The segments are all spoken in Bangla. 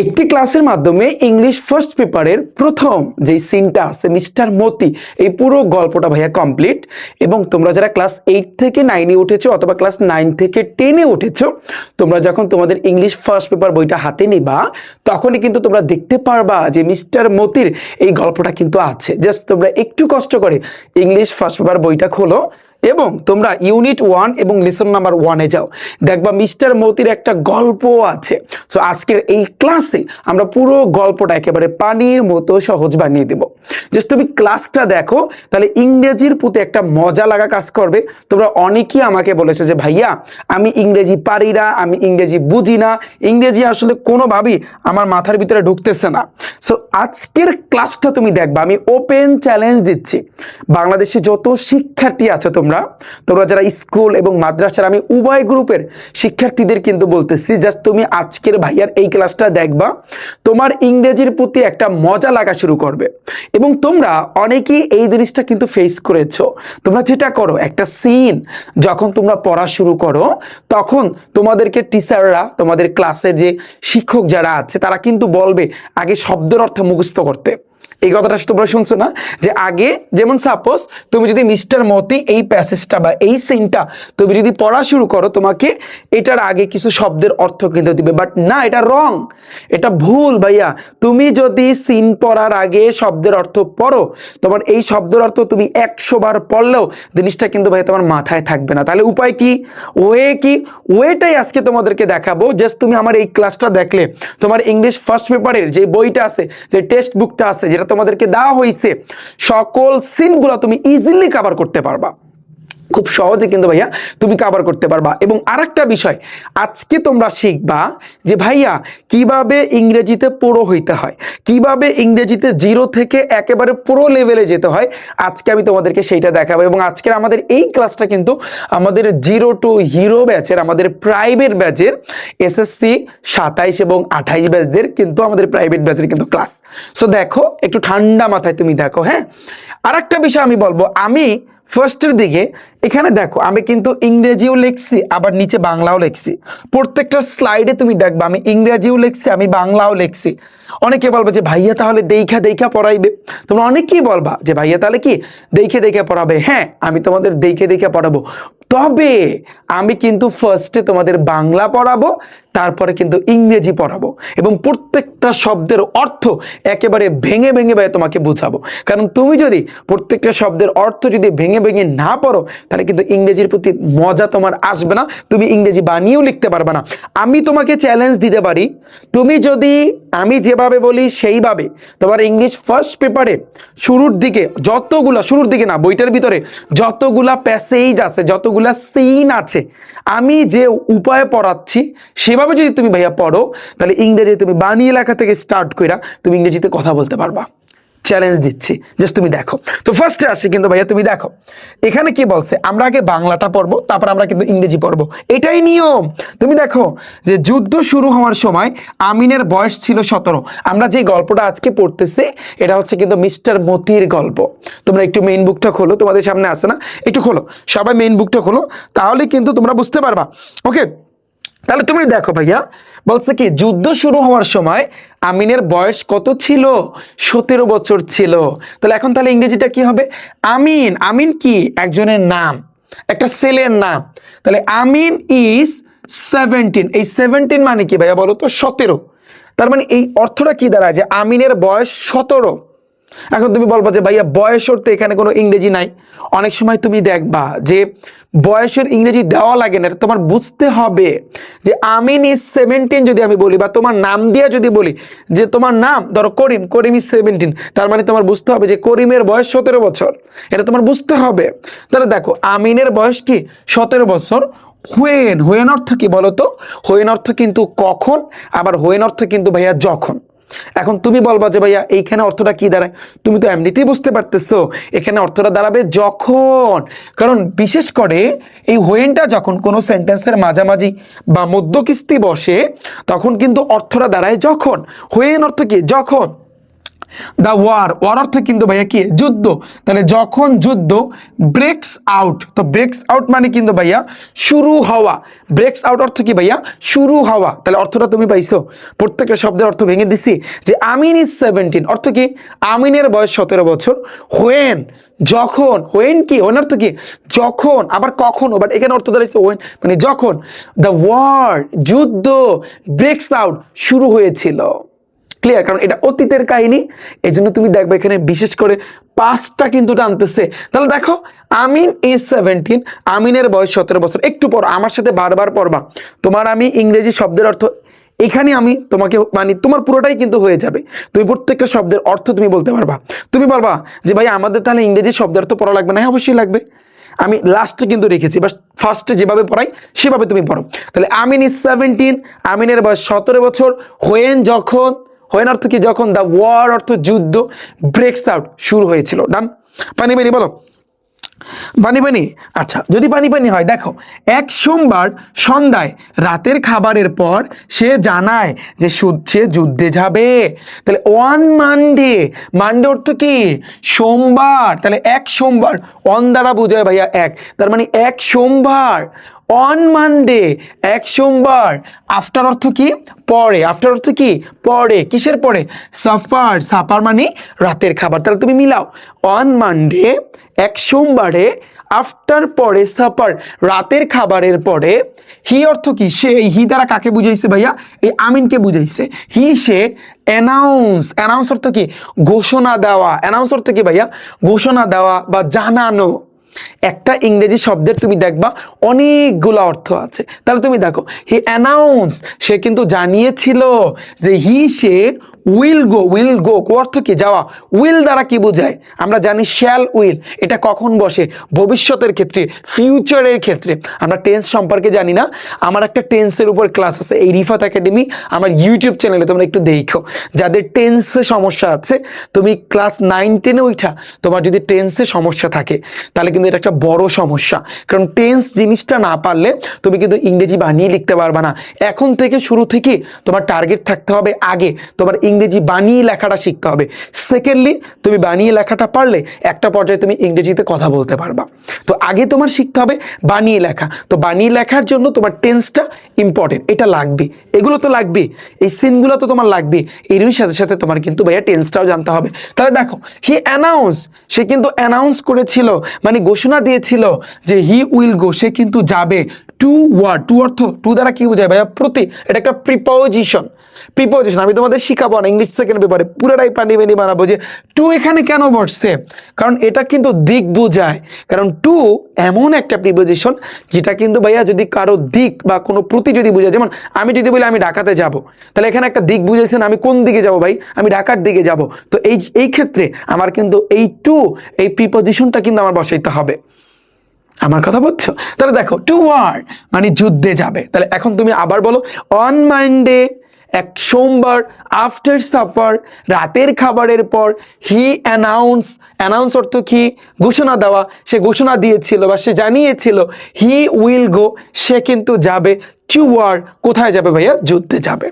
একটি ক্লাসের মাধ্যমে ইংলিশ ফার্স্ট পেপারের প্রথম যে সিনটা আছে মিস্টার মতি, এই পুরো গল্পটা ভাইয়া কমপ্লিট। এবং তোমরা যারা ক্লাস 8 থেকে 9-এ উঠেছো অথবা ক্লাস 9 থেকে 10-এ উঠেছো, তোমরা যখন তোমাদের ইংলিশ ফার্স্ট পেপার বইটা হাতে নিবা তখনই কিন্তু তোমরা দেখতে পারবা যে মিস্টার মতির এই গল্পটা কিন্তু আছে। জাস্ট তোমরা একটু কষ্ট করে ইংলিশ ফার্স্ট পেপার বইটা খোলো এবং তোমরা ইউনিট 1 এবং লেসন নাম্বার 1-এ যাও, দেখবা মিস্টার মতির একটা গল্প আছে। সো আজকের এই ক্লাসে আমরা পুরো গল্পটা একেবারে পানির মতো সহজ বানিয়ে দেব। জাস্ট তুমি ক্লাসটা দেখো, তাহলে ইংরেজির প্রতি একটা মজা লাগা কাজ করবে। তোমরা অনেকেই আমাকে বলেছো যে ভাইয়া আমি ইংরেজি পারি না, আমি ইংরেজি বুঝি না, ইংরেজি আসলে কোনোভাবেই আমার মাথার ভিতরে ঢুকতেছে না। সো আজকের ক্লাসটা তুমি দেখবা, আমি ওপেন চ্যালেঞ্জ দিচ্ছি বাংলাদেশে যত শিক্ষার্থী আছে তোমরা যারা স্কুল এবং মাদ্রাসার, আমি উভয় গ্রুপের শিক্ষার্থীদের কিন্তু বলতেছি, জাস্ট তুমি আজকের ভাইয়ার এই ক্লাসটা দেখবা, তোমার ইংরেজির প্রতি একটা মজা লাগা শুরু করবে। এবং তোমরা অনেকেই এই জিনিসটা কিন্তু ফেস করেছো। তোমরা যেটা করো, একটা সিন যখন তোমরা পড়া শুরু করো তখন তোমাদেরকে টিচাররা, তোমাদের ক্লাসের যে শিক্ষক যারা আছে তারা কিন্তু বলবে আগে শব্দের অর্থ মুখস্থ করতে। এই কথাটা তোমরা শুনছো না, যে আগে যেমন সাপোজ তুমি যদি মিস্টার মতি এই প্যাসেজটা বা এই সিনটা তুমি যদি পড়া শুরু করো, তোমাকে এটার আগে কিছু শব্দের অর্থ কিন্তু দিবে। বাট না, এটা রং, এটা ভুল ভাইয়া। তুমি যদি সিন পড়ার আগে শব্দের অর্থ পড়ো, তোমার এই শব্দের অর্থ তুমি 100 বার পড়লেও জিনিসটা কিন্তু ভাই তোমার মাথায় থাকবে না। তাহলে উপায় কি? ওয়ে কি? ওয়েটাই আজকে তোমাদেরকে দেখাবো। জাস্ট তুমি আমার এই ক্লাসটা দেখলে তোমার ইংলিশ ফার্স্ট পেপারের যে বইটা আছে, যে টেক্সট বুকটা আছে, যেটা তোমাদেরকে দেওয়া হয়েছে, সকল সিনগুলো তুমি ইজিলি কভার করতে পারবা, খুব সহজে কিন্তু ভাইয়া তুমি কভার করতে পারবা। এবং আরেকটা বিষয় আজকে তোমরা শিখবা যে ভাইয়া কিভাবে ইংরেজিতে প্রো হইতে হয়, কিভাবে ইংরেজিতে 0 থেকে একেবারে প্রো লেভেলে যেতে হয়। আজকে আমি তোমাদেরকে সেইটা দেখাবো। এবং আজকের আমাদের এই ক্লাসটা কিন্তু আমাদের 0 টু হিরো ব্যাচের, আমাদের প্রাইভেট ব্যাচের এসএসসি 27 এবং 28 ব্যাচদের কিন্তু আমাদের প্রাইভেট ব্যাচের কিন্তু ক্লাস। সো দেখো, একটু ঠান্ডা মাথায় তুমি দেখো। হ্যাঁ, আরেকটা বিষয় আমি বলবো, আমি ফার্স্টের দিকে এখানে দেখো আমি কিন্তু ইংরেজিও লিখছি আবার নিচে বাংলাও লিখছি। প্রত্যেকটা স্লাইডে তুমি দেখবা আমি ইংরেজিও লিখছি, আমি বাংলাও লিখছি। অনেকে বলবে যে ভাইয়া তাহলে দেখা দেখা পড়াইবে, তোমরা অনেকেই বলবা যে ভাইয়া তাহলে কি দেখে দেখে পড়াবে। হ্যাঁ, আমি তোমাদের দেখে দেখে পড়াবো, তবে আমি কিন্তু ফার্স্টে তোমাদের বাংলা পড়াবো, তারপরে কিন্তু ইংরেজি পড়াবো এবং প্রত্যেকটা শব্দের অর্থ একেবারে ভেঙে ভেঙে ভাই তোমাকে বোঝাবো। কারণ তুমি যদি প্রত্যেকটা শব্দের অর্থ যদি ভেঙে ভেঙে না পড়ো, তাহলে কিন্তু ইংরেজির প্রতি মজা তোমার আসবে না, তুমি ইংরেজি বানিয়েও লিখতে পারবে না। আমি তোমাকে চ্যালেঞ্জ দিতে পারি, তুমি যদি আমি যেভাবে বলি সেইভাবে তোমার ইংলিশ ফার্স্ট পেপারে শুরুর দিকে যতগুলা, শুরুর দিকে না, বইটার ভিতরে যতগুলা প্যাসেজ আছে, যতগুলা সিন আছে, আমি যে উপায়ে পড়াচ্ছি সেভাবে যদি তুমি ভাইয়া পড়ো, তাহলে ইংরেজি তুমি বানিয়ে লেখা থেকে স্টার্ট কইরা তুমি ইংরেজিতে কথা বলতে পারবা। চ্যালেঞ্জ দিচ্ছি, জাস্ট তুমি দেখো। তো ফার্স্টে আসি কিন্তু ভাইয়া, তুমি দেখো এখানে কি বলছে, আমরা আগে বাংলাটা পড়বো, তারপর আমরা কিন্তু ইংরেজি পড়বো, এটাই নিয়ম। তুমি দেখো যে যুদ্ধ শুরু হওয়ার সময় আমিনের বয়স ছিল 17। আমরা যে গল্পটা আজকে পড়তেছি এটা হচ্ছে কিন্তু মিস্টার মতির গল্প। তোমরা একটু মেইন বুকটা খোলো, তোমাদের সামনে আসে না, একটু খোলো, সবাই মেইন বুকটা খোলো, তাহলে কিন্তু তোমরা বুঝতে পারবা। ওকে, তাহলে তুমি দেখো ভাইয়া বলছে কি, যুদ্ধ শুরু হওয়ার সময় আমিনের বয়স কত ছিল? 17 বছর ছিল। তাহলে এখন তাহলে ইংরেজিটা কি হবে? আমিন, আমিন কি একজনের নাম, একটা ছেলের নাম। তাহলে আমিন ইজ 17। এই 17 মানে কি ভাইয়া বলো তো? 17। তার মানে এই অর্থটা কি দাঁড়ায়, যে আমিনের বয়স 17। এখন তুমি বলবা যে ভাইয়া বয়সের তো এখানে কোনো ইংরেজি নাই। অনেক সময় তুমি দেখবা যে বয়সের ইংরেজি দেওয়া লাগে না, তোমার বুঝতে হবে যে আমিন ইজ 17 যদি আমি বলি, বা তোমার নাম দিয়ে যদি বলি যে তোমার নাম ধরো করিম, করিম ইজ 17, তার মানে তোমার বুঝতে হবে যে করিমের বয়স 17 বছর, এটা তোমার বুঝতে হবে। তাহলে দেখো আমিনের বয়স কি 17 বছর। হোয়েন, হোয়েন অর্থ কি বলতো? হোয়েন অর্থ কিন্তু কখন, আবার হোয়েন অর্থ কিন্তু ভাইয়া যখন। এখন তুমি বলবা যে ভাইয়া এইখানে অর্থটা কি দাঁড়ায়? তুমি তো এমনিতেই বুঝতে পারতেছো, এখানে অর্থটা দাঁড়াবে যখন। কারণ বিশেষ করে এই হোয়েনটা যখন কোনো সেন্টেন্সের মাঝামাঝি বা মধ্যকিস্তি বসে, তখন কিন্তু অর্থটা দাঁড়ায় যখন। হোয়েন অর্থ কি? যখন। দ্য ওয়ার, ওয়ার অর্থ কিন্তু ভাইয়া কি যুদ্ধ, তাহলে যখন যুদ্ধ ব্রেকস আউট, তো ব্রেকস আউট মানে কিন্তু ভাইয়া শুরু হওয়া, ব্রেকস আউট অর্থ কি ভাইয়া শুরু হওয়া, তাহলে অর্থটা তুমি পাইছো, প্রত্যেকটা শব্দের অর্থ ভেঙে দিছি। যে আমিন ইজ 17 অর্থ কি আমিনের বয়স 17 বছর, হোয়েন যখন, হোয়েন কি হোয়েন অর্থ কি যখন, আবার কখনো, বাট এখানে অর্থ দাঁড়িয়েছে হোয়েন মানে যখন, দ্য ওয়ার যুদ্ধ ব্রেকস আউট শুরু হয়েছিল। ক্লিয়ার, কারণ এটা অতীতের কাহিনী, এই জন্য তুমি দেখবে এখানে বিশেষ করে পাঁচটা কিন্তু টানতেছে। তাহলে দেখো আমিন ইজ 17, আমিনের বয়স 17 বছর। একটু পর আমার সাথে বারবার পড়বা, তোমার আমি ইংরেজি শব্দের অর্থ এখানে আমি তোমাকে মানে তোমার পুরোটাই কিন্তু হয়ে যাবে, তুমি প্রত্যেকটা শব্দের অর্থ তুমি বলতে পারবা। তুমি বলবা যে ভাই আমাদের তাহলে ইংরেজি শব্দের অর্থ পড়া লাগবে না, হ্যাঁ অবশ্যই লাগবে, আমি লাস্টে কিন্তু রেখেছি, বাস ফার্স্টে যেভাবে পড়াই সেভাবে তুমি পড়ো। তাহলে আমিন ইজ 17, আমিনের বয়স 17 বছর, হোয়েন যখন, হোয়েন অর্থ কি যখন, দ্য ওয়ার অর্থ যুদ্ধ, ব্রেকস আউট শুরু হয়েছিল। ডান, পানি পানি বলো, পানি পানি। আচ্ছা যদি পানি পানি হয়, দেখো এক সোমবার সন্ধ্যায় রাতের খাবারের পর সে জানায় যে সে যুদ্ধে যাবে। তাহলে ওয়ান মানডে, মানডে অর্থ কি সোমবার, তাহলে এক সোমবার, অন দ্বারা বোঝায় ভাইয়া এক, তার মানে এক সোমবার, অন মানডে এক সোমবার। আফটার অর্থ কি পরে, আফটার অর্থ কি পরে, কিসের পরে, সাফার, সাফার মানে রাতের খাবার, তাহলে তুমি মিলাও অন মানডে এক সোমবারে, আফটার পরে, সাফার রাতের খাবারের পরে, হি অর্থ কি সে, হি দ্বারা কাকে বুঝাইছে ভাইয়া এই আমিনকে বুঝাইছে, হি সে অ্যানাউন্স, অ্যানাউন্স অর্থ কি ঘোষণা দেওয়া, অ্যানাউন্স অর্থ কি ভাইয়া ঘোষণা দেওয়া বা জানানো। একটা ইংরেজি শব্দের তুমি দেখবা অনেকগুলো অর্থ আছে, তাহলে তুমি দেখো হি অ্যানাউন্স সে কিন্তু জানিয়েছিল যে হি সে উইল গো, উইল গো অর্থ কি যাওয়া, উইল দ্বারা কি বোঝায় আমরা জানি শ্যাল উইল, এটা কখন বসে ভবিষ্যতের ক্ষেত্রে, ফিউচারের ক্ষেত্রে। আমরা টেন্স সম্পর্কে জানি না, আমার একটা টেন্সের উপর ক্লাস আছে এই রিফাত একাডেমি আমার ইউটিউব চ্যানেলে, তোমরা একটু দেখো, যাদের টেন্সে সমস্যা আছে, তুমি ক্লাস 9-10 উঠা তোমার যদি টেন্সে সমস্যা থাকে তাহলে কিন্তু এটা একটা বড় সমস্যা, কারণ টেন্স জিনিসটা না পারলে তুমি কিন্তু ইংরেজি বানিয়ে লিখতে পারবে না। এখন থেকে শুরু থেকে তোমার টার্গেট থাকতে হবে, আগে তোমার ইংরেজি বানিয়ে লেখাটা শিখতে হবে, সেকেন্ডলি তুমি বানিয়ে লেখাটা পারলে একটা পর্যায়ে তুমি ইংরেজিতে কথা বলতে পারবা। তো আগে তোমার শিখতে হবে বানিয়ে লেখা, তো বানিয়ে লেখার জন্য তোমার টেন্সটা ইম্পর্টেন্ট, এটা লাগবে, এগুলো তো লাগবে, এই সিনগুলো তো তোমার লাগবে, এরই সাথে সাথে তোমার কিন্তু ভাইয়া টেন্সটাও জানতে হবে। তাহলে দেখো হি অ্যানাউন্স, সে কিন্তু অ্যানাউন্স করেছিল মানে ঘোষণা দিয়েছিল যে হি উইল গো সে কিন্তু যাবে, টু ওয়ার্ড, টু অর্থ, টু দ্বারা কি বোঝায় ভাইয়া প্রতি, এটা একটা প্রিপোজিশন, প্রিপোজিশন আমি তোমাদের শিখাবো না ইংলিশ সেকেন্ড পেপারে, পুরোটাই পানি পানি বানাবো যে টু এখানে কেন বসছে, কারণ এটা কিন্তু দিক বোঝায়, কারণ টু এমন একটা প্রিপোজিশন যেটা কিন্তু ভাইয়া যদি কারো দিক বা কোনো প্রতি যদি বোঝায়, যেমন আমি যদি বলি আমি ঢাকাতে যাব, তাহলে এখানে একটা দিক বুঝেছেন আমি কোন দিকে যাব ভাই, আমি ঢাকার দিকে যাব, তো এই ক্ষেত্রে আমার কিন্তু এই টু এই প্রিপোজিশনটা কিন্তু আমার বসাইতে হবে। আমার কথা বুঝছো? তাহলে দেখো টু ওয়ার মানে যুদ্ধে যাবে, তাহলে এখন তুমি আবার বলো অন মানডে এক সোমবার, আফটার সাফার রাতের খাবারের পর, হি অ্যানাউন্স, অ্যানাউন্স অর্থ কি ঘোষণা দেওয়া, সে ঘোষণা দিয়েছিল বা সে জানিয়েছিল, হি উইল গো সে কিন্তু যাবে, টু ওয়ার কোথায় যাবে ভাইয়া যুদ্ধে যাবে।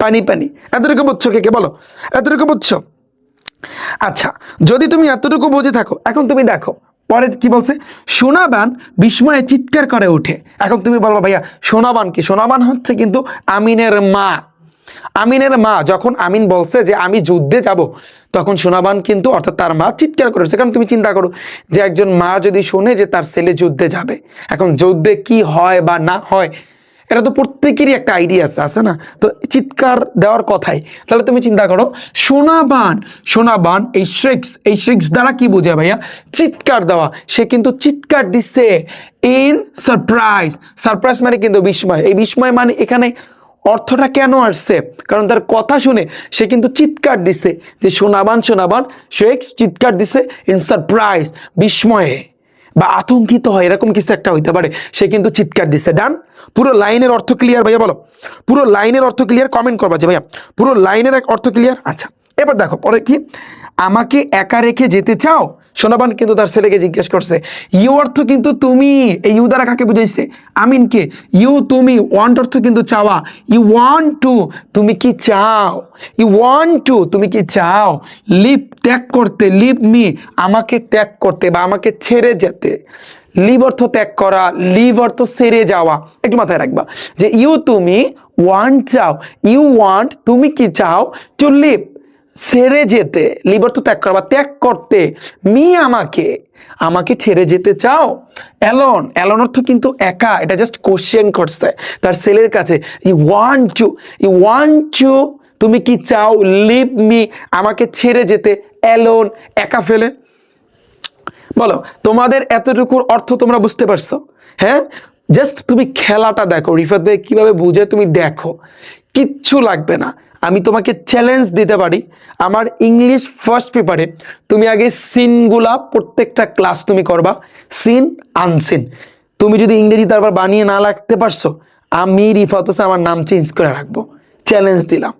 পানি পানি, এতটুকু বুঝছো কে কে বলো, এতটুকু বুঝছো? আচ্ছা যদি তুমি এতটুকু বুঝে থাকো, এখন তুমি দেখো পরে কি বলছে, সোনাবান বিস্ময়ে চিৎকার করে ওঠে। এখন তুমি বলবো ভাইয়া সোনাবান কি, সোনাবান হচ্ছে কিন্তু আমিনের মা, আমিনের মা যখন আমিন বলছে যে আমি যুদ্ধে যাব, তখন সোনাবান কিন্তু অর্থাৎ তার মা চিৎকার করেছে। কারণ তুমি চিন্তা করো যে একজন মা যদি শোনে যে তার ছেলে যুদ্ধে যাবে, এখন যুদ্ধে কি হয় বা না হয় এটা তো প্রত্যেকেরই একটা আইডিয়া আছে না, তো চিৎকার দেওয়ার কথাই, তাহলে তুমি চিন্তা করো সোনাবান, সোনাবান এই শ্রিক্স দ্বারা কি বোঝায় ভাইয়া চিৎকার দেওয়া, সে কিন্তু চিৎকার দিচ্ছে ইন সারপ্রাইজ, সারপ্রাইজ মানে কিন্তু বিস্ময়, এই বিস্ময় মানে এখানে অর্থটা কেন আসছে, কারণ তার কথা শুনে সে কিন্তু চিৎকার দিছে, যে সোনাবান সোনাবান শ্রিক্স চিৎকার দিছে ইন সারপ্রাইজ বিস্ময়ে বা আতঙ্কিত হয়, এরকম কিছু একটা হইতে পারে, সে কিন্তু চিৎকার দিচ্ছে। ডান, পুরো লাইনের অর্থ ক্লিয়ার ভাইয়া বলো, পুরো লাইনের অর্থ ক্লিয়ার, কমেন্ট করবা যে ভাইয়া পুরো লাইনের অর্থ ক্লিয়ার। আচ্ছা এবার দেখো পরে কি, আমাকে একা রেখে যেতে চাও। সোনাবান কিন্তু তার ছেলেকে জিজ্ঞেস করছে, ইউ অর্থ কিন্তু তুমি, এই ইউ দ্বারা কাকে বুঝাইছে, আমিনকে। ইউ তুমি, ওয়ান্ট অর্থ কিন্তু চাওয়া, ইউ ওয়ান্ট টু, তুমি কি চাও, ইউ ওয়ান্ট টু, তুমি কি চাও। লিভ ত্যাগ করতে, লিভ মি, আমাকে ত্যাগ করতে বা আমাকে ছেড়ে যেতে। লিভ অর্থ ত্যাগ করা, লিভ অর্থ ছেড়ে যাওয়া। একটু মাথায় রাখবা যে ইউ তুমি, ওয়ান্ট চাও, ইউ ওয়ান্ট তুমি কি চাও, টু লিভ ছেড়ে যেতে, লিভ অর্থ ত্যাগ করা বা ত্যাগ করতে, মি আমাকে, আমাকে ছেড়ে যেতে চাও। অ্যালোন, অ্যালোন অর্থ কিন্তু একা, এটা জাস্ট কোশ্চেন করছে তার ছেলের কাছে, you want to, you want to, তুমি কি চাও, লিভ মি, আমাকে ছেড়ে যেতে, অ্যালোন একা ফেলে। বলো তোমাদের এতটুকুর অর্থ তোমরা বুঝতে পারছো? হ্যাঁ, জাস্ট তুমি খেলাটা দেখো, রিফাত ভাই কিভাবে বুঝে তুমি দেখো, কিচ্ছু লাগবে না। আমি তোমাকে চ্যালেঞ্জ দিতে পারি, আমার ইংলিশ ফার্স্ট পেপারে তুমি আগে সিনগুলা প্রত্যেকটা ক্লাস তুমি করবা, সিন আনসিন। তুমি যদি ইংরেজি তারপর বানিয়ে না লাগতে পারছো, আমি রিফাত হোসেন আমার নাম চেঞ্জ করে রাখবো, চ্যালেঞ্জ দিলাম।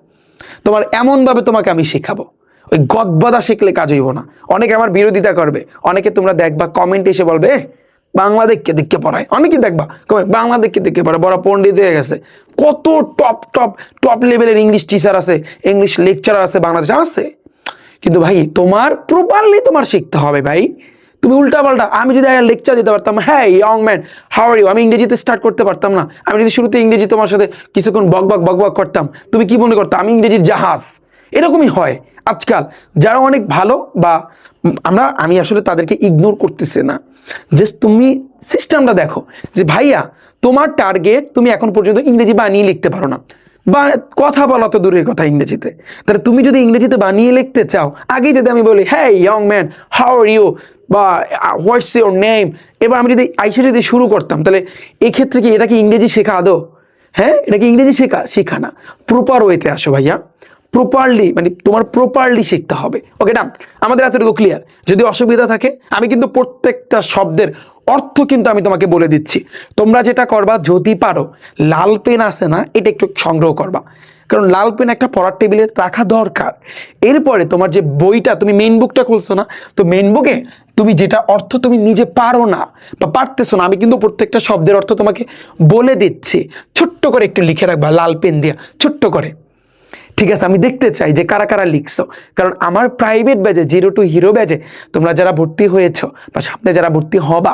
তোমার এমনভাবে তোমাকে আমি শেখাবো, ওই গদবাদা শিখলে কাজ হইব না। অনেকে আমার বিরোধিতা করবে, অনেকে তোমরা দেখবা কমেন্ট এসে বলবে বাংলা দেখকে দেখকে পড়ায়, অনেকেই দেখবা বাংলা দেখকে দেখকে পড়ায়, বড় পণ্ডিত হয়ে গেছে। কত টপ টপ টপ লেভেলের ইংলিশ টিচার আছে, ইংলিশ লেকচারার আছে বাংলাদেশে আছে। কিন্তু ভাই তোমার প্রপারলি তোমার শিখতে হবে ভাই। তুমি উল্টা পাল্টা, আমি যদি লেকচার দিতে পারতাম, হ্যাঁ young man how are you, আমি ইংরেজিতে স্টার্ট করতে পারতাম না। আমি যদি শুরুতে ইংরেজি তোমার সাথে কিছুক্ষণ বক বক বক বক করতাম, তুমি কি মনে করতাম আমি ইংরেজির জাহাজ? এরকমই হয় আজকাল। যারা অনেক ভালো বা আমি আসলে তাদেরকে ইগনোর করতেছি না, জাস্ট তুমি সিস্টেমটা দেখো যে ভাইয়া তোমার টার্গেট, তুমি এখন পর্যন্ত ইংরেজি বানিয়ে লিখতে পারো না, বা কথা বলা তো দূরের কথা ইংরেজিতে, তাহলে তুমি যদি ইংরেজিতে বানিয়ে লিখতে চাও, আগেই যদি আমি বলি হ্যাঁ young man how are you বা হোয়াটস ইউর নেম, এবার আমি যদি আইসে যদি শুরু করতাম, তাহলে এক্ষেত্রে কি এটা কি ইংরেজি শেখা আদৌ? হ্যাঁ, এটা কি ইংরেজি শেখা না। প্রপার ওয়েতে আসো ভাইয়া, প্রপারলি, মানে তোমার প্রপারলি শিখতে হবে। ওকে ডান, আমাদের এতটুকু ক্লিয়ার। যদি অসুবিধা থাকে, আমি কিন্তু প্রত্যেকটা শব্দের অর্থ কিন্তু আমি তোমাকে বলে দিচ্ছি। তোমরা যেটা করবা, যদি পারো লাল পেন আছে না, এটা একটু সংগ্রহ করবা, কারণ লাল পেন একটা পড়ার টেবিলে রাখা দরকার। এরপরে তোমার যে বইটা, তুমি মেইন বুকটা খুলছো না, তো মেইন বুকে তুমি যেটা অর্থ তুমি নিজে পারো না বা পারতেছো না, আমি কিন্তু প্রত্যেকটা শব্দের অর্থ তোমাকে বলে দিচ্ছি, ছোট্ট করে একটু লিখে রাখবা লাল পেন দিয়া, ছোট্ট করে। ঠিক আছে, আমি দেখতে চাই যে কারা কারা লিখছো, কারণ আমার প্রাইভেট ব্যাচে, 0 to হিরো ব্যাচে তোমরা যারা ভর্তি হয়েছ বা সামনে যারা ভর্তি হবা,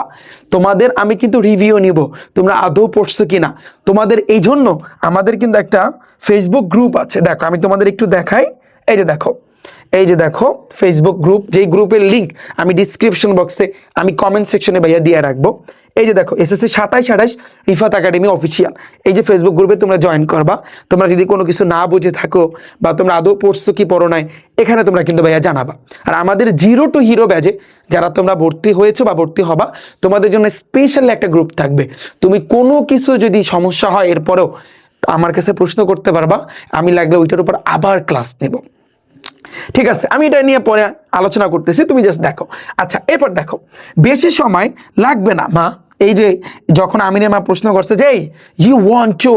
তোমাদের আমি কিন্তু রিভিউ নিব তোমরা আদৌ পড়ছো কিনা। তোমাদের এই জন্য আমাদের কিন্তু একটা ফেসবুক গ্রুপ আছে, দেখো আমি তোমাদের একটু দেখাই। এই যে দেখো, এই যে দেখো ফেসবুক গ্রুপ, যেই গ্রুপের লিঙ্ক আমি ডিসক্রিপশন বক্সে, আমি কমেন্ট সেকশনে ভাইয়া দিয়ে রাখবো। এই যে দেখো এসএসসি 27-28 রিফাত একাডেমি অফিসিয়াল, এই যে ফেসবুক গ্রুপে তোমরা জয়েন করবা। তোমরা যদি কোনো কিছু না বুঝে থাকো বা তোমরা আদৌ পড়ছো কি পড়ো নাই, এখানে তোমরা কিন্তু ভাইয়া জানাবা। আর আমাদের 0 to হিরো ব্যাচে যারা তোমরা ভর্তি হয়েছো বা ভর্তি হবা, তোমাদের জন্য স্পেশাল একটা গ্রুপ থাকবে। তুমি কোনো কিছু যদি সমস্যা হয় এরপরেও আমার কাছে প্রশ্ন করতে পারবা, আমি লাগলে ওইটার উপর আবার ক্লাস নেব। ঠিক আছে, আমি এটা নিয়ে পরে আলোচনা করতেছি, তুমি জাস্ট দেখো। আচ্ছা, এরপর দেখো, বেশি সময় লাগবে না মা। এই যে যখন আমিনের মা প্রশ্ন করছে যে you want to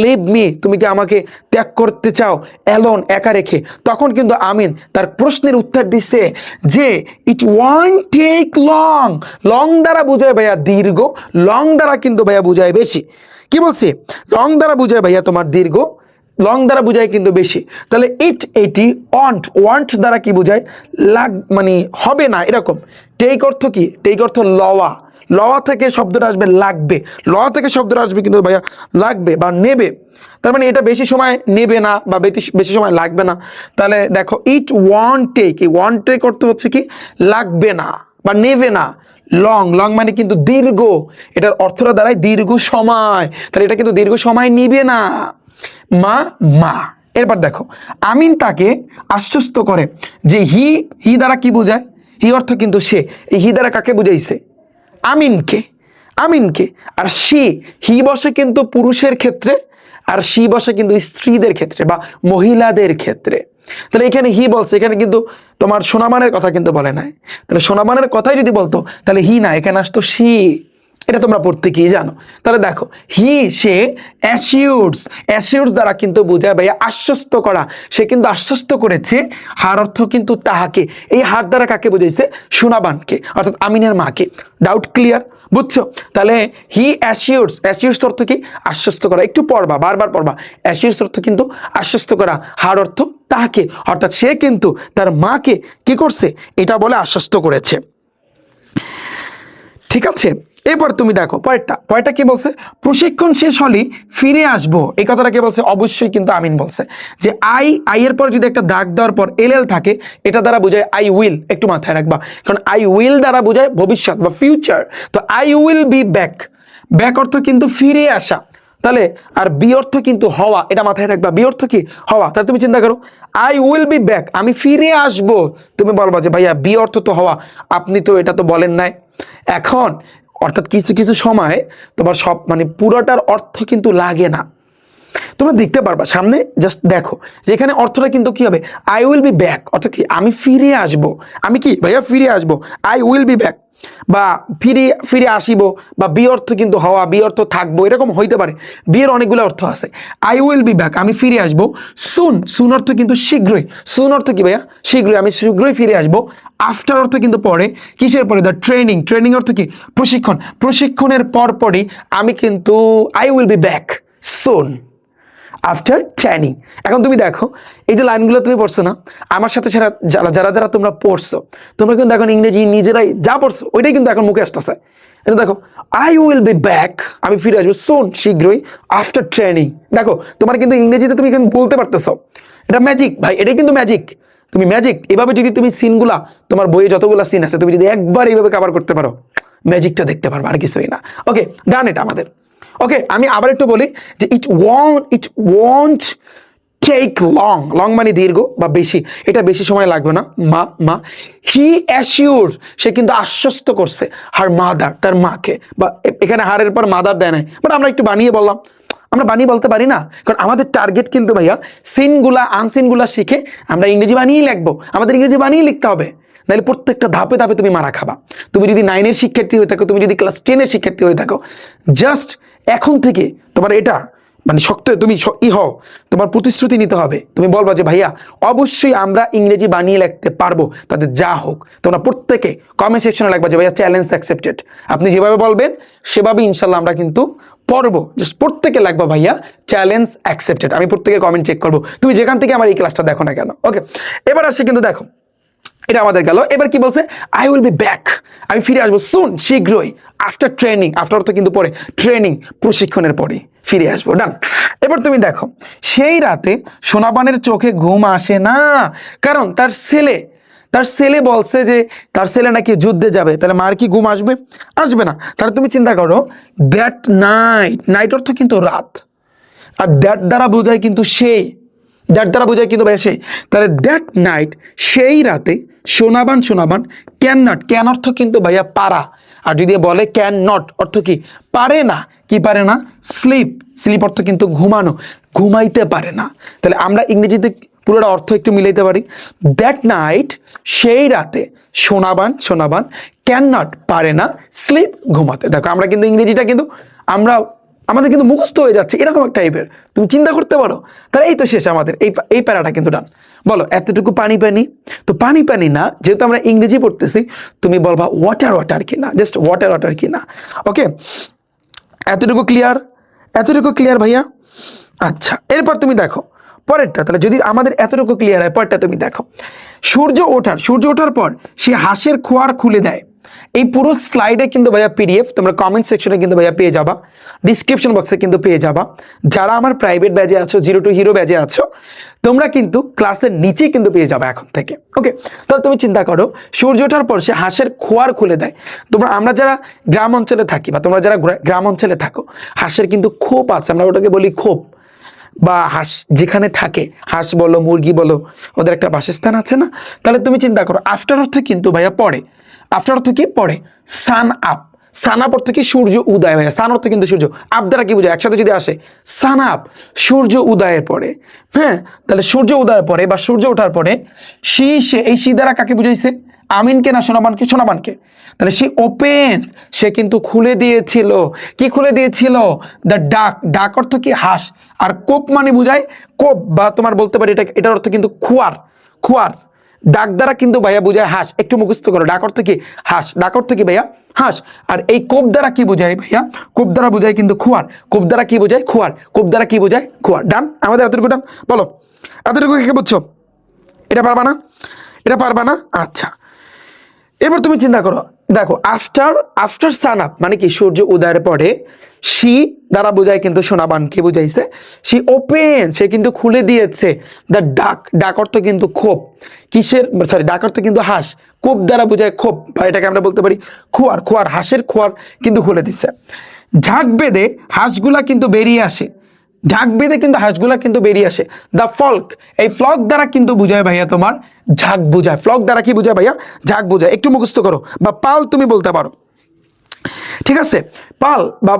leave me, তুমি কি আমাকে ত্যাগ করতে চাও অ্যালোন একা রেখে, তখন কিন্তু আমিন তার প্রশ্নের উত্তর দিচ্ছে যে ইট ওয়ান্ট টেক লং। লং দ্বারা বুঝায় ভাইয়া দীর্ঘ, লং দ্বারা কিন্তু ভাইয়া বুঝায় বেশি। কি বলছি, লং দ্বারা বুঝায় ভাইয়া তোমার দীর্ঘ, লং দ্বারা বুঝায় কিন্তু বেশি। তাহলে এটি ওয়ান্ট দ্বারা কি বুঝায়, মানে হবে না এরকম। টেক অর্থ কি, টেক অর্থ লওয়া, লওয়া থেকে শব্দটা আসবে লাগবে, লওয়া থেকে শব্দটা আসবে কিন্তু ভাইয়া লাগবে বা নেবে। তার মানে এটা বেশি সময় নেবে না বা বেশি সময় লাগবে না। তাহলে দেখো ইট ওয়ান্ট টেক, এই ওয়ান্ট টেক অর্থ হচ্ছে কি লাগবে না বা নেবে না। লং, লং মানে কিন্তু দীর্ঘ, এটার অর্থটা দাঁড়ায় দীর্ঘ সময়, তাহলে এটা কিন্তু দীর্ঘ সময় নিবে না। মা। এরপর দেখো আমিন তাকে আশ্বস্ত করে যে হি দ্বারা কি বোঝায়, হি অর্থ কিন্তু সে, এই হি দ্বারা কাকে বুঝাইছে, আমিনকে। আর হি বসে কিন্তু পুরুষের ক্ষেত্রে, আর সি বসে কিন্তু স্ত্রীদের ক্ষেত্রে বা মহিলাদের ক্ষেত্রে। তাহলে এখানে হি বলছে, এখানে কিন্তু তোমার সোনামানের কথা কিন্তু বলে নাই। তাহলে সোনামানের কথাই যদি বলতো তাহলে হি না, এখানে আসতো সি। এটা তোমরা প্রত্যেকেই জানো। তাহলে দেখো হি সে অ্যাসিউরস দ্বারা কিন্তু বোঝায় ভাইয়া আশ্বস্ত করা, সে কিন্তু আশ্বস্ত করেছে। হার অর্থ কিন্তু তাহাকে, এই হার দ্বারা কাকে বুঝাইছে? সোনাবানকে, অর্থাৎ আমিনের মাকে। Doubt clear? বুঝছো? তাহলে হি অ্যাসিউরস অর্থ কি? আশ্বস্ত করা। একটু পড়বা, বারবার পড়বা। অ্যাসিউরস অর্থ কিন্তু আশ্বস্ত করা, হার অর্থ তাহাকে, অর্থাৎ সে কিন্তু তার মাকে কি করছে? এটা বলে আশ্বস্ত করেছে। ঠিক আছে, এবার তুমি দেখো পরেরটা কি বলছে? প্রশিক্ষণ শেষ হলেই ফিরে আসবো, এই কথাটা কে বলছে? অবশ্যই কিন্তু আমিন বলছে। যে আই এর পর যদি একটা দাগ দেওয়ার পর এল থাকে, এটা দ্বারা বোঝায় আই উইল। একটু মাথায় রাখবা, কারণ আই উইল দ্বারা বোঝায় ভবিষ্যৎ বা ফিউচার। তো I will be back, back অর্থ কিন্তু ফিরে আসা। তাহলে আর বি অর্থ কিন্তু হওয়া, এটা মাথায় রাখবা। বি অর্থ কি? হওয়া। তাহলে তুমি চিন্তা করো, আই উইল বি ব্যাক, আমি ফিরে আসবো। তুমি বলবা যে ভাইয়া বি অর্থ তো হওয়া, আপনি তো এটা তো বলেন নাই। এখন অর্থাৎ কিছু কিছু সময় তোমার সব মানে পুরোটার অর্থ কিন্তু লাগে না। তোমরা দেখতে পারবা সামনে, জাস্ট দেখো যেখানে অর্থটা কিন্তু কি হবে? আই উইল বি ব্যাক, অর্থাৎ কি? আমি ফিরে আসব। আমি কি ভাইয়া ফিরে আসব, আই উইল বি ব্যাক। বা ফিরে আসিব, বা বি অর্থ কিন্তু হওয়া, বি অর্থ থাকবো, এরকম হইতে পারে। বিয়ের অনেকগুলো অর্থ আছে। আই উইল বি ব্যাক, আমি ফিরে আসবো। সুন অর্থ কিন্তু শীঘ্রই। সুন অর্থ কি ভাইয়া? শীঘ্রই, আমি শীঘ্রই ফিরে আসবো। আফটার অর্থ কিন্তু পরে। কিসের পরে? দ্য ট্রেনিং অর্থ কি? প্রশিক্ষণ। প্রশিক্ষণের পরপরই আমি কিন্তু I will be back soon after training. এখন তুমি দেখো এই যে লাইনগুলো তুমি পড়ছো না, আমার সাথে যারা যারা যারা তোমরা পড়ছো, তোমরা কিন্তু এখন ইংরেজি নিজেরাই যা পড়ছো ওইটাই কিন্তু এখন মুখে আসতেছে। এটা দেখো, আই উইল বি ব্যাক, আমি ফিরে আসবো সুন, শীঘ্রই, আফটার ট্রেনিং। দেখো তোমার কিন্তু ইংরেজিতে তুমি এখানে বলতে পারতেছো। এটা ম্যাজিক ভাই, এটাই কিন্তু ম্যাজিক। তুমি ম্যাজিক এভাবে যদি তুমি সিনগুলা, তোমার বইয়ে যতগুলো সিন আছে, তুমি যদি একবার এইভাবে কভার করতে পারো, ম্যাজিকটা দেখতে পারবো, আর কিছুই না। ওকে, ডান এটা আমাদের। ওকে, আমি আবার একটু বলি যে ইট ওয়ন্ট টেক লং মানে দীর্ঘ বা বেশি, এটা বেশি সময় লাগবে না। হি অ্যাসিউর, সে কিন্তু আশ্বস্ত করছে হার মাদার, তার মাকে। বা এখানে হারের পর মাদার দেয় নাই, বাট আমরা একটু বানিয়ে বললাম। আমরা বানিয়ে বলতে পারি না, কারণ আমাদের টার্গেট কিন্তু ভাইয়া সিনগুলা আনসিনগুলা শিখে আমরা ইংরেজি বানিয়ে লিখবো। আমাদের ইংরেজি বানিয়ে লিখতে হবে, নাহলে প্রত্যেকটা ধাপে ধাপে তুমি মারা খাবা। তুমি যদি 9-এর শিক্ষার্থী হয়ে থাকো, তুমি যদি ক্লাস 10-এর শিক্ষার্থী হয়ে থাকো, জাস্ট এখন থেকে তোমার এটা মানে শক্ত তুমি হও, তোমার প্রতিশ্রুতি নিতে হবে। তুমি বলবা যে ভাইয়া অবশ্যই আমরা ইংরেজি বানিয়ে লিখতে পারবো, তাদের যা হোক। তোমরা প্রত্যেকে কমেন্ট সেকশনে লিখবা যে ভাইয়া চ্যালেঞ্জ অ্যাকসেপ্টেড। আপনি যেভাবে বলবেন সেভাবে ইনশাল্লাহ আমরা কিন্তু পড়বো। জাস্ট প্রত্যেকে লাগবা ভাইয়া চ্যালেঞ্জ অ্যাকসেপ্টেড। আমি প্রত্যেকের কমেন্ট চেক করবো, তুমি যেখান থেকে আমার এই ক্লাসটা দেখো না কেন। ওকে, এবার আসে কিন্তু দেখো এটা আমাদের গেল। এবার কি বলছে? আই উইল বি ব্যাক, আমি ফিরে আসবো সুন, শীঘ্রই, আফটার ট্রেনিং। আফটার অর্থ কিন্তু পরে, ট্রেনিং প্রশিক্ষণের পরে ফিরে আসবো। ডান। এবার তুমি দেখো, সেই রাতে সোনাবানের চোখে ঘুম আসে না, কারণ তার ছেলে বলছে যে তার ছেলে নাকি যুদ্ধে যাবে। তাহলে মার কি ঘুম আসবে? আসবে না। তাহলে তুমি চিন্তা করো, দ্যাট নাইট অর্থ কিন্তু রাত, আর দ্যাট দ্বারা বোঝায় কিন্তু সেই, দ্যাট দ্বারা বোঝায় কিন্তু ভাই সেই। তাহলে দ্যাট নাইট, সেই রাতে, সোনাবান ক্যান অর্থ কিন্তু ভাইয়া পারা। আর যদি বলে ক্যান নট অর্থ কি? পারে না। কি পারে না? স্লিপ অর্থ কিন্তু ঘুমানো, ঘুমাইতে পারে না। তাহলে আমরা ইংরেজিতে পুরোটা অর্থ একটু মিলাইতে পারি। দ্যাট নাইট, সেই রাতে, সোনাবান ক্যান নট পারে না স্লিপ ঘুমাতে। দেখো আমরা কিন্তু ইংরেজিটা কিন্তু আমাদের কিন্তু মুখস্থ হয়ে যাচ্ছে এরকম এক টাইপের, তুমি চিন্তা করতে পারো। তাহলে এই তো শেষ আমাদের এই প্যারাটা কিন্তু ডান। বলো এতটুকু পানি তো পানি না, যেহেতু আমরা ইংরেজি পড়তেছি, তুমি বলবা ওয়াটার কিনা, জাস্ট ওয়াটার কিনা। ওকে, এতটুকু ক্লিয়ার ভাইয়া? আচ্ছা, এরপর তুমি দেখো পরেরটা। তাহলে যদি আমাদের এতটুকু ক্লিয়ার হয়, পরেরটা তুমি দেখো। সূর্য ওঠার পর সে হাঁসের খোয়ার খুলে দেয়। এই পুরো স্লাইডে কিন্তু ভাইয়া পিডিএফ তোমরা কমেন্ট সেকশনে কিন্তু ভাইয়া পেয়ে যাবা, ডিসক্রিপশন বক্সে কিন্তু পেয়ে যাবা। যারা আমার প্রাইভেট ব্যাচে আছো, 0 to Hero ব্যাচে আছো, তোমরা কিন্তু ক্লাসের নিচেই কিন্তু পেয়ে যাবে এখন থেকে। ওকে, তাহলে তুমি চিন্তা করো, সূর্য ওঠার পর সে হাঁসের খোয়ার খুলে দেয়। আমরা যারা গ্রাম অঞ্চলে থাকি, বা তোমরা যারা গ্রাম অঞ্চলে থাকো, হাঁসের কিন্তু খোপ আছে, আমরা ওটাকে বলি খোপ, বা হাঁস যেখানে থাকে, হাঁস বলো মুরগি বলো, ওদের একটা বাসস্থান আছে না। তাহলে তুমি চিন্তা করো, আফটার অর্থ কিন্তু ভাইয়া পড়ে। আফটার অর্থ কি? পড়ে। সান আপ অর্থ কি? সূর্য উদয়। ভাইয়া সান অর্থ কিন্তু সূর্য, আপ দ্বারা কি বোঝায়? একসাথে যদি আসে, সান আপ, সূর্য উদয়ের পরে। হ্যাঁ, তাহলে সূর্য উদয়ের পরে বা সূর্য ওঠার পরে, এই দ্বারা কাকে বুঝাইছে? আমিনকে না সোনাবানকে? সোনাবানকে। তাহলে সে ওপেন্স, সে কিন্তু খুলে দিয়েছিল। কি খুলে দিয়েছিল? দ্য ডাক। ডাক অর্থ কি? হাঁস। আর কোপ মানে বুঝায় কোপ, বা তোমার বলতে পারি এটার অর্থ কিন্তু খোয়ার। খোয়ার। ডাক দ্বারা কিন্তু ভাইয়া বুঝায় হাঁস। একটু মুখস্থ করো, ডাক অর্থ কি? হাঁস। ডাক অর্থ কি ভাইয়া? হাঁস। আর এই কোপ দ্বারা কি বোঝায় ভাইয়া? কোপ দ্বারা বোঝায় কিন্তু খোয়ার। কোপ দ্বারা কি বোঝায়? খোয়ার। কোপ দ্বারা কি বোঝায়? খোয়ার। ডান? আমাদের এতটুকু ডান? বলো এতটুকু কে বুঝছো? এটা পারবা না? এটা পারবা না? আচ্ছা, এবার তুমি চিন্তা করো, দেখো আফটার আফটার সান আপ মানে কি? সূর্য উদয়ের পরে। সি দ্বারা বোঝায় কিন্তু সোনাবানকে বুঝাইছে। সি ওপেন, সে কিন্তু খুলে দিয়েছে। দ্য ডাক। ডাক অর্থ কিন্তু খোপ। কিসের? সরি, ডাক অর্থ কিন্তু হাঁস। কোপ দ্বারা বোঝায় খোপ, বা এটাকে আমরা বলতে পারি খোয়ার। খোয়ার, হাঁসের খোয়ার কিন্তু খুলে দিচ্ছে। ঝাঁক বেঁধে হাঁসগুলা কিন্তু বেরিয়ে আসে। ঝাঁক বেঁধে কিন্তু হাঁসগুলা কিন্তু বেরিয়ে আসে। The flock. এই ফ্লক দ্বারা কিন্তু বুঝায় ভাইয়া তোমার ঝাঁক বুঝায়। ফ্লক দ্বারা কি বুঝায় ভাইয়া? ঝাঁক বুঝায়। একটু মুখস্থ করো, বা পাল তুমি বলতে পারো। ঠিক আছে, পাল বা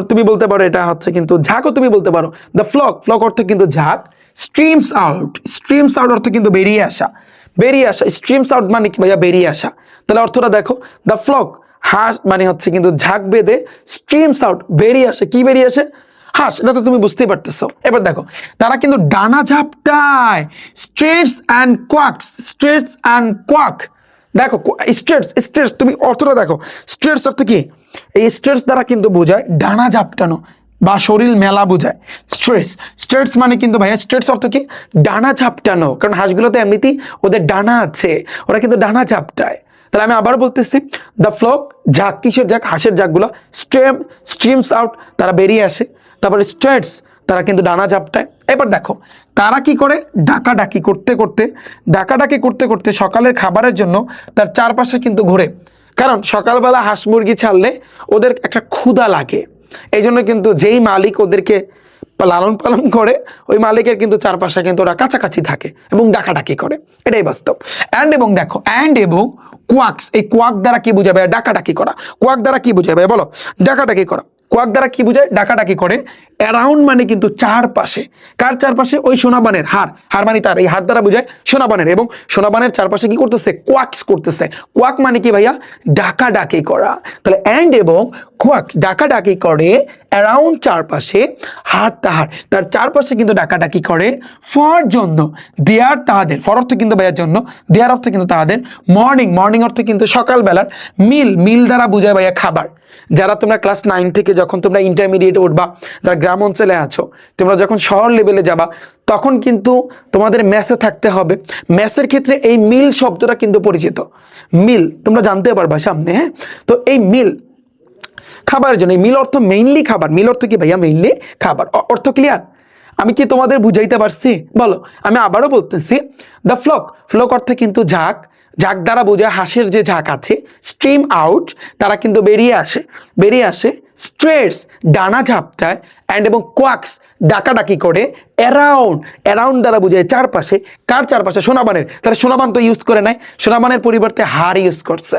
তুমি বলতে পারো এটা হচ্ছে কিন্তু ঝাঁকও তুমি বলতে পারো। The flock. ফ্লক অর্থ কিন্তু ঝাঁক। Streams out. স্ট্রিমস আউট অর্থ কিন্তু বেরিয়ে আসা। বেরিয়ে আসা। স্ট্রিমস আউট মানে কি ভাইয়া? বেরিয়ে আসা। তাহলে অর্থটা দেখো, দ্য ফ্লক হাঁস মানে হচ্ছে কিন্তু ঝাঁক বেঁধে, স্ট্রিমস আউট বেরিয়ে আসে। কি বেরিয়ে আসে? হাঁস। এটা তো তুমি বুঝতেই পারতেছো। এবার দেখো, তারা কিন্তু ডানা ঝাপটায়। Struts and quacks. Struts and quack. দেখো স্ট্রেটস, স্ট্রেটস তুমি অর্থটা দেখো। স্ট্রেটস অর্থ কি? এই স্ট্রেটস দ্বারা কিন্তু বোঝায় ডানা ঝাপটানো বা শরীর মেলা বোঝায়। স্ট্রেটস। স্ট্রেটস মানে কিন্তু ভাইয়া, স্ট্রেটস অর্থ কি? ডানা ঝাপটানো। কারণ হাঁসগুলো তো এমনিতেই ওদের ডানা আছে, ওরা কিন্তু ডানা ঝাপটায়। তাহলে আমি আবার বলতেছি, দ্য ফ্লক ঝাঁক। কিসের ঝাঁক? হাঁসের ঝাঁকগুলো। স্ট্রিমস আউট, তারা বেরিয়ে আসে। তারপরে স্ট্রেটস, তারা কিন্তু ডানা ঝাপটায়। এবার দেখো তারা কি করে? ডাকাডাকি করতে করতে, ডাকাডাকি করতে করতে সকালের খাবারের জন্য তার চারপাশে কিন্তু ঘুরে। কারণ সকালবেলা হাঁস মুরগি ছাড়লে ওদের একটা ক্ষুধা লাগে। এই জন্য কিন্তু যেই মালিক ওদেরকে লালন পালন করে, ওই মালিকের কিন্তু চারপাশে কিন্তু ওরা কাছাকাছি থাকে এবং ডাকাডাকি করে। এটাই বাস্তব। অ্যান্ড এবং দেখো, অ্যান্ড এবং কোয়াক্স। এই কোয়াক দ্বারা কি বোঝাবে? ডাকাডাকি করা। কোয়াক দ্বারা কি বোঝাবে বলো? ডাকাডাকি করা। কোয়াক দ্বারা কি বোঝায়? ডাকাডাকি করে। অ্যারাউন্ড মানে কিন্তু চারপাশে। কার চারপাশে? ওই সোনাবানের হার। হার মানে তার, এই হার দ্বারা বোঝায় সোনাবানের। এবং সোনাবানের চারপাশে কি করতেছে? কোয়াক্স করতেছে। কোয়াক মানে কি ভাইয়া? ডাকাডাকি করা। তাহলে অ্যান্ড এবং কোয়াক ডাকাডাকি করে অ্যারাউন্ড চারপাশে, হার তাহার তার চারপাশে কিন্তু ডাকাডাকি করে। ফর জন্য, দেয়ার তাহাদের। ফর অর্থ কিন্তু ভাইয়ার জন্য, দেয়ার অর্থ কিন্তু তাহাদের। মর্নিং। মর্নিং অর্থ কিন্তু সকালবেলার। মিল। মিল দ্বারা বোঝায় ভাইয়া খাবার। যারা তোমরা ক্লাস 9 থেকে যখন তোমরা ইন্টারমিডিয়েট উঠবা, যারা গ্রাম অঞ্চলে আছো, তোমরা যখন শহর লেভেলে যাবা, তখন কিন্তু তোমাদের মেসে থাকতে হবে। মেসের ক্ষেত্রে এই মিল শব্দটা কিন্তু পরিচিত। মিল তোমরা জানতে পারবা সামনে। হ্যাঁ, তো এই মিল খাবারের জন্য। মিল অর্থ মেইনলি খাবার। মিল অর্থ কি ভাইয়া? মেইনলি খাবার। অর্থ ক্লিয়ার? আমি কি তোমাদের বুঝাইতে পারছি? বলো। আমি আবারও বলতেছি, দ্য ফ্লক। ফ্লক অর্থে কিন্তু ঝাঁক। ঝাঁক দ্বারা বোঝায় হাঁসের যে ঝাঁক আছে। স্ট্রিম আউট, তারা কিন্তু বেরিয়ে আসে। বেরিয়ে আসে। স্ট্রেটস ডানা ঝাপটায়। অ্যান্ড এবং কোয়াক্স ডাকাডাকি করে। অ্যারাউন্ড। অ্যারাউন্ড দ্বারা বোঝায় চারপাশে। কার চারপাশে? সোনাবানের। তাহলে সোনাবান তো ইউজ করে নাই, সোনাবানের পরিবর্তে হার ইউজ করছে।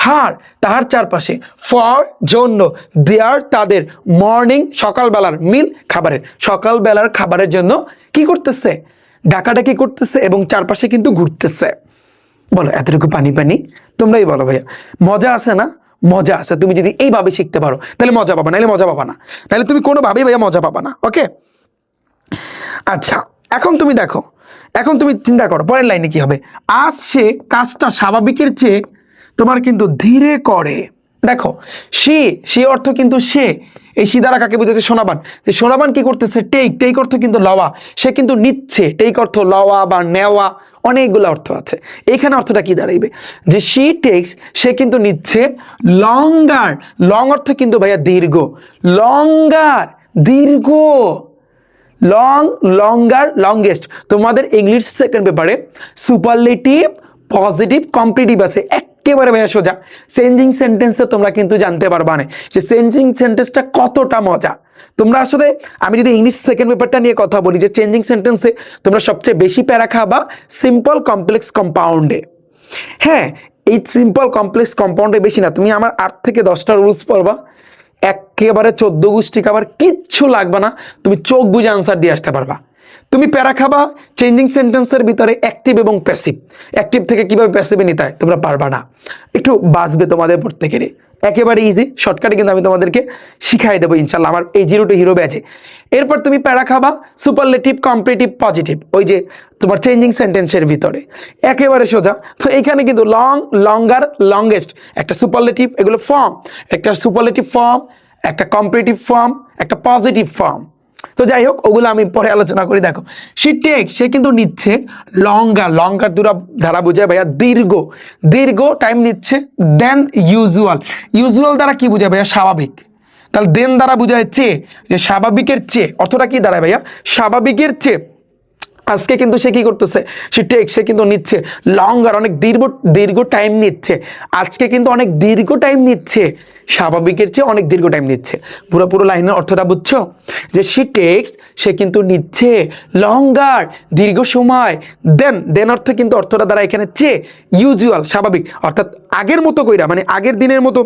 হার তাহার চারপাশে। ফর জন্য, দেয়ার তাদের। মর্নিং সকালবেলার। মিল খাবারের। সকালবেলার খাবারের জন্য কি করতেছে? ডাকাডাকি করতেছে এবং চারপাশে কিন্তু ঘুরতেছে। বলো এতটুকু পানি পানি? তোমরাই বলো ভাইয়া। মজা আছে না? মজা আছে। তুমি যদি এইভাবে শিখতে পারো তাহলে মজা পাবা, নাহলে মজা পাবা না। তাহলে তুমি কোনোভাবেই ভাইয়া মজা পাবা না। ওকে, আচ্ছা, এখন তুমি দেখো, এখন তুমি চিন্তা করো পরের লাইনে কি হবে। আজ সে কাজটা স্বাভাবিকের চেয়ে তোমার কিন্তু ধীরে করে। দেখো, সে অর্থ কিন্তু সে। এই সি দ্বারা কাকে বুঝাচ্ছে? সোনাবান। যে সোনাবান কি করতেছে? টেক। টেক অর্থ কিন্তু লওয়া। সে কিন্তু নিচ্ছে। টেক অর্থ লওয়া বা নেওয়া, অনেকগুলো অর্থ আছে। এখানে অর্থটা কি দাঁড়াইবে? যে শি টেক্স, সে কিন্তু নিচ্ছে। লঙ্গার। লং অর্থ কিন্তু ভাইয়া দীর্ঘ। লঙ্গার দীর্ঘ। লং, লঙ্গার, লংগেস্ট। তোমাদের ইংলিশ সেকেন্ড পেপারে সুপারলেটিভ, পজিটিভ, কম্পিটিটিভ আছে। একেবারে ভাইয়া সোজা। চেঞ্জিং সেন্টেন্সে তোমরা কিন্তু জানতে পারবা না যে চেঞ্জিং সেন্টেন্সটা কতটা মজা। তোমরা আসলে, আমি যদি ইংলিশ সেকেন্ড পেপারটা নিয়ে কথা বলি, যে চেঞ্জিং সেন্টেন্সে তোমরা সবচেয়ে বেশি প্যারা খাবা সিম্পল, কমপ্লেক্স, কম্পাউন্ডে। হ্যাঁ, এই সিম্পল, কমপ্লেক্স, কম্পাউন্ডে বেশি না। তুমি আমার 8 থেকে 10টা রুলস পড়বা, একেবারে 14 গোষ্ঠী খাবার, কিচ্ছু লাগবে না। তুমি চোখ বুঝে আনসার দিয়ে আসতে পারবা। তুমি প্যারা খাবা চেঞ্জিং সেন্টেন্সের ভিতরে অ্যাক্টিভ এবং প্যাসিভ, অ্যাক্টিভ থেকে কিভাবে প্যাসিভে নিতে হয় তোমরা পারবা না, একটু বাঁচবে তোমাদের প্রত্যেকেরই, একেবারে ইজি শর্টকাটে কিন্তু আমি তোমাদেরকে শিখাই দেবো ইনশাল্লাহ আমার এই জিরো টু হিরো ব্যাচে। এরপর তুমি প্যারা খাবা সুপারলেটিভ, কম্পারেটিভ, পজিটিভ, ওই যে তোমার চেঞ্জিং সেন্টেন্সের ভিতরে একেবারে সোজা। তো এইখানে কিন্তু লং, লঙ্গার, লংগেস্ট, একটা সুপারলেটিভ, এগুলো ফর্ম, একটা সুপারলেটিভ ফর্ম, একটা কম্পারেটিভ ফর্ম, একটা পজিটিভ ফর্ম। তো যাই হোক ওগুলো আমি পরে আলোচনা করি। দেখো সে টেক, সে কিন্তু নিচ্ছে লঙ্গার, লঙ্গার দ্বারা বোঝায় ভাইয়া দীর্ঘ, দীর্ঘ টাইম নিচ্ছে দেন ইউজুয়াল, ইউজুয়াল দ্বারা কি বোঝায় ভাইয়া স্বাভাবিক, তাহলে দেন দ্বারা বোঝায় চেয়ে, যে স্বাভাবিকের চেয়ে, অর্থটা কি দাঁড়ায় ভাইয়া স্বাভাবিকের চেয়ে। আজকে কিন্তু সে কি করতেছে, সে টেক, সে কিন্তু নিচ্ছে লঙ্গার, অনেক দীর্ঘ দীর্ঘ টাইম নিচ্ছে, আজকে কিন্তু অনেক দীর্ঘ টাইম নিচ্ছে, স্বাভাবিকের চেয়ে অনেক দীর্ঘ টাইম নিচ্ছে। পুরো লাইনের অর্থটা বুঝছো, যে সে টেক্স, সে কিন্তু নিচ্ছে লঙ্গার, দীর্ঘ সময়, দেন অর্থ কিন্তু অর্থটা দ্বারা এখানে চেয়ে, ইউজুয়াল স্বাভাবিক, অর্থাৎ আগের মতো কইরা, মানে আগের দিনের মতো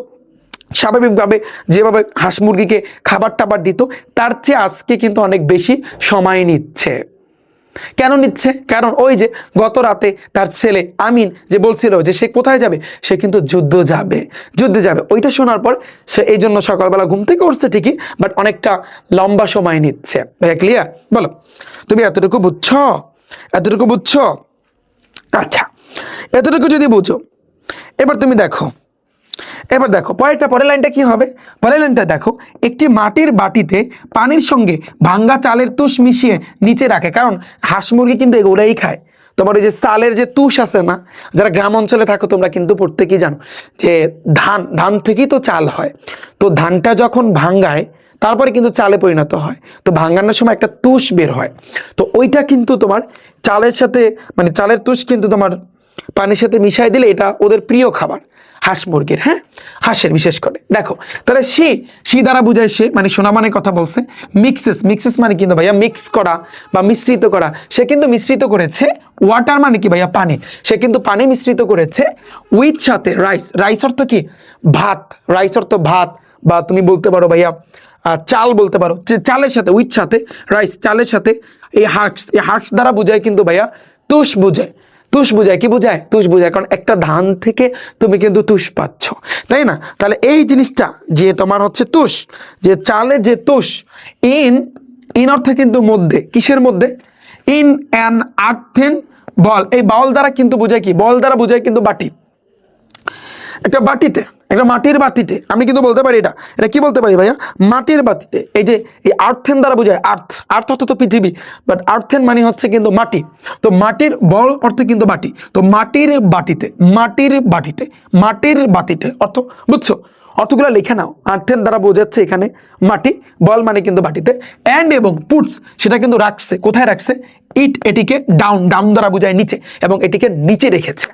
স্বাভাবিকভাবে যেভাবে হাঁস মুরগিকে খাবার টাবার দিত তার চেয়ে আজকে কিন্তু অনেক বেশি সময় নিচ্ছে। কেন নিচ্ছে? কারণ ওই যে গত রাতে তার ছেলে আমিন যে বলছিল যে সে কোথায় যাবে, সে কিন্তু যুদ্ধে যাবে, ওইটা শোনার পর সে এই জন্য সকালবেলা ঘুম থেকে উঠছে ঠিকই, বাট অনেকটা লম্বা সময় নিচ্ছে। ভাইয়া ক্লিয়ার? বলো তুমি এতটুকু বুঝছো? এতটুকু বুঝছো? আচ্ছা, এতটুকু যদি বুঝো, এবার তুমি দেখো, এবার দেখো পরের লাইনটা কি হবে। পরের লাইনটা দেখো, একটি মাটির বাটিতে পানির সঙ্গে ভাঙ্গা চালের তুষ মিশিয়ে নিচে রাখে, কারণ হাঁস মুরগি কিন্তু এগুলোই খায়। তোমার ওই যে চালের যে তুষ আছে না, যারা গ্রাম অঞ্চলে থাকো তোমরা কিন্তু প্রত্যেকেই জানো যে ধান থেকেই তো চাল হয়। তো ধানটা যখন ভাঙ্গায় তারপরে কিন্তু চালে পরিণত হয়, তো ভাঙ্গানোর সময় একটা তুষ বের হয়, তো ওইটা কিন্তু তোমার চালের সাথে, মানে চালের তুষ কিন্তু তোমার পানির সাথে মিশাই দিলে এটা ওদের প্রিয় খাবার হাঁস মুরগির, হ্যাঁ হাঁসের বিশেষ করে। দেখো তাহলে সি দ্বারা বুঝায় সে, মানে সোনা মানে কথা বলছে। মিক্সেস মানে কিন্তু ভাইয়া মিক্স করা বা মিশ্রিত করা, সে কিন্তু মিশ্রিত করেছে ওয়াটার মানে কি ভাইয়া পানি, সে কিন্তু পানি মিশ্রিত করেছে উইথ সাথে রাইস অর্থ কি ভাত, রাইস অর্থ ভাত, বা তুমি বলতে পারো ভাইয়া চাল বলতে পারো, যে চালের সাথে উইথ সাথে রাইস, চালের সাথে এই হার্টস দ্বারা বুঝায় কিন্তু ভাইয়া তুষ বুঝায়, তুষ বুঝায়, কি বুঝায়? তুষ বুঝায়, কারণ একটা ধান থেকে তুমি কিন্তু তুষ পাচ্ছ, তাই না? তাহলে এই জিনিসটা যে তোমার হচ্ছে তুষ, যে চালের যে তুষ, ইন অর্থে কিন্তু মধ্যে, কিসের মধ্যে? ইন অ্যান আর্থেন বল, এই বাউল দ্বারা কিন্তু বোঝায় কি? বল দ্বারা বোঝায় কিন্তু বাটি, একটা বাটিতে, একটা মাটির বাটিতে, আমি কিন্তু বলতে পারি এটা কি বলতে পারি ভাইয়া? মাটির বাটিতে। এই যে এই আর্থেন দ্বারা বোঝায় আর্থ অর্থ তো পৃথিবী, বাট আর্থেন মানে হচ্ছে কিন্তু মাটি, তো মাটির বল অর্থে কিন্তু বাটি, তো মাটির বাটিতে অর্থ বুঝছো? অর্থগুলো লিখে নাও। আর্থেন দ্বারা বোঝাচ্ছে এখানে মাটি, বল মানে কিন্তু বাটিতে, অ্যান্ড এবং পুটস সেটা কিন্তু রাখছে, কোথায় রাখছে? এটিকে ডাউন দ্বারা বোঝায় নিচে, এবং এটিকে নিচে রেখেছে।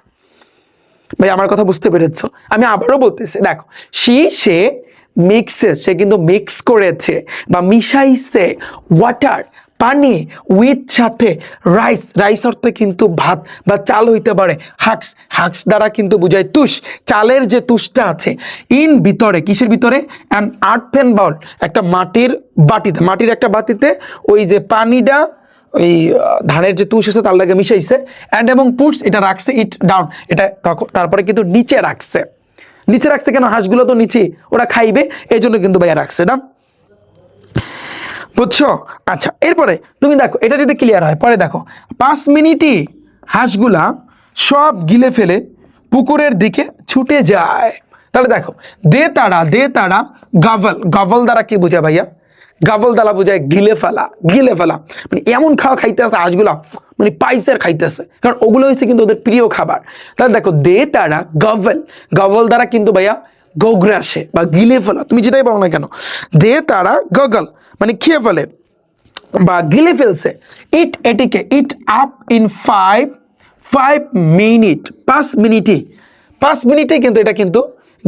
ভাই আমার কথা বুঝতে পেরেছ? আমি আবারও বলতেছি, দেখো সে মিক্সেস, সে কিন্তু মিক্স করেছে বা মিশাইছে ওয়াটার পানি উইথ সাথে রাইস অর্থে কিন্তু ভাত বা চাল হইতে পারে, হাক্স দ্বারা কিন্তু বুঝায় তুষ, চালের যে তুষটা আছে, ইন ভিতরে, কিসের ভিতরে? অ্যান আর্থেন বাউল, একটা মাটির একটা বাটিতে ওই যে পানিটা ওই ধানের যে তুষ আছে তার লাগে মিশাইছে, অ্যান্ড এবং পুটস এটা রাখছে ইট ডাউন, এটা তারপরে কিন্তু নিচে রাখছে কেন? হাঁসগুলো তো নিচে, ওরা খাইবে, এই জন্য কিন্তু ভাইয়া রাখছে না, বুঝছো? আচ্ছা, এরপরে তুমি দেখো এটা যদি ক্লিয়ার হয়, পরে দেখো 5 মিনিটই হাঁসগুলা সব গিলে ফেলে পুকুরের দিকে ছুটে যায়। তাহলে দেখো দে তারা গাভল দ্বারা কি বোঝায় ভাইয়া? গাভল দ্বারা বোঝায় গিলে ফেলা, মানে এমন খাইতে আছে হাঁসগুলা, মানে পাইসের খাইতেছে, কারণ ওগুলো হচ্ছে কিন্তু ওদের প্রিয় খাবার। তাহলে দেখো দে তারা গাভল দ্বারা কিন্তু ভাইয়া গোগ্রাসে বা গিলে ফেলা, তুমি যেটাই বলো না কেন, দে তারা গগল মানে খেয়ে ফেলে বা গিলে ফেলছে, এটিকে আপ ইন 5 মিনিট, 5 মিনিটে কিন্তু এটা কিন্তু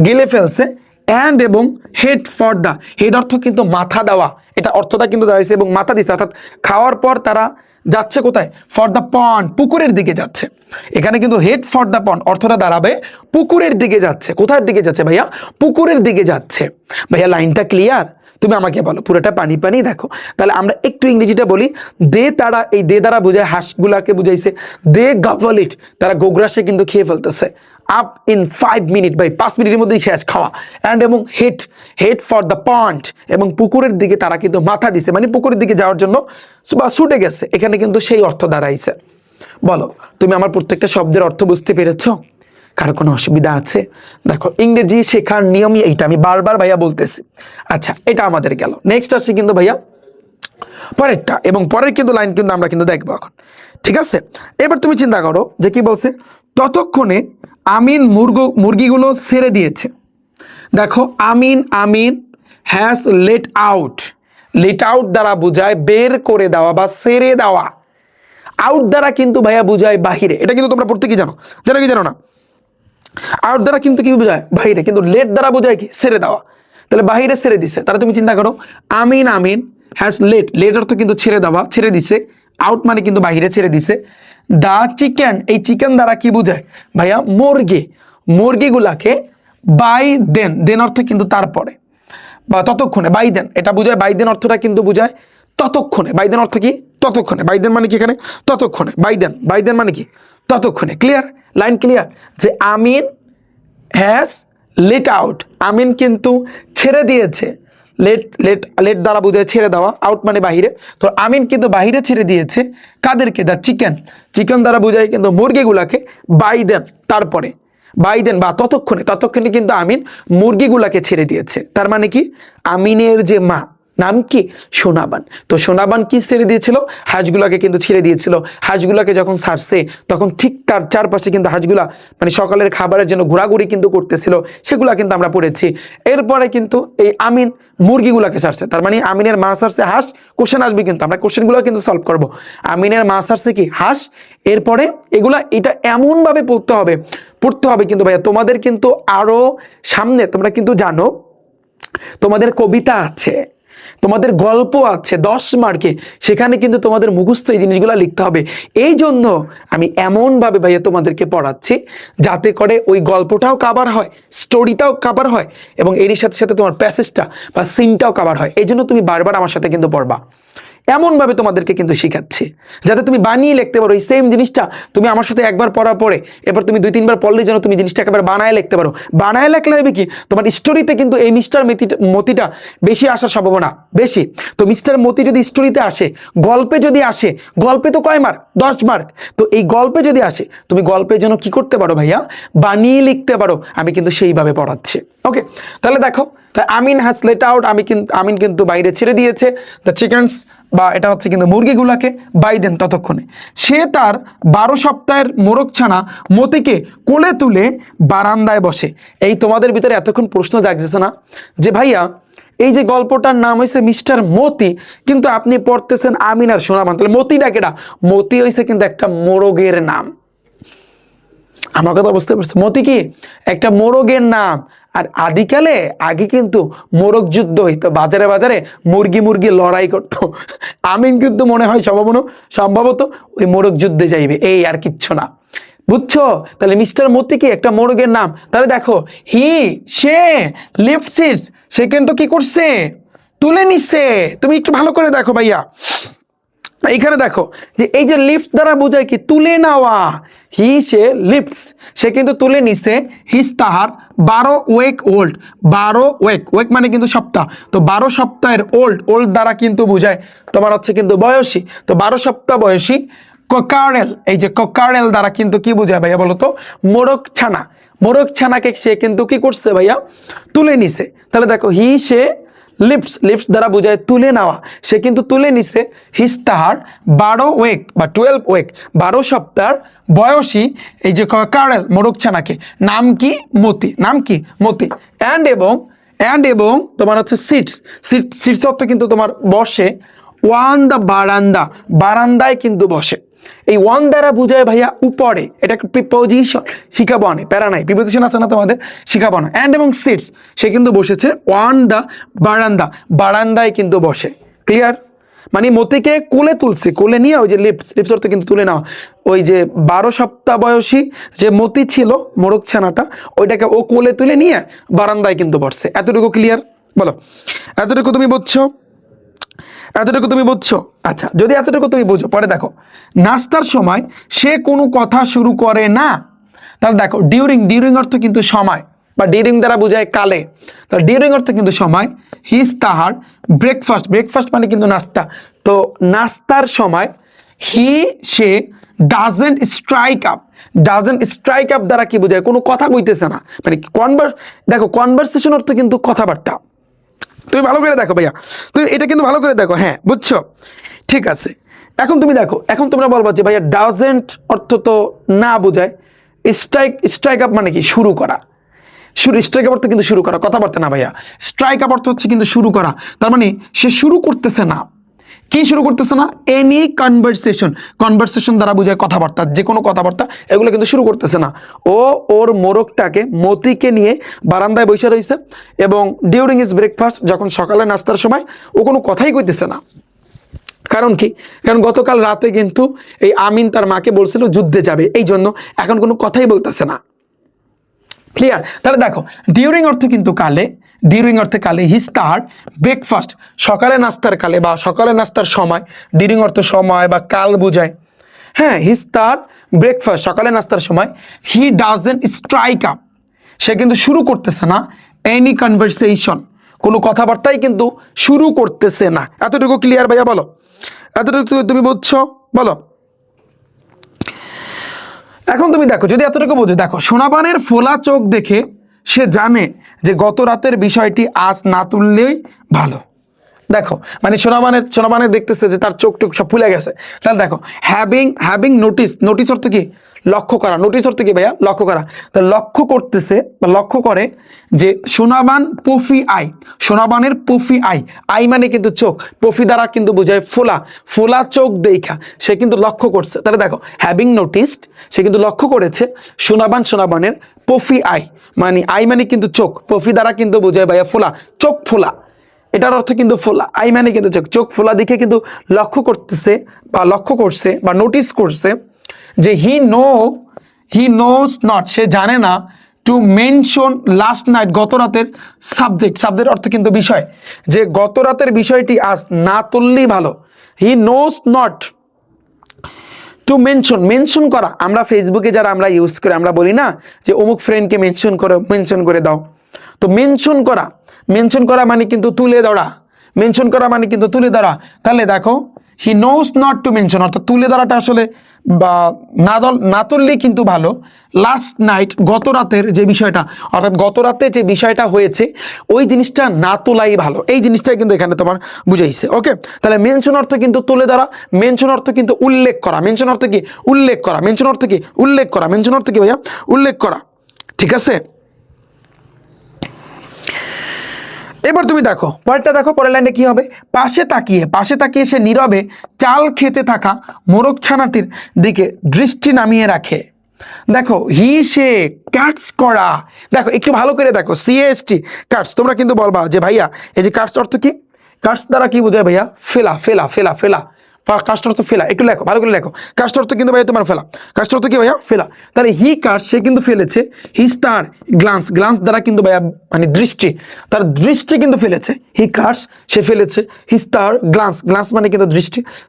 গিলে ফেলছে, অ্যান্ড এবং হেড ফর দা, হেড অর্থ কিন্তু মাথা দেওয়া, এটা অর্থটা কিন্তু দাঁড়িয়েছে, এবং মাথা দিচ্ছে, অর্থাৎ খাওয়ার পর তারা যাচ্ছে কোথায়? ফর দ্য পন্ড, পুকুরের দিকে যাচ্ছে। এখানে কিন্তু হেড ফর দ্য পন্ড অর্থটা দাঁড়াবে পুকুরের দিকে যাচ্ছে। কোথার দিকে যাচ্ছে ভাইয়া? পুকুরের দিকে যাচ্ছে। ভাইয়া লাইনটা ক্লিয়ার? তুমি আমাকে বলো, পুরোটা পানি পানি দেখো। তাহলে আমরা একটু ইংরেজিটা বলি। দে তারা, এই দে দ্বারা বোঝায় হাঁসগুলাকে বুঝাইছে। দে গবল ইট, তারা গোগ্রাসে কিন্তু খেয়ে ফেলতেছে। আপ ইন 5 মিনিট, ভাই 5 মিনিটের মধ্যেই শেষ খাওয়া। অ্যান্ড এবং হেড ফর দ্য পন্ড, এবং পুকুরের দিকে তারা কিন্তু মাথা দিছে, মানে পুকুরের দিকে যাওয়ার জন্য বা ছুটে গেছে। এখানে কিন্তু সেই অর্থ দাঁড়াইছে। বলো তুমি আমার প্রত্যেকটা শব্দের অর্থ বুঝতে পেরেছো? কারো কোনো অসুবিধা আছে? দেখো ইংরেজি শেখার নিয়মই এইটা, আমি বারবার ভাইয়া বলতেছি। আচ্ছা, এটা আমাদের গেল। নেক্সট আসছে কিন্তু ভাইয়া পরেরটা, এবং পরের কিন্তু লাইন কিন্তু আমরা কিন্তু দেখবো এখন। ঠিক আছে, এবার তুমি চিন্তা করো যে কি বলছে, ততক্ষণে আমিন মুরগিগুলো ছেড়ে দিয়েছে। দেখো Amin has let out, let out দ্বারা বোঝায় বের করে দেওয়া বা ছেড়ে দেওয়া। আউট দ্বারা কিন্তু ভাইয়া বোঝায় বাহিরে, এটা কিন্তু তোমরা প্রত্যেকেই জানো, জানো কি জানো না? আউট দ্বারা কিন্তু কি বোঝায়? বাহিরে। কিন্তু লেট দ্বারা বোঝায় কি? ছেড়ে দেওয়া। তাহলে বাহিরে ছেড়ে দিছে। তাহলে তুমি চিন্তা করো, আমিন হ্যাজ লেট অর্থ কিন্তু ছেড়ে দেওয়া, ছেড়ে দিছে। আউট মানে কিন্তু বাহিরে ছেড়ে দিছে। দা চিকেন, এই চিকেন দ্বারা কি বোঝায় ভাইয়া? মুরগিগুলাকে বাই দেন অর্থ কিন্তু তারপরে বা ততক্ষণে, বাই দেন এটা বোঝায়। বাই দেন অর্থটা কিন্তু বোঝায় ততক্ষণে। বাই দেন অর্থ কি? ততক্ষণে। বাই দেন মানে কি? এখানে ততক্ষণে। বাই দেন মানে কি? ততক্ষণে। ক্লিয়ার? Line clear? যে আমিন হ্যাজ লেট আউট, আমিন কিন্তু ছেড়ে দিয়েছে। লেট দ্বারা বোঝায় ছেড়ে দেওয়া, আউট মানে বাহিরে। তো আমিন কিন্তু বাহিরে ছেড়ে দিয়েছে কাদেরকে? দা চিকেন দ্বারা বোঝায় কিন্তু মুরগিগুলাকে। বাই দেন তারপরে, বাই দেন বা ততক্ষণে কিন্তু আমিন মুরগিগুলাকে ছেড়ে দিয়েছে। তার মানে কি? আমিনের যে মা, নাম কি? সোনাবান। তো সোনাবান কি ছেড়ে দিয়েছিল? হাঁসগুলাকে কিন্তু ছেড়ে দিয়েছিল। হাঁসগুলাকে যখন ছাড়ছে তখন ঠিক তার চারপাশে কিন্তু হাঁসগুলা মানে সকালের খাবারের জন্য ঘোরাঘুরি কিন্তু করতেছিল, সেগুলা কিন্তু আমরা পড়েছি। এরপরে কিন্তু এই আমিন মুরগিগুলাকে ছাড়ছে, তার মানে আমিনের মা ছাড়ছে হাঁস। কোশ্চেন আসবে কিন্তু, আমরা কোশ্চেনগুলো কিন্তু সলভ করব। আমিনের মা ছাড়ছে কি? হাঁস। এরপরে এটা এমনভাবে পড়তে হবে কিন্তু ভাইয়া, তোমাদের কিন্তু আরো সামনে তোমরা কিন্তু জানো তোমাদের কবিতা আছে, তোমাদের গল্প আছে 10 মার্কে, সেখানে কিন্তু তোমাদের মুখস্থ এই জিনিসগুলো লিখতে হবে। এই জন্য আমি এমনভাবে ভাইয়া তোমাদেরকে পড়াচ্ছি যাতে করে ওই গল্পটাও কাভার হয়, স্টোরিটাও কাভার হয়, এবং এরই সাথে সাথে তোমার প্যাসেজটা বা সিনটাও কাভার হয়। এই জন্য তুমি বারবার আমার সাথে কিন্তু পড়বা। এমনভাবে তোমাদেরকে কিন্তু শিখাচ্ছি যাতে তুমি বানিয়ে লিখতে পারো। এই সেম জিনিসটা তুমি আমার সাথে একবার পড়ার পরে এবার তুমি 2-3 বার পড়লে যেন তুমি জিনিসটা একেবারে বানায় লিখতে পারো। বানায় লিখলে হবে কি, তোমার স্টোরিতে কিন্তু এই মিস্টার মতিটা বেশি আসার সম্ভাবনা বেশি। তো মিস্টার মতি যদি স্টোরিতে আসে, গল্পে যদি আসে, গল্পে তো কয় মার্ক? 10 মার্ক। তো এই গল্পে যদি আসে, তুমি গল্পের জন্য কি করতে পারো ভাইয়া? বানিয়ে লিখতে পারো। আমি কিন্তু সেইভাবে পড়াচ্ছি। ওকে, তাহলে দেখো, আমিন হ্যাজ লেট আউট, আমিন কিন্তু বাইরে ছেড়ে দিয়েছে দ্য চিকেনস, বা এটা হচ্ছে কিন্তু মুরগিগুলাকে। বাই দেন ততক্ষণে সে তার 12 সপ্তাহের মোরগ ছানা মতিকে কোলে তুলে বারান্দায় বসে। এই তোমাদের ভিতরে এতক্ষণ প্রশ্ন জাগছে না যে ভাইয়া এই যে গল্পটার নাম হয়েছে মিস্টার মতি, কিন্তু আপনি পড়তেছেন আমিন আর সোনাবান, তাহলে মতিটা কেডা? মতি হয়েছে কিন্তু একটা মোরগের নাম। আমার কথা বুঝতে পারছো? মতি কি? একটা মোরগের নাম। আর আদিকালে আগে কিন্তু মোরগ যুদ্ধ হইতো, বাজারে বাজারে মুরগি লড়াই করতো। আমিন কিন্তু মনে হয় সম্ভবত ওই মোরগ যুদ্ধে যাইবে, এই আর কিচ্ছু না। বুঝছো? তাহলে মিস্টার মতি কি? একটা মোরগের নাম। তাহলে দেখো সে লিফট সিটস, সে কিন্তু কি করছে? তুলে নিচ্ছে। তুমি একটু ভালো করে দেখো ভাইয়া, এইখানে দেখো যে এই যে লিফট দ্বারা বোঝায় কি? তুলে নেওয়া। সে লিফটস, সে কিন্তু তুলে নিছে হিস তাহার 12 উইক ওল্ড। 12 উইক মানে কিন্তু সপ্তাহ। তো 12 সপ্তাহের ওল্ড দ্বারা কিন্তু বোঝায় তোমার হচ্ছে কিন্তু বয়সী। তো 12 সপ্তাহ বয়সী কোকারেল, এই যে কোকারেল দ্বারা কিন্তু কি বোঝায় ভাইয়া বলো তো? মোরগ ছানাকে সে কিন্তু কি করছে ভাইয়া? তুলে নিছে। তাহলে দেখো সে লিফটস দ্বারা বোঝায় তুলে নেওয়া। সে কিন্তু তুলে নিছে হিস তাহার 12 উইক বা 12 উইক, 12 সপ্তাহ বয়সী এই যে কারেল মোরগ ছানাকে। নাম কি? মতি। নাম কি? মতি। অ্যান্ড এবং তোমার হচ্ছে সিটস অর্থ কিন্তু তোমার বসে। ওয়ান দ্য বারান্দায় কিন্তু বসে। এই ওয়ান দ্বারা বোঝায় ভাইয়া উপরে, এটা একটা প্রিপোজিশন, শিখাবো না, প্যারা নাই, প্রিপোজিশন আছে না তোমাদের, শিখাবো না। অ্যান্ড এবং সিটস, সে কিন্তু বসেছে ওয়ান দ্য বারান্দায় কিন্তু বসে। ক্লিয়ার? মানে মতিকে কোলে তুলছে, কোলে নিয়ে ওই যে লিপস অর্থ কিন্তু তুলে নেওয়া, ওই যে 12 সপ্তাহ বয়সী যে মতি ছিল মোরগ ছানাটা, ওইটাকে ও কোলে তুলে নিয়ে বারান্দায় কিন্তু বসছে। এতটুকু ক্লিয়ার? বলো এতটুকু তুমি বুঝছো? এতটুকু তুমি বুঝছো? আচ্ছা, যদি এতটুকু তুমি বুঝো, পরে দেখো নাস্তার সময় সে কোনো কথা শুরু করে না। তাহলে দেখো ডিউরিং অর্থ কিন্তু সময়, বা ডিউরিং দ্বারা বোঝায় কালে, তাহলে ডিউরিং অর্থ কিন্তু সময়। হিজ তাহার ব্রেকফাস্ট মানে কিন্তু নাস্তা, তো নাস্তার সময় সে ডাজেন্ট স্ট্রাইক আপ দ্বারা কি বোঝায়? কোনো কথা কইতেছে না, মানে দেখো কনভারসেশন অর্থ কিন্তু কথাবার্তা। তুমি ভালো করে দেখো ভাইয়া, তুমি এটা কিন্তু ভালো করে দেখো, হ্যাঁ বুঝছো? ঠিক আছে, এখন তুমি দেখো, এখন তোমরা বলবা যে ভাইয়া ডাজেন্ট অর্থ তো না বোঝায়, স্ট্রাইক আপ মানে কি? শুরু করা। স্ট্রাইক আপ অর্থ কিন্তু শুরু করা, কথাবার্তা না ভাইয়া। স্ট্রাইক আপ অর্থ হচ্ছে কিন্তু শুরু করা, তার মানে সে শুরু করতেছে না। কি শুরু করতেছে না? এনি কনভারসেশন দ্বারা বোঝায় কথাবার্তা, যে কোনো কথাবার্তা, এগুলো কিন্তু শুরু করতেছে না। ও ওর মোরগটাকে মতিকে নিয়ে বারান্দায় বসে রয়েছে, এবং ডিউরিং ইজ ব্রেকফাস্ট, যখন সকালে নাস্তার সময়, ও কোনো কথাই কইতেছে না। কারণ কি? কারণ গতকাল রাতে কিন্তু এই আমিন তার মাকে বলছিল যুদ্ধে যাবে, এই জন্য এখন কোনো কথাই বলতেছে না। ক্লিয়ার? তাহলে দেখো ডিউরিং অর্থ কিন্তু কালে, ডিউরিং অর্থে কালে। হিজ তাহার ব্রেকফাস্ট, সকালে নাস্তার কালে বা সকালে নাস্তার সময়, ডিউরিং অর্থ সময় বা কাল বোঝায়। হ্যাঁ, হিজ তার ব্রেকফাস্ট, সকালে নাস্তার সময়। হি ডাজেন্ট স্ট্রাইক আপ, সে কিন্তু শুরু করতেছে না এনি কনভারসেশন, কোনো কথাবার্তাই কিন্তু শুরু করতেছে না। এতটুকু ক্লিয়ার ভাইয়া? বলো এতটুকু তুমি বুঝছো? বলো। এখন তুমি দেখো, যদি এতটুকু বোঝো, দেখো সোনাবানের ফোলা চোখ দেখে সে জানে যে গত রাতের বিষয়টি আজ না তুললেই ভালো। দেখো মানে সোনাবানের দেখতেছে যে তার চোখ টুক সব ফুলে গেছে। তাহলে দেখো হ্যাভিং নোটিস অর্থ কি? লক্ষ্য করা। নোটিস অর্থ কি ভাইয়া? লক্ষ্য করা। তা লক্ষ্য করতেছে বা লক্ষ্য করে যে সোনাবানের পফি আই মানে কিন্তু চোখ, পফি দ্বারা কিন্তু বোঝায় ফোলা চোখ দেখা সে কিন্তু লক্ষ্য করছে। তাহলে দেখো হ্যাভিং নোটিসড, সে কিন্তু লক্ষ্য করেছে সোনাবানের পফি আই মানে কিন্তু চোখ, পফি দ্বারা কিন্তু বোঝায় ভাইয়া চোখ ফোলা, এটার অর্থ কিন্তু ফোলা। আই মানে কিন্তু চোখ ফোলা দিকে কিন্তু লক্ষ্য করছে বা নোটিস করছে যে হি নোজ নট, সে জানে না, টু মেনশন লাস্ট নাইট, গত রাতের সাবজেক্ট অর্থ কিন্তু বিষয়, যে গত রাতের বিষয়টি আজ না তুললেই ভালো। He knows not to mention করা। আমরা ফেসবুকে যারা আমরা ইউজ করি, আমরা বলি না যে অমুক ফ্রেন্ডকে মেনশন করে দাও। তো মেনশন করা মানে কিন্তু তুলে ধরা, তাহলে দেখো he knows not to mention, অর্থাৎ তুলে ধরাটা আসলে বা না তুললেই কিন্তু ভালো। লাস্ট নাইট, গত রাতের যে বিষয়টা, অর্থাৎ গত রাতে যে বিষয়টা হয়েছে ওই জিনিসটা না তোলাই ভালো, এই জিনিসটাই কিন্তু এখানে তোমার বুঝাইছে। ওকে, তাহলে মেনশন অর্থ কিন্তু তুলে ধরা, মেনশন অর্থ কিন্তু উল্লেখ করা, মেনশন অর্থ কি? উল্লেখ করা, মেনশন অর্থ কি? উল্লেখ করা, মেনশন অর্থ কি ভাইয়া? উল্লেখ করা। ঠিক আছে, এবার তুমি দেখো পরেরটা, দেখো পরের লাইনে কি হবে? পাশে তাকিয়ে সে নীরবে চাল খেতে থাকা মোরগ ছানাটির দিকে দৃষ্টি নামিয়ে রাখে। দেখো সে কাটস করা, দেখো একটু ভালো করে দেখো, CAST কাটস। তোমরা কিন্তু বলবা যে ভাইয়া এই যে কাটস অর্থ কি? কাটস দ্বারা কি বোঝায় ভাইয়া? ফেলা। কাস্ট অর্থ ফেলা। একটু লেখো, ভালো করে লেখো। কাস্ট অর্থ কিন্তু ভাইয়া তোমার ফেলা। কাস্ট অর্থ কি ভাইয়া? ফেলা। তাহলে হি কাস্ট, সে কিন্তু ফেলেছে। হিজ তার গ্লান্স দ্বারা কিন্তু ভাইয়া মানে দৃষ্টি, তার দৃষ্টি কিন্তু ফেলেছে। হি কাস্ট, সে ফেলেছে। হিজ তার গ্লান্স মানে কিন্তু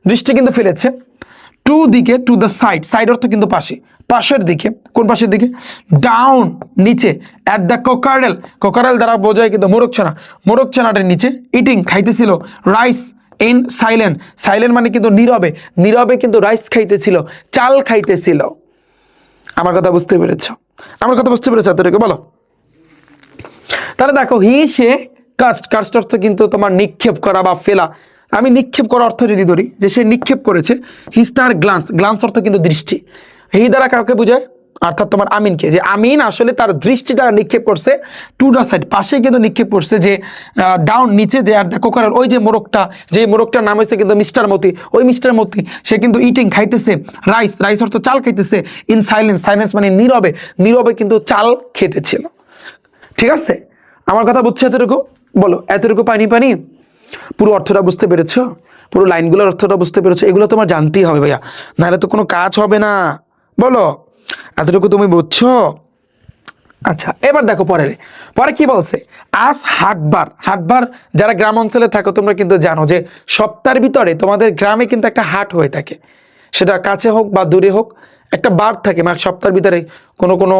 দৃষ্টি কিন্তু ফেলেছে। টু দ্য সাইড অর্থ কিন্তু পাশের দিকে। কোন পাশের দিকে? ডাউন, নিচে। অ্যাট দ্য কোকারেল দ্বারা বোঝায় কিন্তু মোরগ ছানাটার নিচে। ইটিং, খাইতেছিল। রাইস ইন সাইলেন্ট মানে কিন্তু নীরবে কিন্তু রাইস খাইতেছিল, চাল খাইতেছিল। আমার কথা বুঝতে পেরেছো? এতটুকু বলো। তাহলে দেখো সে কাস্ট অর্থ কিন্তু তোমার নিক্ষেপ করা বা ফেলা। আমি নিক্ষেপ করার অর্থ যদি ধরি যে সে নিক্ষেপ করেছে। হিজ তার গ্লান্স অর্থ কিন্তু দৃষ্টি। হি দ্বারা কাউকে বোঝায়? অর্থাৎ তোমার আমিনকে, যে আমিন আসলে তার দৃষ্টিটা নিক্ষেপ করছে টু দ্য সাইড, পাশে কিন্তু নিক্ষেপ করছে, যে ডাউন, নিচে। যে আর দেখো কারণ ওই যে মোরগটার নাম হয়েছে কিন্তু মিস্টার মতি, ওই মিস্টার মতি সে কিন্তু ইটিং, খাইতেছে। রাইস অর্থ চাল খাইতেছে। ইন সাইলেন্স মানে নীরবে কিন্তু চাল খেতেছিল। ঠিক আছে, আমার কথা বুঝছো এতটুকু? বলো এতটুকু পানি পুরো অর্থটা বুঝতে পেরেছো? পুরো লাইনগুলোর অর্থটা বুঝতে পেরেছো? এগুলো তোমার জানতেই হবে ভাইয়া, নাহলে তো কোনো কাজ হবে না। বলো এতটুকু তুমি বুঝছো? আচ্ছা এবার দেখো পরে কি বলছে, আজ হাটবার। হাটবার যারা গ্রাম অঞ্চলে থাকো তোমরা কিন্তু জানো যে সপ্তাহের ভিতরে তোমাদের গ্রামে কিন্তু একটা হাট হয়ে থাকে, সেটা কাছে হোক বা দূরে হোক, একটা বার থাকে, মানে সপ্তাহের ভিতরে কোনো কোনো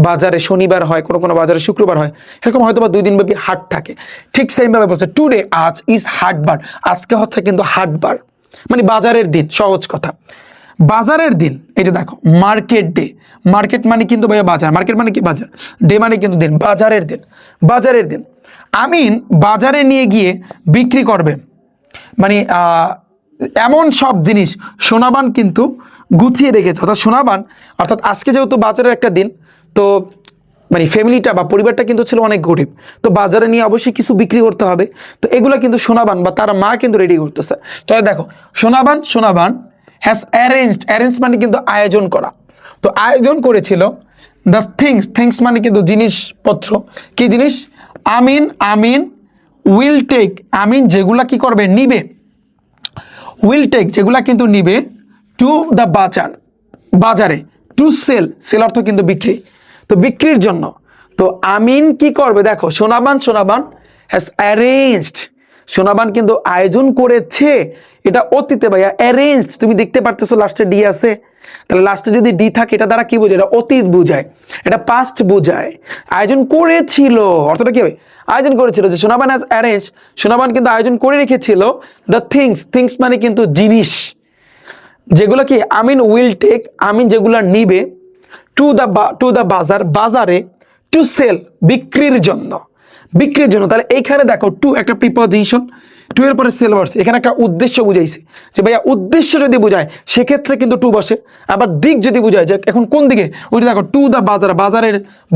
বাজারে শনিবার হয়, কোনো কোনো বাজারে শুক্রবার হয়, এরকম হয়তো বা 2 দিন ব্যাপী হাট থাকে। ঠিক সেম ভাবে বলছে টুডে, আজ ইজ হাটবার, আজকে হচ্ছে কিন্তু হাটবার, মানে বাজারের দিন, সহজ কথা বাজারের দিন। এই যে দেখো মার্কেট ডে, মার্কেট মানে কিন্তু ভাইয়া বাজার, মার্কেট মানে কি বাজার, ডে মানে কিন্তু দিন, বাজারের দিন, বাজারের দিন। আমিন বাজারে নিয়ে গিয়ে বিক্রি করবে, মানে এমন সব জিনিস সোনাবান কিন্তু গুছিয়ে রেখেছে। অর্থাৎ সোনাবান, অর্থাৎ আজকে যেহেতু বাজারের একটা দিন, তো মানে ফ্যামিলিটা বা পরিবারটা কিন্তু ছিল অনেক গরিব, তো বাজারে নিয়ে অবশ্যই কিছু বিক্রি করতে হবে, তো এগুলো কিন্তু সোনাবান বা তার মা কিন্তু রেডি করতেছে। তো দেখো সোনাবান হ্যাজ অ্যারেঞ্জড, অ্যারেঞ্জ মানে কিন্তু আয়োজন করা, তো আয়োজন করেছিল দ্য থিংস মানে কিন্তু জিনিসপত্র, কি জিনিস, আমিন উইল টেক, আমিন যেগুলা কি করবে, নিবে, উইল টেক যেগুলা কিন্তু নিবে, টু দ্য বাজার, বাজারে, টু সেল, সেল অর্থ কিন্তু বিক্রি, তো বিক্রির জন্য। তো আমিন কি করবে, দেখো সোনাবান হ্যাজ অ্যারেঞ্জড, সোনাবান কিন্তু আয়োজন করেছে, এটা অতীতে ভাইয়া, অ্যারেঞ্জড তুমি দেখতে পারতেছো লাস্টে ডি আছে, তাহলে লাস্টে যদি ডি থাকে এটা দ্বারা কি বোঝায়, এটা অতীত বোঝায়, এটা পাস্ট বোঝায়। আয়োজন করেছিল অর্থটা কি হবে, আয়োজন করেছিল, যে সোনাবান হ্যাজ অ্যারেঞ্জ, সোনাবান কিন্তু আয়োজন করে রেখেছিল দ্য থিংস মানে কিন্তু জিনিস, যেগুলো কি আমিন উইল টেক, আমিন যেগুলো নিবে, টু দ্য বাজার, বাজারে, টু সেল বিক্রির জন্য, বিক্রির জন্য। তাহলে এইখানে দেখো টু একটা প্রিপজিশন, টু এর পরে সেল ভার্স, এখানে একটা উদ্দেশ্য বুঝাইছে, যে ভাইয়া উদ্দেশ্য যদি বুঝায় সেক্ষেত্রে কিন্তু টু বসে, আবার দিক যদি বুঝায় যে এখন কোন দিকে, ওইটা দেখো টু দ্য বাজার,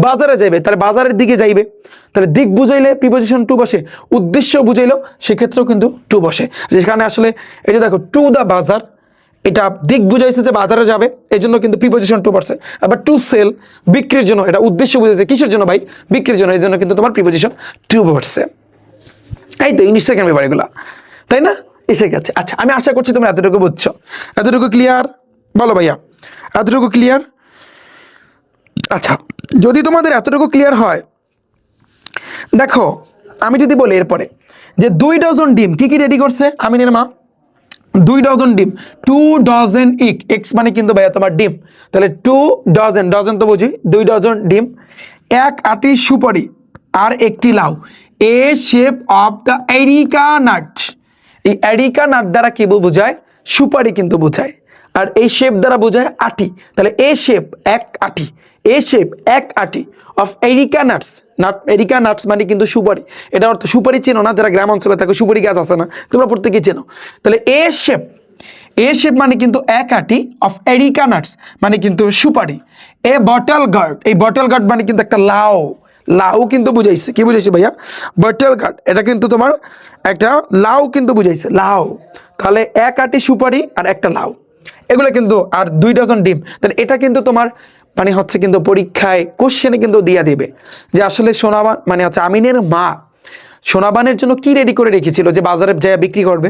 বাজারে যাইবে, তাহলে বাজারের দিকে যাইবে, তাহলে দিক বুঝাইলে প্রিপজিশন টু বসে, উদ্দেশ্য বুঝাইলেও সেক্ষেত্রেও কিন্তু টু বসে। যেখানে আসলে এই যে দেখো টু দ্য বাজার, এটা দিক বুঝাইছে যে বাজারে যাবে, এই জন্য কিন্তু প্রিপজিশন টু বসে। আবার টু সেল বিক্রির জন্য, এটা উদ্দেশ্য বুঝাইছে কিসের জন্য ভাই, বিক্রির জন্য, এই জন্য কিন্তু তোমার প্রিপজিশন টু বসছে। এই তো ইংলিশ সেকেন্ড পেপার এগুলা, তাই না, এসে গেছে। আচ্ছা আমি আশা করছি তোমরা এতটুকু বুঝছো, এতটুকু ক্লিয়ার, বলো ভাইয়া এতটুকু ক্লিয়ার? আচ্ছা যদি তোমাদের এতটুকু ক্লিয়ার হয়, দেখো আমি যদি বলি এরপরে যে 2 ডজন ডিম কি কি রেডি করছে আমিনের মা, 2 ডজন ডিম, 2 ডজন এক্স মানে কিন্তু ভাইয়া তোমার ডিম, তাহলে 2 ডজন, ডজন তো বুঝি, 2 ডজন ডিম, 1 আটি সুপারি আর 1টি লাউ, a shape of the areca nut, এই এরিকা নাট দ্বারা কি বোঝায়, সুপারি কিন্তু বোঝায়, আর এই শেপ দ্বারা বোঝায় আটি, তাহলে এ শেপ 1 আটি, এ শেপ 1 আটি of areca nuts, areca nuts মানে কিন্তু সুপারি, এটা অর্থ সুপারি চেনো না যারা গ্রাম অঞ্চলে থাকে, সুপারি গাছ আছে না, তোমরা প্রত্যেকে চেনো। তাহলে এ শেপ মানে কিন্তু 1 আটি অফ এরিকা নাটস মানে কিন্তু সুপারি, এ বটল গার্ড, এই বটল গার্ড মানে কিন্তু একটা লাউ, লাউ কিন্তু বুঝাইছে, কি বুঝাইছে ভাইয়া, বটল গার্ড, এটা কিন্তু তোমার একটা লাউ কিন্তু বুঝাইছে, লাউ। তাহলে 1 আটি সুপারি আর একটা লাউ, এগুলো কিন্তু, আর 2 ডজন ডিম, তাহলে এটা কিন্তু তোমার মানে হচ্ছে কিন্তু পরীক্ষায় কোশ্চেনে কিন্তু দিয়ে দেবে যে আসলে সোনাবান মানে হচ্ছে আমিনের মা সোনাবানের জন্য কি রেডি করে রেখেছিল যে বাজারে যায় বিক্রি করবে,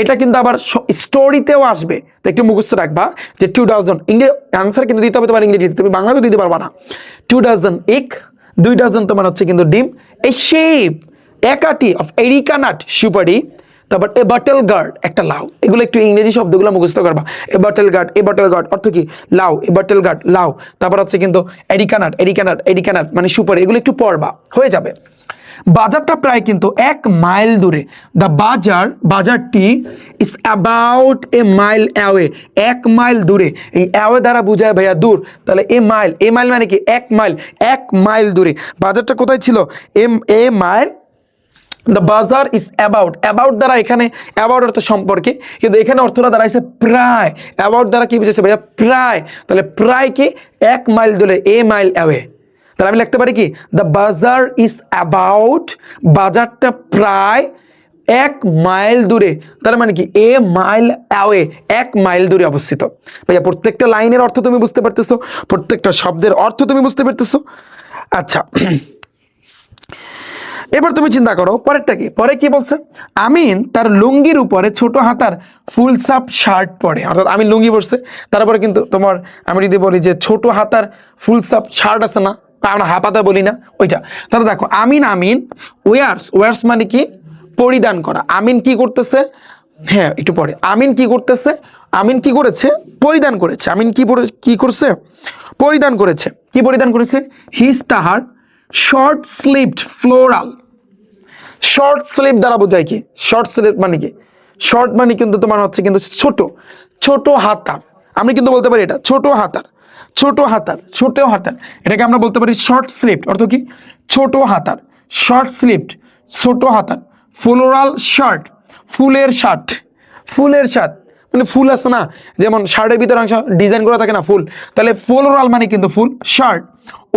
এটা কিন্তু আবার স্টোরিতেও আসবে, তো একটু মুখস্থ রাখবা যে 2 ডজন, ইংরেজি আনসার কিন্তু দিতে হবে তোমার ইংরেজিতে, তুমি বাংলাতেও দিতে পারবা না। 2 ডজন এগ, 2 ডজন তোমার হচ্ছে কিন্তু ডিম, এই শেপ 1 আটি অফ এরিকা নাট সুপারি, তারপর এ বটল গার্ড একটা লাউ, এগুলো একটু ইংরেজি শব্দগুলো মুখস্থ করবা, এ বটল গার্ড অর্থ কি লাউ, এ বটল গার্ড লাউ, তারপর হচ্ছে কিন্তু এরিকা নাট মানে সুপারি, এগুলো একটু পড়বা হয়ে যাবে। বাজারটা প্রায় কিন্তু 1 মাইল দূরে, দ্য বাজারটি is about a mile away, 1 mile দূরে, এই অ্যাওয়ে দ্বারা বোঝায় ভাইয়া দূর, তাহলে এ মাইল মানে কি 1 মাইল, 1 মাইল দূরে বাজারটা কোথায় ছিল, এ মাইল, দ্য বাজার ইজ অ্যাবাউট দ্বারা এখানে অ্যাবাউট অর্থ সম্পর্কে, কিন্তু এখানে অর্থটা দাঁড়াইছে প্রায়, অ্যাবাউট দ্বারা কি বুঝেছে ভাইয়া প্রায়, তাহলে প্রায় কি 1 মাইল দূরে, এ মাইল অ্যাওয়ে, তাহলে আমি লিখতে পারি কি দ্য বাজার ইজ অ্যাবাউট, বাজারটা প্রায় 1 মাইল দূরে, তার মানে কি এ মাইল অ্যাওয়ে, 1 মাইল দূরে অবস্থিত। ভাইয়া প্রত্যেকটা লাইনের অর্থ তুমি বুঝতে পারতেছো, প্রত্যেকটা শব্দের অর্থ তুমি বুঝতে পারতেছো। আচ্ছা এবার তুমি চিন্তা করো পরেরটা কি, পরে কি বলছে, আমিন তার লুঙ্গির উপরে ছোট হাতার ফুল সাপ শার্ট পরে, অর্থাৎ আমিন লুঙ্গি পরছে, তারপরে কিন্তু তোমার আমি যদি বলি যে ছোট হাতার ফুল সাপ শার্ট আছে না, আমরা হাফাতা বলি না ওইটা, তাহলে দেখো আমিন ওয়ার্স মানে কি পরিধান করা, আমিন কি করতেছে, হ্যাঁ একটু পরে আমিন কি করতেছে, আমিন কি করেছে, পরিধান করেছে, আমিন কি করছে, পরিধান করেছে, কি পরিধান করেছে, হিজ তাহার short sleeved floral, short sleeve দ্বারা বোঝায় কি, শর্ট স্লিভ মানে কি, শর্ট মানে কিন্তু তোমার হচ্ছে কিন্তু ছোট, ছোট হাতার, আমি কিন্তু বলতে পারি এটা ছোট হাতার, ছোট হাতার, ছোট হাতার, এটাকে আমরা বলতে পারি শর্ট স্লিভড, অর্থ কি ছোট হাতার, শর্ট স্লিভড ছোট হাতার, ফ্লোরাল শার্ট ফুলের শার্ট, ফুলের শার্ট মানে ফুল আছে না, যেমন শার্টের ভিতরে অংশ ডিজাইন করা থাকে না ফুল, তাহলে ফ্লোরাল মানে কিন্তু ফুল, শার্ট,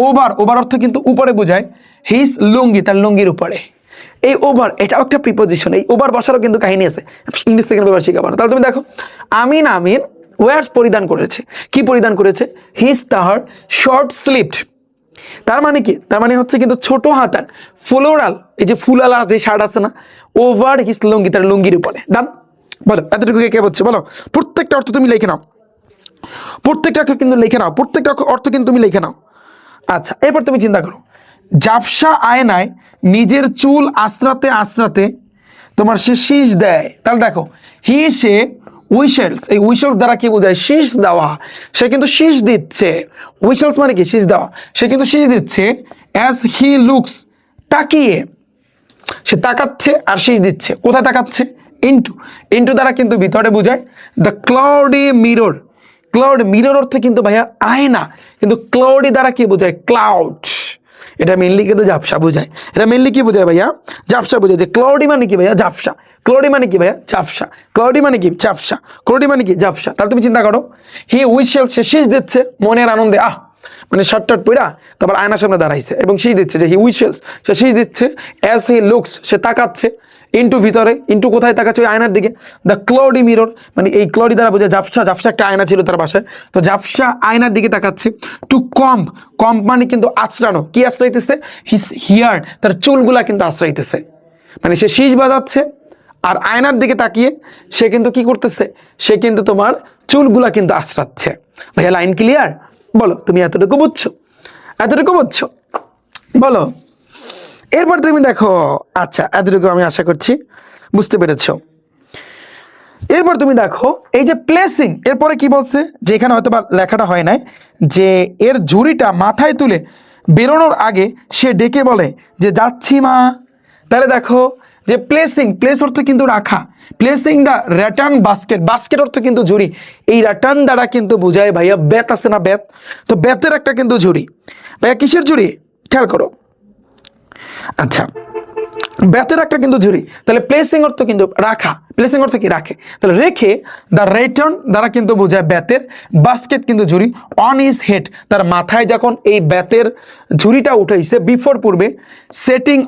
ওভার অর্থ কিন্তু উপরে বোঝায়, হিজ লুঙ্গি তার লুঙ্গির উপরে, এই ওভার এটাও একটা প্রিপোজিশন, এই ওভার বসারও কিন্তু কাহিনী আছে, ইংলিশ সেকেন্ড পেপার শিখাবো না। তাহলে তুমি দেখো আমিন ওয়ার্স পরিধান করেছে, কি পরিধান করেছে, হিজ তাহার শর্ট স্লিভড, তার মানে কি, তার মানে হচ্ছে কিন্তু ছোট হাতার ফ্লোরাল, এই যে ফুলালা যে শার্ট আছে না, ওভার হিজ লুঙ্গি তার লুঙ্গির উপরে, ডান। বলো এতটুকু কে বলছে বলো, প্রত্যেকটা অর্থ তুমি লিখে নাও, প্রত্যেকটা অর্থ কিন্তু লিখে নাও, প্রত্যেকটা অর্থ কিন্তু তুমি লিখে নাও। আচ্ছা এরপর তুমি চিন্তা করো, ঝাপসা আয়নায় নিজের চুল আশ্রাতে আশ্রাতে তোমার সে শীষ দেয়, তাহলে দেখো সে উইশেলস, এই উইশেলস দ্বারা কি বোঝায়, শীষ দেওয়া, সে কিন্তু শীষ দিচ্ছে, উইশেলস মানে কি শীষ দেওয়া, সে কিন্তু শীষ দিচ্ছে, অ্যাজ হি লুকস তাকিয়ে, সে তাকাচ্ছে আর শীষ দিচ্ছে, কোথায় তাকাচ্ছে, ইন্টু দ্বারা কিন্তু ভিতরে বোঝায়, the cloudy mirror, cloud mirror অর্থে কিন্তু ভাইয়া আয়না, কিন্তু ক্লাউডি দ্বারা কি বোঝায়, ক্লাউড, এটা মেনলি কিন্তু ঝাপসা বোঝায়, এটা মেনলি কি বোঝায় ভাইয়া, ঝাপসা বোঝায়, যে ক্লাউডি মানে কি ভাইয়া ঝাপসা, ক্লাউডি মানে কি ভাইয়া ঝাপসা, ক্লাউডি মানে কি ঝাপসা, ক্লাউডি মানে কি ঝাপসা, তাহলে তুমি চিন্তা করো হি উইশেল সে শীষ দিচ্ছে মনের আনন্দে, মানে শার্ট পইরা তারপর আয়নার সামনে দাঁড়াইছে এবং শীষ দিচ্ছে, যে হি উইশেলস সে শীষ দিচ্ছে, অ্যাজ হি লুকস সে তাকাচ্ছে, ভিতরে কোথায় তাকাচ্ছে, ওই আয়নার দিকে, দ্য ক্লাউডি মিরর মানে এই ক্লাউডি দ্বারা বোঝায় ঝাপসা একটা আয়না ছিল তার বাসায়, তো ঝাপসা আয়নার দিকে তাকাচ্ছে, টু কম্প মানে কিন্তু আঁচড়ানো, কি আঁচড়াইতেছে, হিস হিয়ার তার চুলগুলা কিন্তু আঁচড়াইতেছে, মানে সে শীষ বাজাচ্ছে আর আয়নার দিকে তাকিয়ে সে কিন্তু কি করতেছে, সে কিন্তু তোমার চুলগুলা কিন্তু আঁচড়াচ্ছে। ভাইয়া লাইন ক্লিয়ার, বলো তুমি এতটুকু বুঝছো, এতটুকু বুঝছো বলো। এরপর তুমি দেখো, আচ্ছা এতটুকু আমি আশা করছি বুঝতে পেরেছো। এরপর তুমি দেখো এই যে প্লেসিং, এরপরে কি বলছে, যে এখানে হয়তো বা লেখাটা হয় নাই, যে এর ঝুড়িটা মাথায় তুলে বেরোনোর আগে সে ডেকে বলে যে যাচ্ছি মা, তাহলে দেখো যে প্লেস অর্থ কিন্তু রাখা, প্লেসিং দ্য রিটার্ন বাস্কেট অর্থ কিন্তু ঝুড়ি, এই রিটার্ন দ্বারা কিন্তু বোঝায় ভাইয়া ব্যাত আছে না, ব্যাত, তো ব্যাতের একটা কিন্তু ঝুড়ি, ভাইয়া কিসের ঝুড়ি খেয়াল করো, আচ্ছা ব্যাতের একটা কিন্তু ঝুড়ি, তাহলে প্লেসিং অর্থ কিন্তু রাখা, প্লেসিং অর্থ কি রাখে, তাহলে রেখে দ্য রিটার্ন দ্বারা কিন্তু বোঝায় ব্যাতের, বাস্কেট কিন্তু ঝুড়ি, অন ইজ হেড তার মাথায় যখন এই ব্যাতের ঝুড়িটা উঠাইছে, বিফোর পূর্বে, সেটিং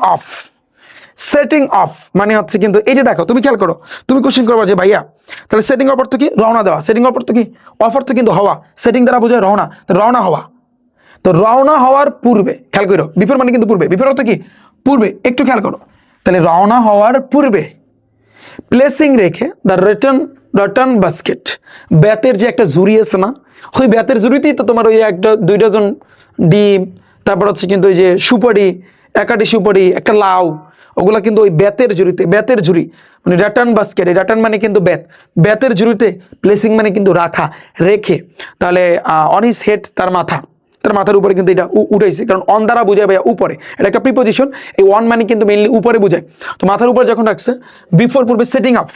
অফ মানে হচ্ছে কিন্তু এই যে দেখো তুমি খেয়াল করো, তুমি কোশ্চেন করবা যে ভাইয়া তাহলে সেটিং অফ অর্থ কি, রওনা দেওয়া, সেটিং অফ অর্থ কি, অফ অর্থ কিন্তু হওয়া, সেটিং দ্বারা বোঝায় রওনা, রওনা হওয়া, তো রওনা হওয়ার পূর্বে খেয়াল করো, বিফোর মানে কিন্তু পূর্বে, বিফোর অর্থ কি পূর্বে, একটু খেয়াল করো, তাহলে রওনা হওয়ার পূর্বে প্লেসিং রেখে দ্য রিটার্ন বাস্কেট, ব্যাতের যে একটা ঝুড়ি আছে না, ওই ব্যাতের ঝুড়িতেই তো তোমার ওই একটা 2 ডজন ডিম, তারপর হচ্ছে কিন্তু ওই যে সুপারি, একাটি সুপারি, একটা লাউ, ওগুলা কিন্তু ওই ব্যাতের ঝুড়িতে, ব্যাতের ঝুড়ি মানে রিটার্ন বাস্কেট, রিটার্ন মানে কিন্তু ব্যাতের ঝুড়িতে, প্লেসিং মানে কিন্তু রাখা, রেখে, তাহলে অন হিজ হেড তার মাথা, তার মাথার উপরে কিন্তু এটা উঠাইছে, কারণ অন দ্বারা বোঝায় ভাইয়া উপরে, এটা একটা প্রিপোজিশন, এই অন মানে কিন্তু মেইনলি উপরে বোঝায়, তো মাথার উপরে যখন রাখছে, বিফোর পূর্বে সেটিং অফ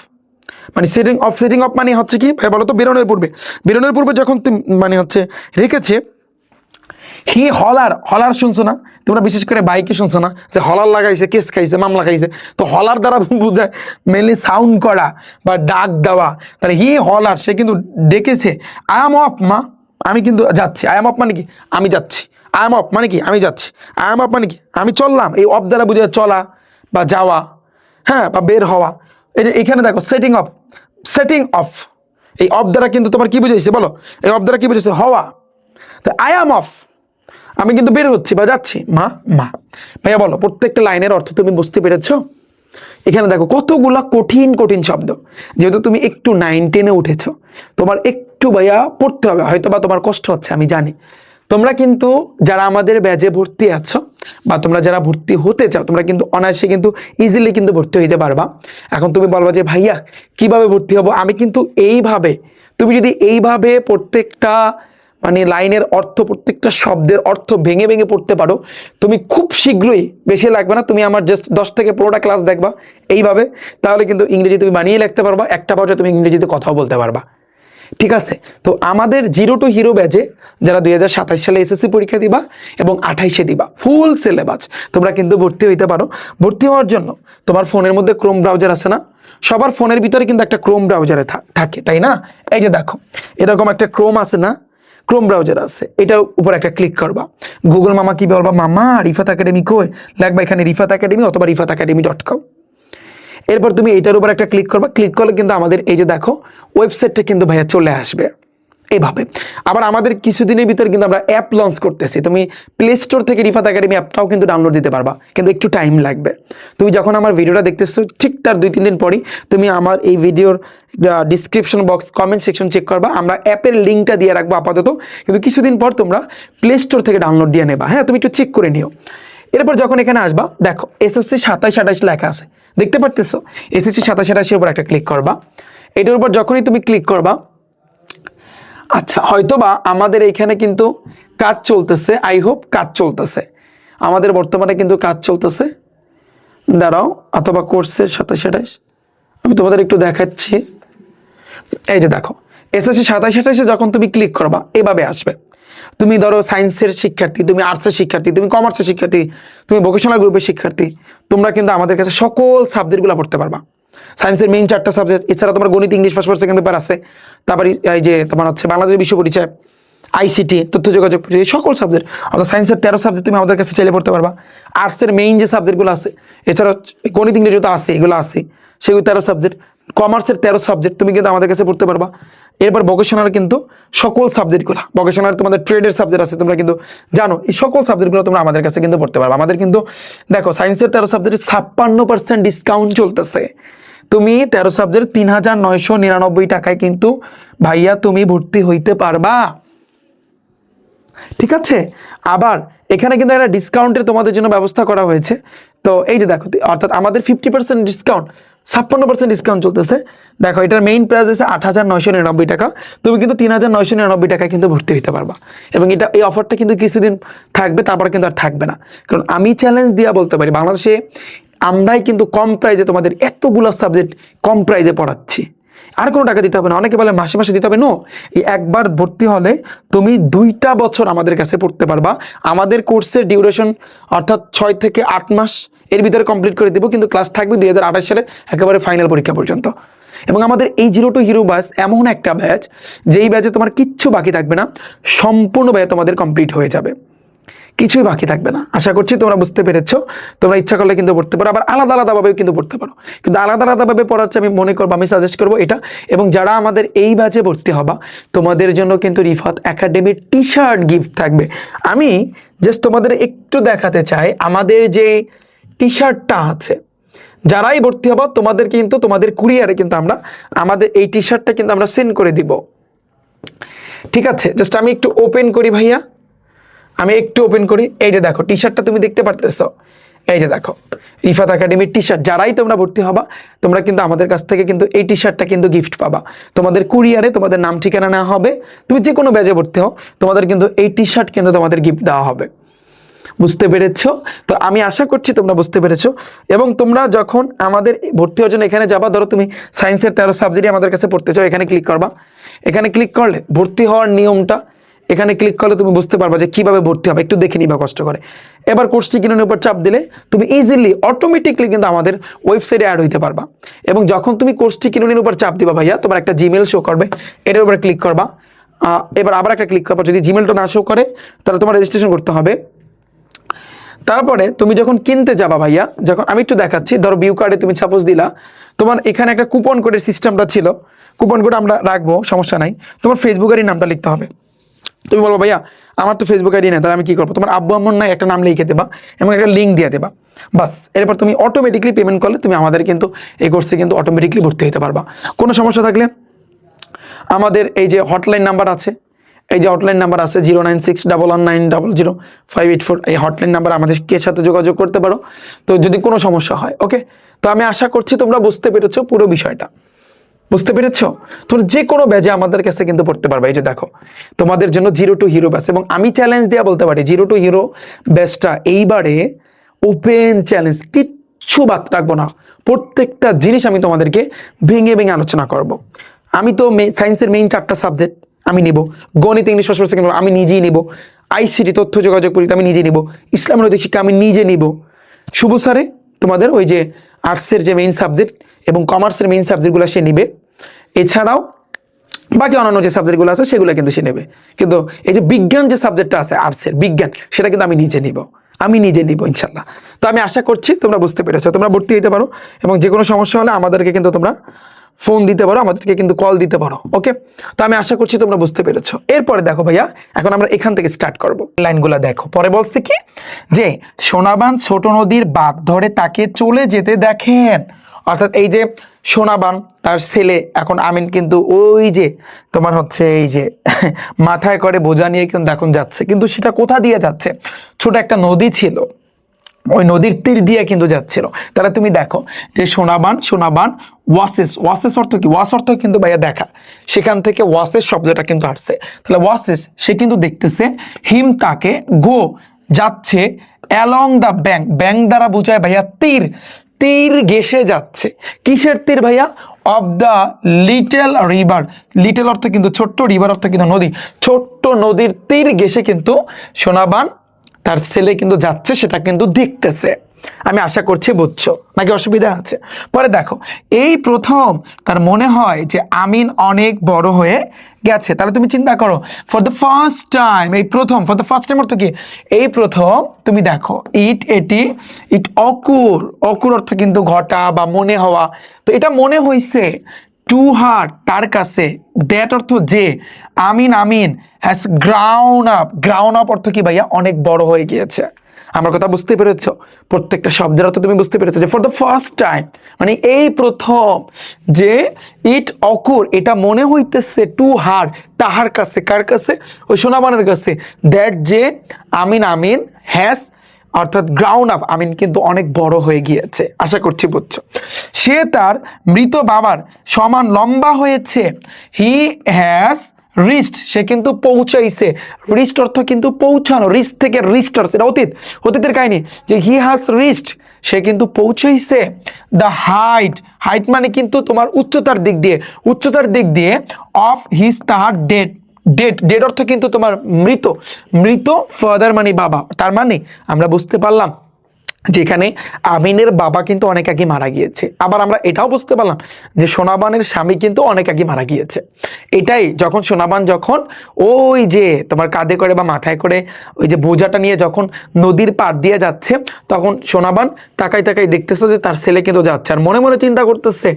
মানে সেটিং অফ মানে হচ্ছে কি ভাই বলো তো, বেরোনোর পূর্বে যখন তুমি মানে হচ্ছে রেখেছে, হি হলার শুনছো না তোমরা, বিশেষ করে বাইকে শুনছো না যে হলার লাগাইছে, কেস খাইছে, মামলা খাইছে, তো হলার দ্বারা বোঝায় মেনলি সাউন্ড করা বা ডাক দেওয়া, তাহলে হি হলার সে কিন্তু ডেকেছে, আই এম অফ মা আমি কিন্তু যাচ্ছি, আই এম অফ মানে কি আমি যাচ্ছি, আই এম অফ মানে কি আমি যাচ্ছি, আই এম অফ মানে কি আমি চললাম, এই অফ দ্বারা বোঝায় চলা বা যাওয়া, হ্যাঁ বা বের হওয়া, এই যে এখানে দেখো সেটিং অফ, এই অফ দ্বারা কিন্তু তোমার কি বুঝাইছে বলো, এই অফ দ্বারা কি বুঝাইছে হওয়া, আই এম অফ, আমি কিন্তু বের হচ্ছি বা যাচ্ছি, মা মা। ভাইয়া বলো প্রত্যেকটা লাইনের অর্থ তুমি বুঝতে পেরেছো? এখানে দেখো কতগুলা কঠিন কঠিন শব্দ। যেহেতু তুমি একটু 9-10-এ উঠেছো, তোমার একটু ভাইয়া পড়তে হবে, হয়তো বা তোমার কষ্ট হচ্ছে আমি জানি। তোমরা কিন্তু যারা আমাদের ব্যাচে ভর্তি আছো বা তোমরা যারা ভর্তি হতে চাও, তোমরা কিন্তু অনায়াসে কিন্তু ইজিলি কিন্তু ভর্তি হইতে পারবা। এখন তুমি বলবা যে ভাইয়া কিভাবে ভর্তি হবো? আমি কিন্তু এইভাবে, তুমি যদি এইভাবে প্রত্যেকটা মানে লাইনের অর্থ, প্রত্যেকটা শব্দের অর্থ ভেঙে ভেঙে পড়তে পারো, তুমি খুব শীঘ্রই, বেশি লাগবে না, তুমি আমার জাস্ট 10 থেকে 15টা ক্লাস দেখবা এইভাবে, তাহলে কিন্তু ইংরেজি তুমি বানিয়ে লিখতে পারবা, একটা পর্যায়ে তুমি ইংরেজিতে কথাও বলতে পারবা। ঠিক আছে? তো আমাদের জিরো টু হিরো ব্যাচে যারা 2027 সালে এসএসসি পরীক্ষা দিবা এবং 28-এ দিবা, ফুল সিলেবাস, তোমরা কিন্তু ভর্তি হইতে পারো। ভর্তি হওয়ার জন্য তোমার ফোনের মধ্যে ক্রোম ব্রাউজার আছে না? সবার ফোনের ভিতরে কিন্তু একটা ক্রোম ব্রাউজারে থাকে, তাই না? এই যে দেখো এরকম একটা ক্রোম আছে না, ক্রোম ব্রাউজার আছে, এটার উপর একটা ক্লিক করবা। গুগল মামা কি বলবা, মামা রিফাত একাডেমি কই, লাগবা এখানে রিফাত একাডেমি অথবা rifatacademy.com। এরপর তুমি এটার উপর একটা ক্লিক করবা, ক্লিক করলে কিন্তু আমাদের এই যে দেখো ওয়েবসাইটটা কিন্তু ভাইয়া চলে আসবে এইভাবে। আবার আমাদের কিছুদিনের ভিতরে কিন্তু আমরা অ্যাপ লঞ্চ করতেছি, তুমি প্লে স্টোর থেকে রিফাত একাডেমি অ্যাপটাও কিন্তু ডাউনলোড দিতে পারবা, কিন্তু একটু টাইম লাগবে। তুমি যখন আমার ভিডিওটা দেখতেছো ঠিক তার 2-3 দিন পরই তুমি আমার এই ভিডিওর description box, comment section check করবা, আমরা অ্যাপের লিঙ্কটা দিয়ে রাখবো আপাতত, কিন্তু কিছুদিন পর তোমরা প্লে স্টোর থেকে ডাউনলোড দিয়ে নেবা। হ্যাঁ, তুমি একটু চেক করে নিও। এরপর যখন এখানে আসবা, দেখো এসএসসি 27-28 লেখা আছে, দেখতে পারতেছো? এসএসসি 27-28-এর উপর একটা ক্লিক করবা। এটার উপর যখনই তুমি ক্লিক করবা, আচ্ছা হয়তোবা আমাদের এইখানে কিন্তু কাজ চলতেছে, আই হোপ কাজ চলতেছে, আমাদের বর্তমানে কিন্তু কাজ চলতেছে। দাঁড়াও, অথবা কোর্সের 27-28 আমি তোমাদের একটু দেখাচ্ছি। এই যে দেখো এসএসসি 27-28-এ যখন তুমি ক্লিক করবা এভাবে আসবে। তুমি ধরো সায়েন্সের শিক্ষার্থী, তুমি আর্টসের শিক্ষার্থী, তুমি কমার্সের শিক্ষার্থী, তুমি ভোকেশনাল গ্রুপের শিক্ষার্থী, তোমরা কিন্তু আমাদের কাছে সকল সাবজেক্টগুলো পড়তে পারবা। সায়েন্সের মেইন 4টা সাবজেক্ট, এছাড়া তোমার গণিত, English first paper second paper আছে, তারপরে এই যে তোমার হচ্ছে বাংলাদেশ বিশ্ব পরিচয়, আইসিটি, তথ্য যোগাযোগ প্রযুক্তি, সকল সাবজেক্ট, অর্থাৎ সায়েন্সের 13 সাবজেক্ট তুমি আমাদের কাছে চাইলে পড়তে পারবা। আর্টসের মেইন যে সাবজেক্টগুলো আছে, এছাড়া গণিত ইংরেজি তো আছে, এগুলো আছে, সেগুলো 13 সাবজেক্ট। কমার্সের 13 সাবজেক্ট তুমি কিন্তু আমাদের কাছে পড়তে পারবা। এরপর ভোকেশনাল কিন্তু সকল সাবজেক্টগুলো, ভোকেশনাল তোমাদের ট্রেডের সাবজেক্ট আছে, তোমরা কিন্তু জানো এই সকল সাবজেক্টগুলো তোমরা আমাদের কাছে কিন্তু পড়তে পারবা। আমাদের কিন্তু দেখো সায়েন্সের 13 সাবজেক্টে 56% ডিসকাউন্ট চলতেছে। তুমি 13 সাবজেক্ট 3999 টাকায় কিন্তু ভাইয়া তুমি ভর্তি হইতে পারবা। ঠিক আছে? আবার এখানে কিন্তু একটা ডিসকাউন্টের তোমাদের জন্য ব্যবস্থা করা হয়েছে। তো এই যে দেখো, অর্থাৎ আমাদের 50% ডিসকাউন্ট, 56% ডিসকাউন্ট চলতেছে। দেখো এটার মেইন প্রাইস হচ্ছে 8999 টাকা, তুমি কিন্তু 3999 টাকায় কিন্তু ভর্তি হইতে পারবা। এবং এটা, এই অফারটা কিন্তু কিছুদিন থাকবে, তারপর কিন্তু আর থাকবে না। কারণ আমি চ্যালেঞ্জ দিয়া বলতে পারি, বাংলাদেশে আমরাই কিন্তু কম প্রাইজে তোমাদের এতগুলো সাবজেক্ট কম প্রাইজে পড়াচ্ছি। আর কোনো টাকা দিতে হবে না। অনেকে বলে মাসে মাসে দিতে হবে, নো, এই একবার ভর্তি হলে তুমি 2টা বছর আমাদের কাছে পড়তে পারবা। আমাদের কোর্সের ডিউরেশন অর্থাৎ 6 থেকে 8 মাস এর ভিতরে কমপ্লিট করে দেবো, কিন্তু ক্লাস থাকবে 2028 সালে একেবারে ফাইনাল পরীক্ষা পর্যন্ত। এবং আমাদের এই জিরো টু হিরো ব্যাচ এমন একটা ব্যাচ, যেই ব্যাচে তোমার কিচ্ছু বাকি থাকবে না, সম্পূর্ণ ব্যাচ তোমাদের কমপ্লিট হয়ে যাবে, কিছুই বাকি থাকবে না। আশা করছি তোমরা বুঝতে পেরেছো। তোমরা ইচ্ছা করলে কিন্তু পড়তে পারো, আবার আলাদা আলাদাভাবেও কিন্তু পড়তে পারো, কিন্তু আলাদা আলাদাভাবে পড়ার চেয়ে আমি মনে করবো, আমি সাজেস্ট করবো এটা। এবং যারা আমাদের এই ব্যাচে ভর্তি হবা, তোমাদের জন্য কিন্তু রিফাত একাডেমির টি-শার্ট গিফট থাকবে। আমি জাস্ট তোমাদের একটু দেখাতে চাই আমাদের যে টি-শার্টটা আছে, যারাই ভর্তি হবা তোমাদের কিন্তু তোমাদের কুরিয়ারে কিন্তু আমরা আমাদের এই টি-শার্টটা কিন্তু আমরা সেন্ড করে দিব। ঠিক আছে? জাস্ট আমি একটু ওপেন করি ভাইয়া, আমি একটু ওপেন করি। এই যে দেখো টি-শার্টটা তুমি দেখতে পারতেছো, এই যে দেখো রিফাত একাডেমির টি-শার্ট। যারাই তোমরা ভর্তি হবা, তোমরা কিন্তু আমাদের কাছ থেকে কিন্তু এই টি-শার্টটা কিন্তু গিফট পাবা। তোমাদের কুরিয়ারে তোমাদের নাম ঠিকানা নেওয়া হবে, তুমি যে কোনো ব্যাচে ভর্তি হও, তোমাদের কিন্তু এই টি-শার্ট কিন্তু তোমাদের গিফট দেওয়া হবে। বুঝতে পেরেছো? তো আমি আশা করছি তোমরা বুঝতে পেরেছো। এবং তোমরা যখন আমাদের ভর্তি হওয়ার জন্য এখানে যাবা, ধরো তুমি সায়েন্সের 13 সাবজেক্টই আমাদের কাছে পড়তে চাও, এখানে ক্লিক করবা। এখানে ক্লিক করলে ভর্তি হওয়ার নিয়মটা, এখানে ক্লিক করলে তুমি বুঝতে পারবা যে কিভাবে ভর্তি হবে, একটু দেখে নিবা কষ্ট করে। এবার কোর্সটি কিনুনের উপর চাপ দিলে তুমি ইজিলি অটোমেটিকলি কিন্তু আমাদের ওয়েবসাইটে অ্যাড হইতে পারবা। এবং যখন তুমি কোর্সটি কিনুনের উপর চাপ দিবা ভাইয়া, তোমার একটা জিমেল শো করবে, এটার উপরে ক্লিক করবা। এবার আবার একটা ক্লিক করবা, যদি জিমেলটা না শো করে তাহলে তোমার রেজিস্ট্রেশন করতে হবে। তারপরে তুমি যখন কিনতে যাবা ভাইয়া, যখন আমি একটু দেখাচ্ছি, ধরো ভিউ কার্ডে তুমি সাপোজ দিলা, তোমার এখানে একটা কুপন কোডের সিস্টেমটা ছিল, কুপন কোড আমরা রাখবো, সমস্যা নাই। তোমার ফেসবুকেরই নামটা লিখতে হবে, তুমি বলবো ভাইয়া আমার তো ফেসবুক আইডি নেই, তাহলে আমি কি করবো? তোমার আব্বু আম্মুর নাই একটা নাম লিখে দেবা এবং একটা লিঙ্ক দিয়ে দেবা, বাস। এরপর তুমি অটোমেটিকলি পেমেন্ট করলে তুমি আমাদের কিন্তু এই কোর্সে কিন্তু অটোমেটিকলি ভর্তি হতে পারবা। কোনো সমস্যা থাকলে আমাদের এই যে হটলাইন নাম্বার আছে, এই যে হটলাইন নাম্বার আছে 09611900584, এই হটলাইন নাম্বার আমাদেরকে সাথে যোগাযোগ করতে পারো তো যদি কোনো সমস্যা হয়। ওকে, তো আমি আশা করছি তোমরা বুঝতে পেরেছো পুরো বিষয়টা, বুঝতে পেরেছো? তোমরা যে কোনো ব্যাচে আমাদের কাছে কিন্তু পড়তে পারবে। এই যে দেখো তোমাদের জন্য জিরো টু হিরো ব্যাচ, এবং আমি চ্যালেঞ্জ দিয়ে বলতে পারি জিরো টু হিরো ব্যাচটা এইবারে ওপেন চ্যালেঞ্জ, কিচ্ছু বাদ রাখবো না, প্রত্যেকটা জিনিস আমি তোমাদেরকে ভেঙে ভেঙে আলোচনা করব। আমি তো সায়েন্সের মেইন 4টা সাবজেক্ট আমি নিব, গণিত, ইংলিশ, ফার্স্ট সেকেন্ড আমি নিজেই নিব, আইসিটি তথ্য যোগাযোগ পরিচিতি আমি নিজে নিব, ইসলাম নৈতিক শিক্ষা আমি নিজে নিব, শুভ স্যারে তোমাদের ওই যে আর্টসের যে মেইন সাবজেক্ট এবং কমার্সের মেইন সাবজেক্টগুলো সে নিবে, এছাড়াও বাকি অন্যান্য যে সাবজেক্টগুলো আছে সেগুলো কিন্তু সে নেবে। কিন্তু এই যে বিজ্ঞান যে সাবজেক্টটা আছে আর্টসের বিজ্ঞান, সেটা কিন্তু আমি নিজে নিব, আমি নিজে নিব ইনশাল্লাহ। তো আমি আশা করছি তোমরা বুঝতে পেরেছো, তোমরা ভর্তি হতে পারো এবং যে কোনো সমস্যা হলে আমাদেরকে কিন্তু তোমরা ফোন দিতে পারো, আমাদেরকে কিন্তু কল দিতে পারো। ওকে, তো আমি আশা করছি তোমরা বুঝতে পেরেছো। এরপরে দেখো ভাইয়া, এখন আমরা এখান থেকে স্টার্ট করব। লাইনগুলো দেখো, পরে বলছে কি যে সোনাবান ছোট নদীর বাঁধ ধরে তাকে চলে যেতে দেখেন, অর্থাৎ এই যে সোনাবান তার ছেলে এখন আমিন কিন্তু ওই যে তোমার হচ্ছে এই যে মাথায় করে বোঝা নিয়ে কিন্তু এখন যাচ্ছে, কিন্তু সেটা কোথা দিয়ে যাচ্ছে? ছোট একটা নদী ছিল, ওই নদীর তীর দিয়ে কিন্তু যাচ্ছিল। তাহলে তুমি দেখো যে সোনাবান, সোনাবান ওয়াসেস, ওয়াসেস অর্থ কি? ওয়াস অর্থ কিন্তু ভাইয়া দেখা, সেখান থেকে ওয়াসেস শব্দটা কিন্তু আসছে। তাহলে ওয়াসেস সে কিন্তু দেখতেছে, হিম তাকে, গো যাচ্ছে, অ্যালং দ্য ব্যাংক, ব্যাংক দ্বারা বোঝায় ভাইয়া তীর, তীর ঘেঁষে যাচ্ছে। কিসের তীর ভাইয়া? Of the little river, little অর্থ কিন্তু ছোট্ট, রিভার অর্থ কিন্তু নদী, ছোট্ট নদীর তীর ঘেঁষে কিন্তু সোনাবান তার ছেলে কিন্তু যাচ্ছে, সেটা কিন্তু দেখতেছে। আমি আশা করছি বুঝছো, নাকি অসুবিধা আছে? পরে দেখো এই প্রথম তার মনে হয় যে আমিন অনেক বড় হয়ে গেছে। তাহলে তুমি চিন্তা করো, ফর দ্য ফার্স্ট টাইম, এই প্রথম, ফর দ্য ফার্স্ট টাইম অর্থ কি? এই প্রথম তুমি দেখো ইট অকুর, অকুর অর্থ কিন্তু ঘটা বা মনে হওয়া, তো এটা মনে হইছে টু হার তার কাছে, দ্যাট অর্থ যে, Amin has ground up, ground up অর্থ কি ভাইয়া? অনেক বড় হয়ে গিয়েছে। আমার কথা বুঝতে পেরেছো? প্রত্যেকটা শব্দের অর্থ তুমি বুঝতে পেরেছো যে ফর দ্য ফার্স্ট টাইম মানে এই প্রথম, যে ইট অকুর এটা মনে হইতেছে টু হার তাহার কাছে, কার কাছে? ওই সোনাবানের কাছে, দ্যাট যে আমিন হ্যাজ অর্থাৎ গ্রাউন্ড আপ, আমিন কিন্তু অনেক বড় হয়ে গিয়েছে। আশা করছি বুঝছো। সে তার মৃত বাবার সমান লম্বা হয়েছে, হি হ্যাজ রিস্ট সে কিন্তু পৌঁছাইছে, রিস্ট অর্থ কিন্তু পৌঁছানো, রিস্ট থেকে রিস্টার, সেটা অতীত, অতীতের কাহিনী, যে হি হ্যাজ রিস্ট সে কিন্তু পৌঁছাইছে দ্য হাইট, হাইট মানে কিন্তু তোমার উচ্চতার দিক দিয়ে, উচ্চতার দিক দিয়ে অফ হিজ তাহার ডেড, ডেড, ডেড অর্থ কিন্তু তোমার মৃত, মৃত ফাদার মানে বাবা, তার মানে আমরা বুঝতে পারলাম যেখানে আমিনের বাবা কিন্তু অনেক আগে মারা গিয়েছে। আবার আমরা এটাও বুঝতে পারলাম যে সোনাবানের স্বামী কিন্তু অনেক আগে মারা গিয়েছে। এটাই যখন সোনাবান যখন ওই যে তোমার কাঁধে করে বা মাথায় করে ওই যে বোঝাটা নিয়ে যখন নদীর পাড় দিয়ে যাচ্ছে, তখন সোনাবান তাকাই তাকাই দেখতেছে যে তার ছেলে কিন্তু যাচ্ছে, আর মনে মনে চিন্তা করতেছে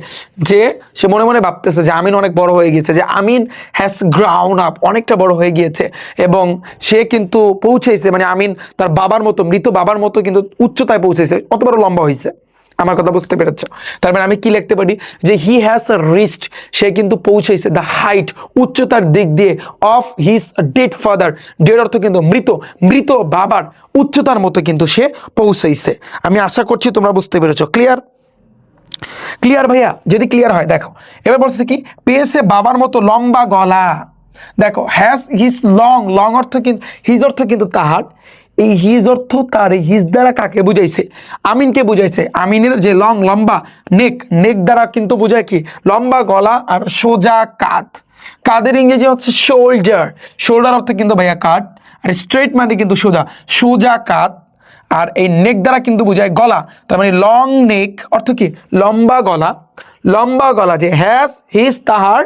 যে সে মনে মনে ভাবতেছে যে আমিন অনেক বড় হয়ে গিয়েছে, যে আমিন হ্যাজ গ্রাউন্ড আপ অনেকটা বড় হয়ে গিয়েছে এবং সে কিন্তু পৌঁছেছে, মানে আমিন তার বাবার মতো, মৃত বাবার মতো কিন্তু উচ্চতায় পৌঁছেছে, অত বড় লম্বা হয়েছে। আমার কথা বুঝতে পেরেছ? তার মানে আমি কি লিখতে পারি যে হি হ্যাজ রিচড সে কিন্তু পৌঁছেছে দ্য হাইট উচ্চতার দিক দিয়ে of his dead father, dead অর্থ কিন্তু মৃত, মৃত বাবার উচ্চতার মতো কিন্তু সে পৌঁছেছে। আমি আশা করছি তোমরা বুঝতে পেরেছ। ক্লিয়ার? ক্লিয়ার ভাইয়া? যদি ক্লিয়ার হয় দেখো এবার বলছে কি, পেয়েছে বাবার মতো লম্বা গলা। দেখো হ্যাজ হিজ লং, লং অর্থ কিন্তু হিজ অর্থ কিন্তু তাহার, এই হিজ অর্থ তার, হিজ দ্বারা কাকে বুঝাইছে? আমিনকে বুঝাইছে। আমিনের যে লং লম্বা নেক, নেক দ্বারা কিন্তু বুঝায় কি? লম্বা গলা আর সোজা কাঁধ। কাঁধের ইংরেজি হচ্ছে শোল্ডার, শোল্ডার অর্থ কিন্তু ভাইয়া কাঁধ, আর স্ট্রেট মানে কিন্তু সোজা, সোজা কাঁধ, আর এই নেক দ্বারা কিন্তু বুঝায় গলা, তার মানে লং নেক অর্থ কি? লম্বা গলা, লম্বা গলা, যে হ্যাজ হিজ তাহার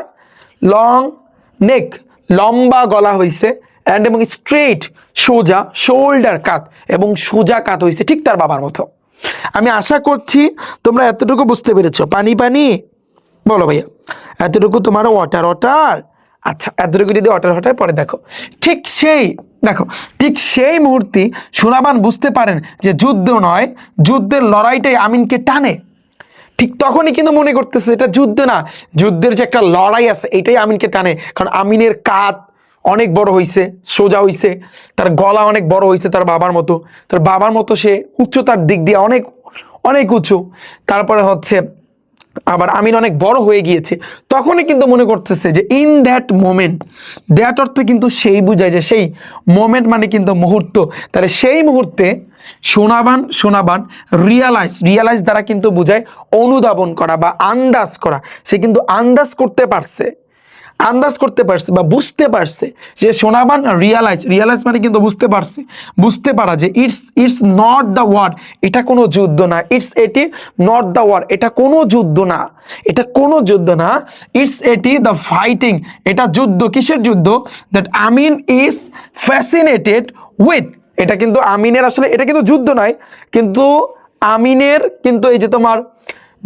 লং নেক লম্বা গলা হয়েছে, অ্যান্ড এবং স্ট্রেট সোজা, শোল্ডার কাত এবং সোজা কাত হয়েছে ঠিক তার বাবার মতো। আমি আশা করছি তোমরা এতটুকু বুঝতে পেরেছো। পানি পানি বলো ভাইয়া, এতটুকু তোমার ওয়াটার ওয়াটার, আচ্ছা, এতটুকু যদি অটার হটায় পরে দেখো, ঠিক সেই মুহূর্তে সোনাবান বুঝতে পারেন যে যুদ্ধ নয়, যুদ্ধের লড়াইটাই আমিনকে টানে। ঠিক তখনই কিন্তু মনে করতেছে এটা যুদ্ধ না, যুদ্ধের যে একটা লড়াই আছে এটাই আমিনকে টানে। কারণ আমিনের কাঁধ অনেক বড় হইছে, সোজা হইছে, তার গলা অনেক বড় হইছে তার বাবার মতো সে উচ্চতার দিক দিয়ে অনেক অনেক উঁচু। তারপরে হচ্ছে আবার আমিন অনেক বড় হয়ে গিয়েছে। তখনই কিন্তু মনে করতেছে যে ইন দ্যাট মোমেন্ট, দ্যাট অর্থে কিন্তু সেই বুঝায় যে সেই মোমেন্ট মানে কিন্তু মুহূর্ত। তাহলে সেই মুহূর্তে সোনাবান রিয়ালাইজ দ্বারা কিন্তু বুঝায় অনুধাবন করা বা আন্দাজ করা। সে কিন্তু আন্দাজ করতে পারছে বা বুঝতে পারছে যে সোনাবান রিয়ালাইজ মানে কিন্তু বুঝতে পারা যে ইটস নট দ্য ওয়ার, এটা কোনো যুদ্ধ না। এটি নট দ্য ওয়ার, এটা কোনো যুদ্ধ না। এটি দ্য ফাইটিং, এটা যুদ্ধ। কিসের যুদ্ধ? That Amin is fascinated with. এটা কিন্তু আমিনের আসলে এটা কিন্তু যুদ্ধ নয়, কিন্তু আমিনের কিন্তু এই যে তোমার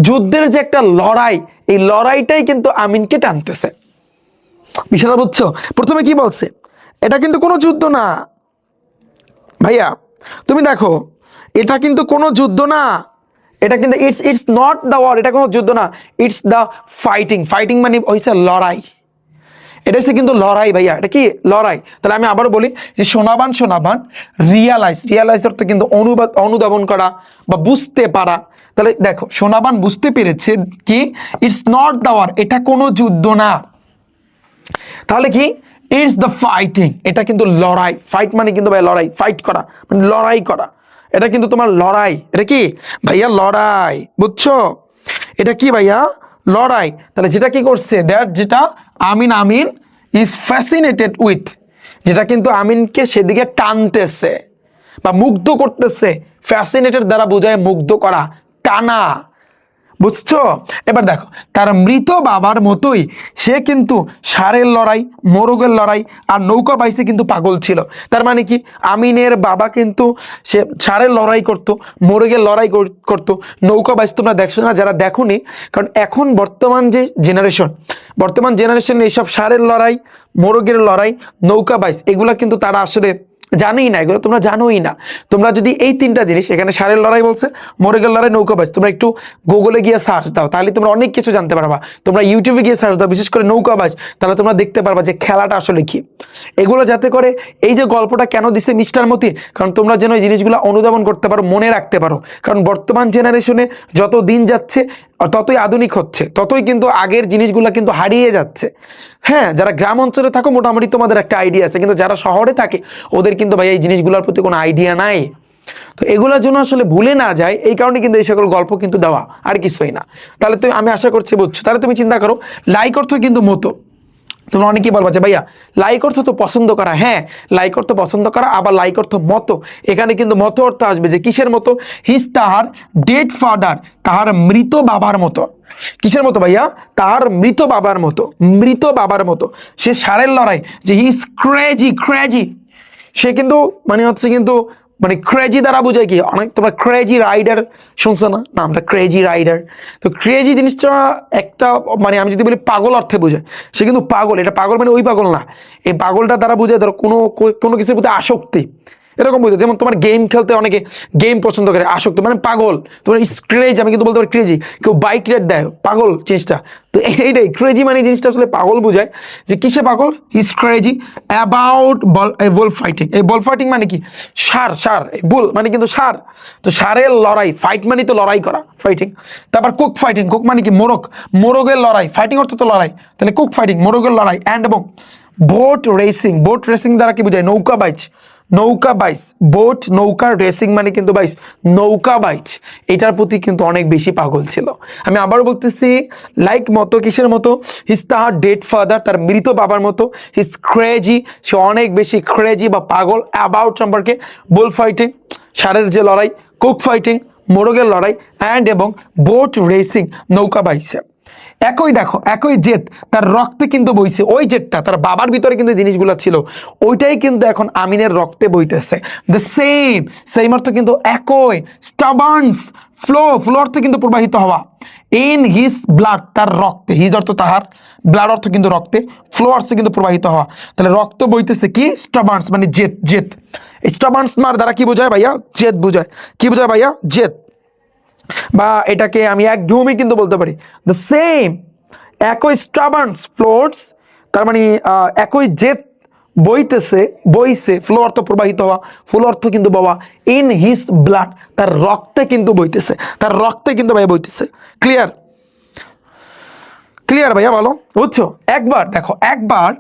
যুদ্ধের যে একটা লড়াই, এই লড়াইটাই কিন্তু আমিনকে টানতেছে। বিষয়টা বুঝছো? প্রথমে কি বলছে, এটা কিন্তু কোনো যুদ্ধ না ভাইয়া, তুমি দেখো এটা কিন্তু কোনো যুদ্ধ না, এটা কিন্তু ইটস নট দ্য ওয়ার, এটা কোনো যুদ্ধ না, ইটস দ্য ফাইটিং মানে হইছে লড়াই। এটা হচ্ছে কিন্তু লড়াই ভাইয়া, এটা কি লড়াই। তাহলে আমি আবারও বলি যে সোনাবান রিয়ালাইজ অর্থ কিন্তু অনুধাবন করা বা বুঝতে পারা। তাহলে দেখো সোনাবান বুঝতে পেরেছে কি ইটস নট দ্য ওয়ার, এটা কোনো যুদ্ধ না। তাহলে কি ইটস দ্য ফাইটিং, এটা কিন্তু লড়াই। ফাইট মানে কিন্তু ভাই লড়াই, ফাইট করা মানে লড়াই করা, এটা কিন্তু তোমার লড়াই। এটা কি ভাইয়া? লড়াই, বুঝছো? এটা কি ভাইয়া? লড়াই। তাহলে যেটা কি করছে, দ্যাট যেটা আমিন ইজ ফ্যাসিনেটেড উইথ, যেটা কিন্তু আমিনকে সেদিকে টানতেছে বা মুগ্ধ করতেছে। ফ্যাসিনেটেড দ্বারা বোঝায় মুগ্ধ করা, টানা, বুঝছো? এবার দেখো তার মৃত বাবার মতোই সে কিন্তু ষাঁড়ের লড়াই, মোরগের লড়াই আর নৌকা বাইসে কিন্তু পাগল ছিল। তার মানে কি আমিনের বাবা কিন্তু সে ষাঁড়ের লড়াই করতো, মোরগের লড়াই করতো, নৌকা বাইস। তোমরা দেখছো না যারা দেখোনি, কারণ এখন বর্তমান জেনারেশন এইসব ষাঁড়ের লড়াই, মোরগের লড়াই, নৌকা বাইস এগুলা কিন্তু তারা আসলে জানেই না, এগুলো তোমরা জানোই না। তোমরা যদি এই তিনটা জিনিস, এখানে ষাঁড়ের লড়াই বলছে, মোরগের লড়াই, নৌকাবাজ, তোমরা একটু গুগলে গিয়ে সার্চ দাও, তাহলে তোমরা অনেক কিছু জানতে পারবা। তোমরা ইউটিউবে গিয়ে সার্চ দাও, বিশেষ করে নৌকাবাজ, তাহলে তোমরা দেখতে পারবা যে খেলাটা আসলে কি। এগুলো যাতে করে এই যে গল্পটা কেন দিছে মিস্টার মতি, কারণ তোমরা যেন এই জিনিসগুলো অনুধাবন করতে পারো, মনে রাখতে পারো। কারণ বর্তমান জেনারেশনে যত দিন যাচ্ছে ততই আধুনিক হচ্ছে, ততই কিন্তু আগের জিনিসগুলো কিন্তু হারিয়ে যাচ্ছে। হ্যাঁ, যারা গ্রাম অঞ্চলে থাকো মোটামুটি তোমাদের একটা আইডিয়া আছে, কিন্তু যারা শহরে থাকে ওদের কিন্তু ভাই এই জিনিসগুলোর প্রতি কোনো আইডিয়া নাই। তো এগুলোর জন্য আসলে ভুলে না যায়, এই কারণে কিন্তু এই সকল গল্প কিন্তু দেওয়া, আর কিছুই না। তাহলে আমি আশা করছি বুঝছো। তাহলে তুমি চিন্তা করো, লাইক অর্থ কিন্তু মতো। তোমরা অনেকেই বলবা যে ভাইয়া লাইক অর্থ তো পছন্দ করা। হ্যাঁ, লাইক অর্থ পছন্দ করা, আবার লাইক অর্থ মতো। এখানে কিন্তু মতো অর্থ আসবে যে কিসের মতো? তাহার ডেড ফাদার, তাহার মৃত বাবার মতো। কিসের মতো ভাইয়া? তাহার মৃত বাবার মতো। সে ষাঁড়ের লড়াই, যে ইজ ক্রেজি, সে কিন্তু মানে ক্রেজি দ্বারা বোঝায় কি, অনেক তোমরা ক্রেজি রাইডার শুনছো না নামটা? ক্রেজি রাইডার, তো ক্রেজি জিনিসটা একটা মানে আমি যদি বলি পাগল অর্থে বোঝায়। সে কিন্তু পাগল, এটা পাগল মানে ওই পাগল না, এই পাগলটা দ্বারা বোঝায় ধরো কোনো কিছুর প্রতি আসক্তি, এরকম বুঝতে। যেমন তোমার গেম খেলতে অনেকে গেম পছন্দ করে, আসক্ত মানে পাগল। তোমার ক্রেজ, আমি কিন্তু বলতে পারি ক্রেজি। কেউ বাইক রাইড দেয়, পাগল জিনিসটা। তো এইটাই ক্রেজি মানে জিনিসটা আসলে পাগল বোঝায়, যে কিসে পাগল? Is crazy about ball fighting. এই বল ফাইটিং মানে কি? ষাঁড় বুল মানে কিন্তু ষাঁড়, তো ষাঁড়ের লড়াই, ফাইট মানে তো লড়াই করা, ফাইটিং। তারপর কুক ফাইটিং, কুক মানে কি? মোরগের লড়াই, ফাইটিং অর্থ তো লড়াই, তাহলে কুক ফাইটিং, মোরগের লড়াই। অ্যান্ড এবং বোট রেসিং দ্বারা কি বোঝায়? নৌকা বাইচ, বোট নৌকা, রেসিং মানে কিন্তু বাইচ, নৌকা বাইচ। এটার প্রতি কিন্তু অনেক বেশি পাগল ছিল। আমি আবার বলতেছি, লাইক মতো, কিসের মতো? তাহার ডেড ফাদার, তার মৃত বাবার মতো। ক্রেজি, সে অনেক বেশি ক্রেজি বা পাগল। অ্যাবাউট সম্পর্কে, বুল ফাইটিং ষাঁড়ের যে লড়াই, কুক ফাইটিং মোরগের লড়াই, অ্যান্ড এবং বোট রেসিং নৌকা বাইচে। একই দেখো, একই জেদ তার রক্তে কিন্তু বইছে, ওই জেদটা তার বাবার ভিতরে কিন্তু জিনিসগুলো ছিল, ওইটাই কিন্তু এখন আমিনের রক্তে বইতেছে। দ্য সেম, সেম অর্থ কিন্তু একই। স্টাবার্নস, ফ্লো, ফ্লো অর্থ কিন্তু প্রবাহিত হওয়া। ইন হিজ ব্লাড, তার রক্তে, হিজ অর্থ তাহার, ব্লাড অর্থ কিন্তু রক্তে, ফ্লো অর্থ কিন্তু প্রবাহিত হওয়া। তাহলে রক্ত বইতেছে কি? স্টাবার্নস মানে জেদ, জেদ। স্টাবার্নস মার দ্বারা কি বোঝায় ভাইয়া? জেদ বোঝায়। কি বোঝায় ভাইয়া? জেদ। বা এটাকে আমি একঘেয়েমি কিন্তু বলতে পারি। দ্য সেম, একই স্টাবার্নস ফ্লোটস, তার মানে একই জেদ বইতেছে, বইছে, ফ্লো অর্থ প্রবাহিত হওয়া, ফ্লো অর্থ কিন্তু বাবা, ইন হিজ ব্লাড, তার রক্তে কিন্তু বইতেছে, তার রক্তে কিন্তু ভাই বইতেছে। ক্লিয়ার? ক্লিয়ার ভাইয়া বলো, বুঝছো? একবার দেখো, একবার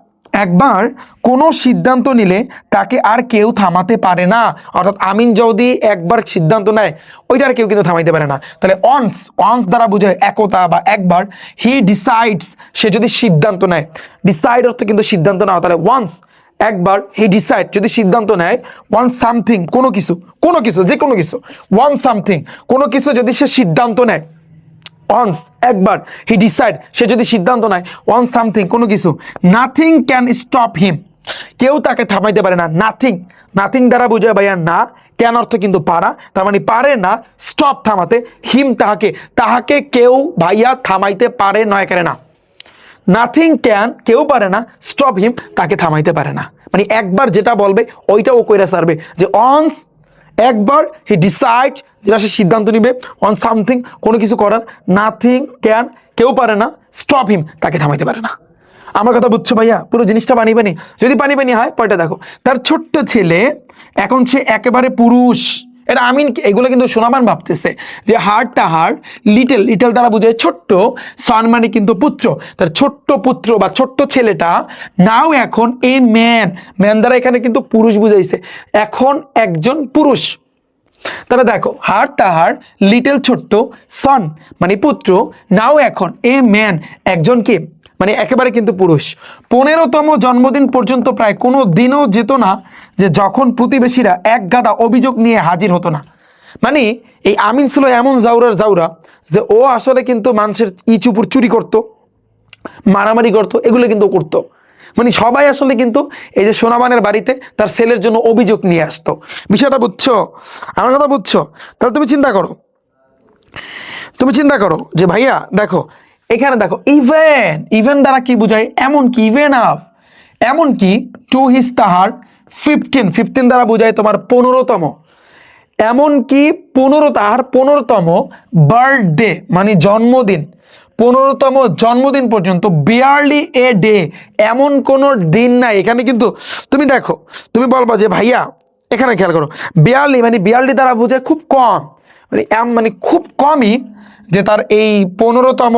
একবার কোনো সিদ্ধান্ত নিলে তাকে আর কেউ থামাতে পারে না। অর্থাৎ আমিন যদি একবার সিদ্ধান্ত নেয়, ওইটা আর কেউ কিন্তু থামাইতে পারে না। তাহলে অনস, অনস দ্বারা বোঝায় একতা বা একবার। হি ডিসাইডস, সে যদি সিদ্ধান্ত নেয়, ডিসাইড অর্থ কিন্তু সিদ্ধান্ত নেওয়া। তাহলে ওয়ান্স, একবার, হি ডিসাইড যদি সিদ্ধান্ত নেয়, ওয়ান সামথিং, কোনো কিছু, কোনো কিছু, যে কোনো কিছু, ওয়ান সামথিং, কোনো কিছু যদি সে সিদ্ধান্ত নেয়, once, একবার, হি ডিসাইড, সে যদি সিদ্ধান্ত নেয়, ওয়ান সামথিং, কোনো কিছু, নাথিং ক্যান স্টপ হিম, কেউ তাকে থামাইতে পারে না। নাথিং, নাথিং দ্বারা বোঝায় ভাইয়া না, ক্যান অর্থ কিন্তু পারা, তার মানে পারে না, স্টপ থামাতে, হিম তাহাকে, তাহাকে কেউ ভাইয়া থামাইতে পারে নয় করে না। নাথিং ক্যান, কেউ পারে না, স্টপ হিম, তাকে থামাইতে পারে না। মানে একবার যেটা বলবে ওইটা ও কইরা সারবে। যে অনস, একবার, হি ডিসাইড, যেটা সে সিদ্ধান্ত নিবে, অন সামথিং, কোনো কিছু করার, নাথিং ক্যান, কেউ পারে না, স্টপ হিম, তাকে থামাইতে পারে না। আমার কথা বুঝছো ভাইয়া? পুরো জিনিসটা পানি পানি, যদি পানি পানি হয় পয়টা দেখো, তার ছোট্ট ছেলে, এখন সে একেবারে পুরুষ। এটা আমিন, এগুলো কিন্তু সোনামান ভাবতেছে যে হার্টটা হার্ট, লিটল, লিটল দ্বারা বোঝায় ছোট্ট, সন মানে কিন্তু পুত্র, তার ছোট্ট পুত্র বা ছোট্ট ছেলেটা, নাও এখন এ ম্যান, ম্যান দ্বারা এখানে কিন্তু পুরুষ বুঝাইছে, এখন একজন পুরুষ। তাহলে দেখো, হার্ট তাহার, লিটল ছোট্ট, সন মানে পুত্র, নাও এখন, এ ম্যান একজন কি, মানে একেবারে কিন্তু পুরুষ। 15তম জন্মদিন পর্যন্ত প্রায় কোনো দিনও যেত না যে যখন প্রতিবেশীরা এক গাদা অভিযোগ নিয়ে হাজির হতো না। মানে এই আমিন ছিল এমন জাউরার জাউরা যে ও আসলে কিন্তু মানুষের চুপুর চুরি করতো, মারামারি করতো, এগুলো কিন্তু করতো। মানে সবাই আসলে কিন্তু এই যে সোনামানের বাড়িতে তার ছেলের জন্য অভিযোগ নিয়ে আসতো। বিষয়টা বুঝছো? আমার কথা বুঝছো? তাহলে তুমি চিন্তা করো, তুমি চিন্তা করো যে ভাইয়া দেখো, এখানে দেখো, ইভেন, ইভেন দ্বারা কি বোঝায়? এমন কি, ইভেন আপ, এমন কি, টু হিজ তাহার, 15, 15 দ্বারা বোঝায় তোমার 15তম, এমন কি 15 তাহার 15তম বার্থডে মানে জন্মদিন, 15তম জন্মদিন পর্যন্ত, বিয়ারলি এ ডে, এমন কোনো দিন নাই। এখানে কিন্তু তুমি দেখো, তুমি বলবা যে ভাইয়া এখানে খেয়াল করো, বিয়ারলি মানে বিয়ারলি দ্বারা বোঝায় খুব কম, মানে মানে খুব কমই, যে তার এই 15তম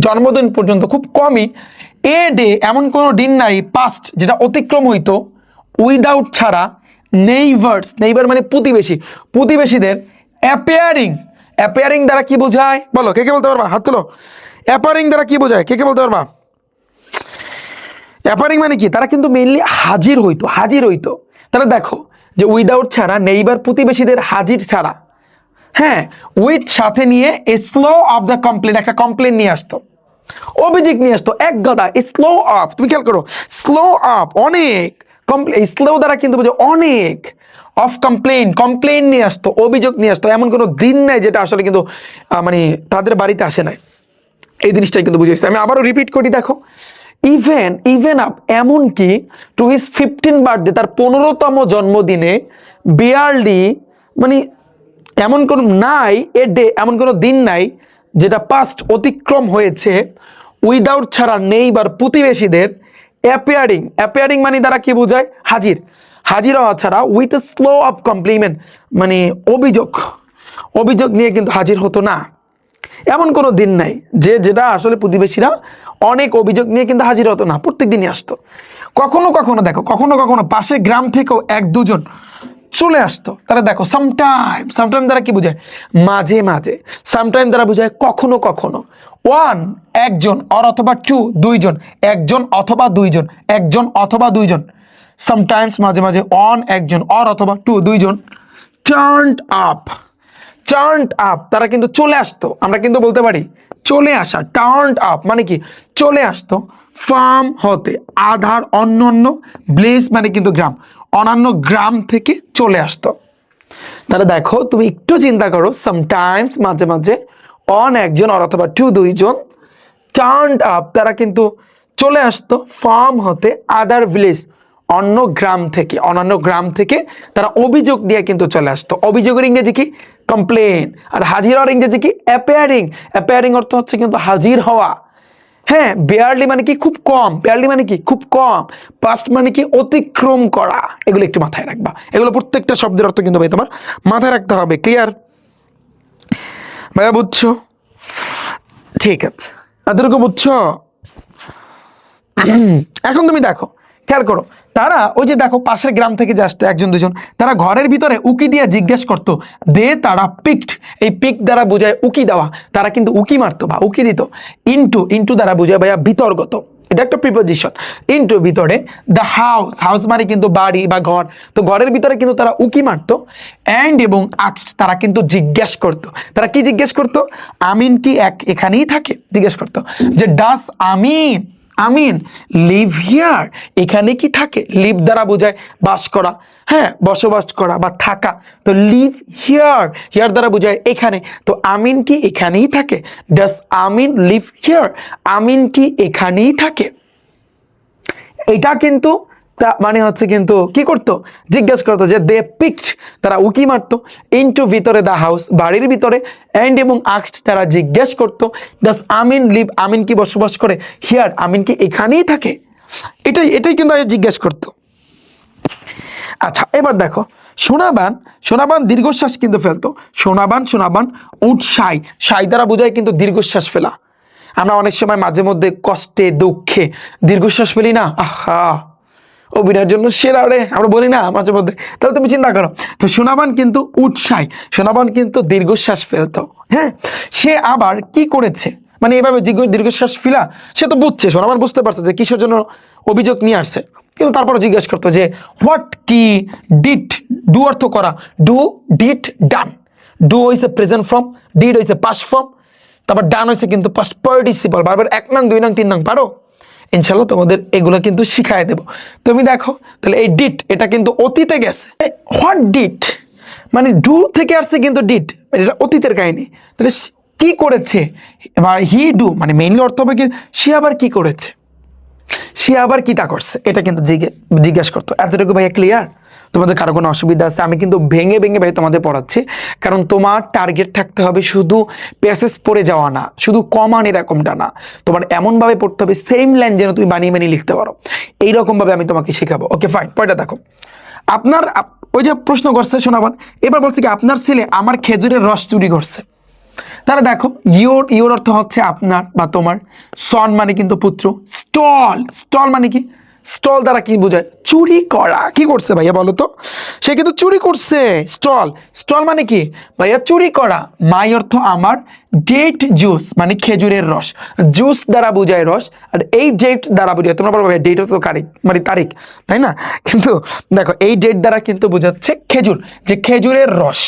জন্মদিন পর্যন্ত খুব কমই, এ ডে এমন কোনো দিন নাই, পাস্ট যেটা অতিক্রম হইতো, উইদাউট ছাড়া, নেইবার্স, নেইবার মানে প্রতিবেশী, প্রতিবেশীদের, অ্যাপিয়ারিং, অ্যাপিয়ারিং দ্বারা কি বোঝায় বলো, কে কে বলতে পারবা? হাত তুলো। অ্যাপিয়ারিং দ্বারা কি বোঝায়, কে কে বলতে পারবা? অ্যাপিয়ারিং মানে কি? তারা কিন্তু মেইনলি হাজির হইতো, হাজির হইতো। তাহলে দেখো যে উইদাউট ছাড়া, নেইবার প্রতিবেশীদের হাজির ছাড়া, হ্যাঁ, উইথ সাথে নিয়ে, স্লো অফ দ্য কমপ্লেন, একটা কমপ্লেন নিয়ে আসতো, অভিযোগ নিয়ে আসতো, এক গাদা, স্লো অফ, তুমি খেয়াল করো, স্লো অফ অনেক, স্লো দ্বারা কিন্তু বুঝে অনেক, অফ কমপ্লেন, কমপ্লেন নিয়ে আসতো, অভিযোগ নিয়ে আসতো, এমন কোনো দিন নাই যেটা আসলে কিন্তু মানে তাদের বাড়িতে আসে নাই। এই জিনিসটাই কিন্তু বুঝেছি। আমি আবারও রিপিট করি, দেখো, ইভেন, ইভেন আপ এমনকি, টু হিজ 15 বার্থডে, তার 15তম জন্মদিনে, বিয়ারলি মানে এমন কোন নাই, এ ডে এমন কোনো দিন নাই যেটা পাস্ট অতিক্রম হয়েছে, উইদাউট ছাড়া, নেইবার প্রতিবেশীদের, অ্যাপিয়ারিং, অ্যাপিয়ারিং মানে দ্বারা কি বোঝায়? হাজির, হাজির হওয়া ছাড়া, with a slow of compliment মানে অভিযোগ, অভিযোগ নিয়ে কিন্তু হাজির হতো না। এমন কোনো দিন নাই যে যেটা আসলে প্রতিবেশীরা অনেক অভিযোগ নিয়ে কিন্তু হাজির হতো না, প্রত্যেক দিনই আসতো। কখনো কখনো দেখো, কখনো কখনো পাশের গ্রাম থেকেও এক দুজন চলে আসতো। তারা দেখো, সামটাইম, সামটাইম দ্বারা কি বোঝায়? মাঝে মাঝে। সামটাইম দ্বারা বোঝায় কখনো কখনো। ওয়ান একজন, অর অথবা টু দুইজন, একজন অথবা দুইজন, একজন অথবা দুইজন। সামটাইমস মাঝে মাঝে, অন একজন, অর অথবা টু দুইজন। টার্নড আপ, টার্নড আপ তারা কিন্তু চলে আসতো, আমরা কিন্তু বলতে পারি চলে আসা, টার্নড আপ মানে কি চলে আসতো, ফার্ম হতে, আধার অন্যান্য, ব্লেস মানে কিন্তু গ্রাম, অন্যান্য গ্রাম থেকে চলে আসতো। তাহলে দেখো তুমি একটু চিন্তা করো, সামটাইমস মাঝে মাঝে অন একজন অথবা টু দুইজন, টার্নড আপ তারা কিন্তু চলে আসতো, ফার্ম হতে, আদার ভিলেজ অন্য গ্রাম থেকে, অন্যান্য গ্রাম থেকে তারা অভিযোগ দিয়ে কিন্তু চলে আসতো। অভিযোগের ইংরেজি কি কমপ্লেন, আর হাজির হওয়ার ইংরেজি কি অ্যাপিয়ারিং। অ্যাপিয়ারিং অর্থ হচ্ছে কিন্তু হাজির হওয়া। হ্যাঁ, বেয়ারলি মানে কি খুব কম, বেয়ারলি মানে কি খুব কম, পাস্ট মানে কি অতিক্রম করা। এগুলো একটু মাথায় রাখবা, এগুলো প্রত্যেকটা শব্দের অর্থ কিন্তু ভাই তোমার মাথায় রাখতে হবে। ক্লিয়ার ভাইয়া, বুঝছো? ঠিক আছে, এতটুকু বুঝছো? এখন তুমি দেখো, খেয়াল করো, তারা ওই যে দেখো পাশের গ্রাম থেকে যে আসতো একজন দুজন, তারা ঘরের ভিতরে উকি দিয়ে জিজ্ঞেস করতো, দে তারা পিকড, এই পিক দ্বারা বোঝায় উকি দেওয়া, তারা কিন্তু উকি মারতো বা উকি দিত। ইনটু, ইনটু দ্বারা বোঝায় ভাইয়া বিতর্গত, এটা একটা প্রিপোজিশন। ইনটু ভিতরে, দ্য হাউস, হাউস মানে কিন্তু বাড়ি বা ঘর, তো ঘরের ভিতরে কিন্তু তারা উকি মারতো। অ্যান্ড এবং আক্সড তারা কিন্তু জিজ্ঞেস করতো, তারা কি জিজ্ঞেস করতো? আমিন কি এখানেই থাকে, জিজ্ঞেস করতো যে ডাস আমিন, আমিন লিভ হিয়ার, এখানে কি থাকে? লিভ দ্বারা বোঝায় বাস করা, হ্যাঁ বসবাস করা বা থাকা, তো লিভ হিয়ার, হিয়ার দ্বারা বোঝায় এখানে, তো আমিন কি এখানেই থাকে? ডাস আমিন লিভ হিয়ার, আমিন কি এখানেই থাকে? এটা কিন্তু মানে হচ্ছে কিন্তু কি করতো, জিজ্ঞেস করতো যে দে পিকড, তারা উকি মারতো, ইনটু ভিতরে, দ্য হাউস বাড়ির ভিতরে, অ্যান্ড এবং আস্কড তারা জিজ্ঞেস করতো, ডাস আমিন লিভ, আমিন কি বসবাস করে, হিয়ার আমিন কি এখানেই থাকে? এটাই এটাই কিন্তু জিজ্ঞেস করতো। আচ্ছা এবার দেখো, সোনাবান, সোনাবান দীর্ঘশ্বাস কিন্তু ফেলতো। সোনাবান, সোনাবান উৎসাই, সাই দ্বারা বোঝায় কিন্তু দীর্ঘশ্বাস ফেলা। আমরা অনেক সময় মাঝে মধ্যে কষ্টে দুঃখে দীর্ঘশ্বাস ফেলি না, আহা অভিনয়ের জন্য সেরা রে, আমরা বলি না মাঝে মধ্যে। তাহলে তুমি চিন্তা করো, তো সোনাবান কিন্তু উৎসাহী, সোনাবান কিন্তু দীর্ঘশ্বাস ফেলতো। হ্যাঁ, সে আবার কি করেছে, মানে এভাবে দীর্ঘশ্বাস ফেলা, সে তো বুঝছে, সোনাবান বুঝতে পারছে যে কিসের জন্য অভিযোগ নিয়ে আসছে, কিন্তু তারপরে জিজ্ঞেস করতো যে হোয়াট কি, ডিড, ডু অর্থ করা, ডু ডিড ডান, ডু হইছে প্রেজেন্ট ফর্ম, ডিড হইছে পাস্ট ফর্ম, তারপর ডান হয়েছে কিন্তু পাস্ট পার্টিসিপল, বারবার 1 নং 2 নং 3 নং পারো, ইনশাল্লাহ তোমাদের এগুলো কিন্তু শিখাই দেব। তুমি দেখো তাহলে এই ডিট এটা কিন্তু অতীতে গেছে, হোয়াট ডিট মানে ডু থেকে আসছে কিন্তু ডিট এটা অতীতের কাহিনী, তাহলে কি করেছে, এবার হি ডু মানে মেইনলি অর্থ হবে কি সে আবার কি করেছে, সে আবার কি তা করছে, এটা কিন্তু জিজ্ঞাসা করতো। এতটুকু ভাইয়া ক্লিয়ার? তোমাদের কারো কোনো অসুবিধা আছে? আমি কিন্তু ভেঙে ভেঙে ভাই তোমাদের পড়াচ্ছি, কারণ তোমার টার্গেট থাকতে হবে শুধু প্যাসেজ পড়ে যাওয়া না, শুধু কমান এরকমটা না, তোমার এমনভাবে পড়তে হবে সেম লাইন যেন তুমি বানিয়ে বানিয়ে লিখতে পারো, এইরকমভাবে আমি তোমাকে শেখাবো। ওকে ফাইন, পয়টা দেখো, আপনার ওই যে প্রশ্ন করছে শোনাবান, এবার বলছে কি আপনার ছেলে আমার খেজুরের রস চুরি করছে। তাহলে দেখো ইয়োর, ইয়োর অর্থ হচ্ছে আপনার বা তোমার, সন মানে কিন্তু পুত্র, স্টল, স্টল মানে কি, স্টল দ্বারা কি বোঝায়, চুরি করা। কি করছে ভাইয়া বলো তো, সে কিন্তু চুরি করছে। স্টল, স্টল মানে কি ভাইয়া চুরি করা। মাই অর্থ আমার, ডেট জুস মানে খেজুরের রস, জুস দ্বারা বোঝায় রস, আর এই ডেট দ্বারা বোঝায়, তোমরা বলবো ভাই ডেট হচ্ছে তারিখ মানে তারিখ, তাই না? কিন্তু দেখো এই ডেট দ্বারা কিন্তু বোঝাচ্ছে খেজুর, যে খেজুরের রস।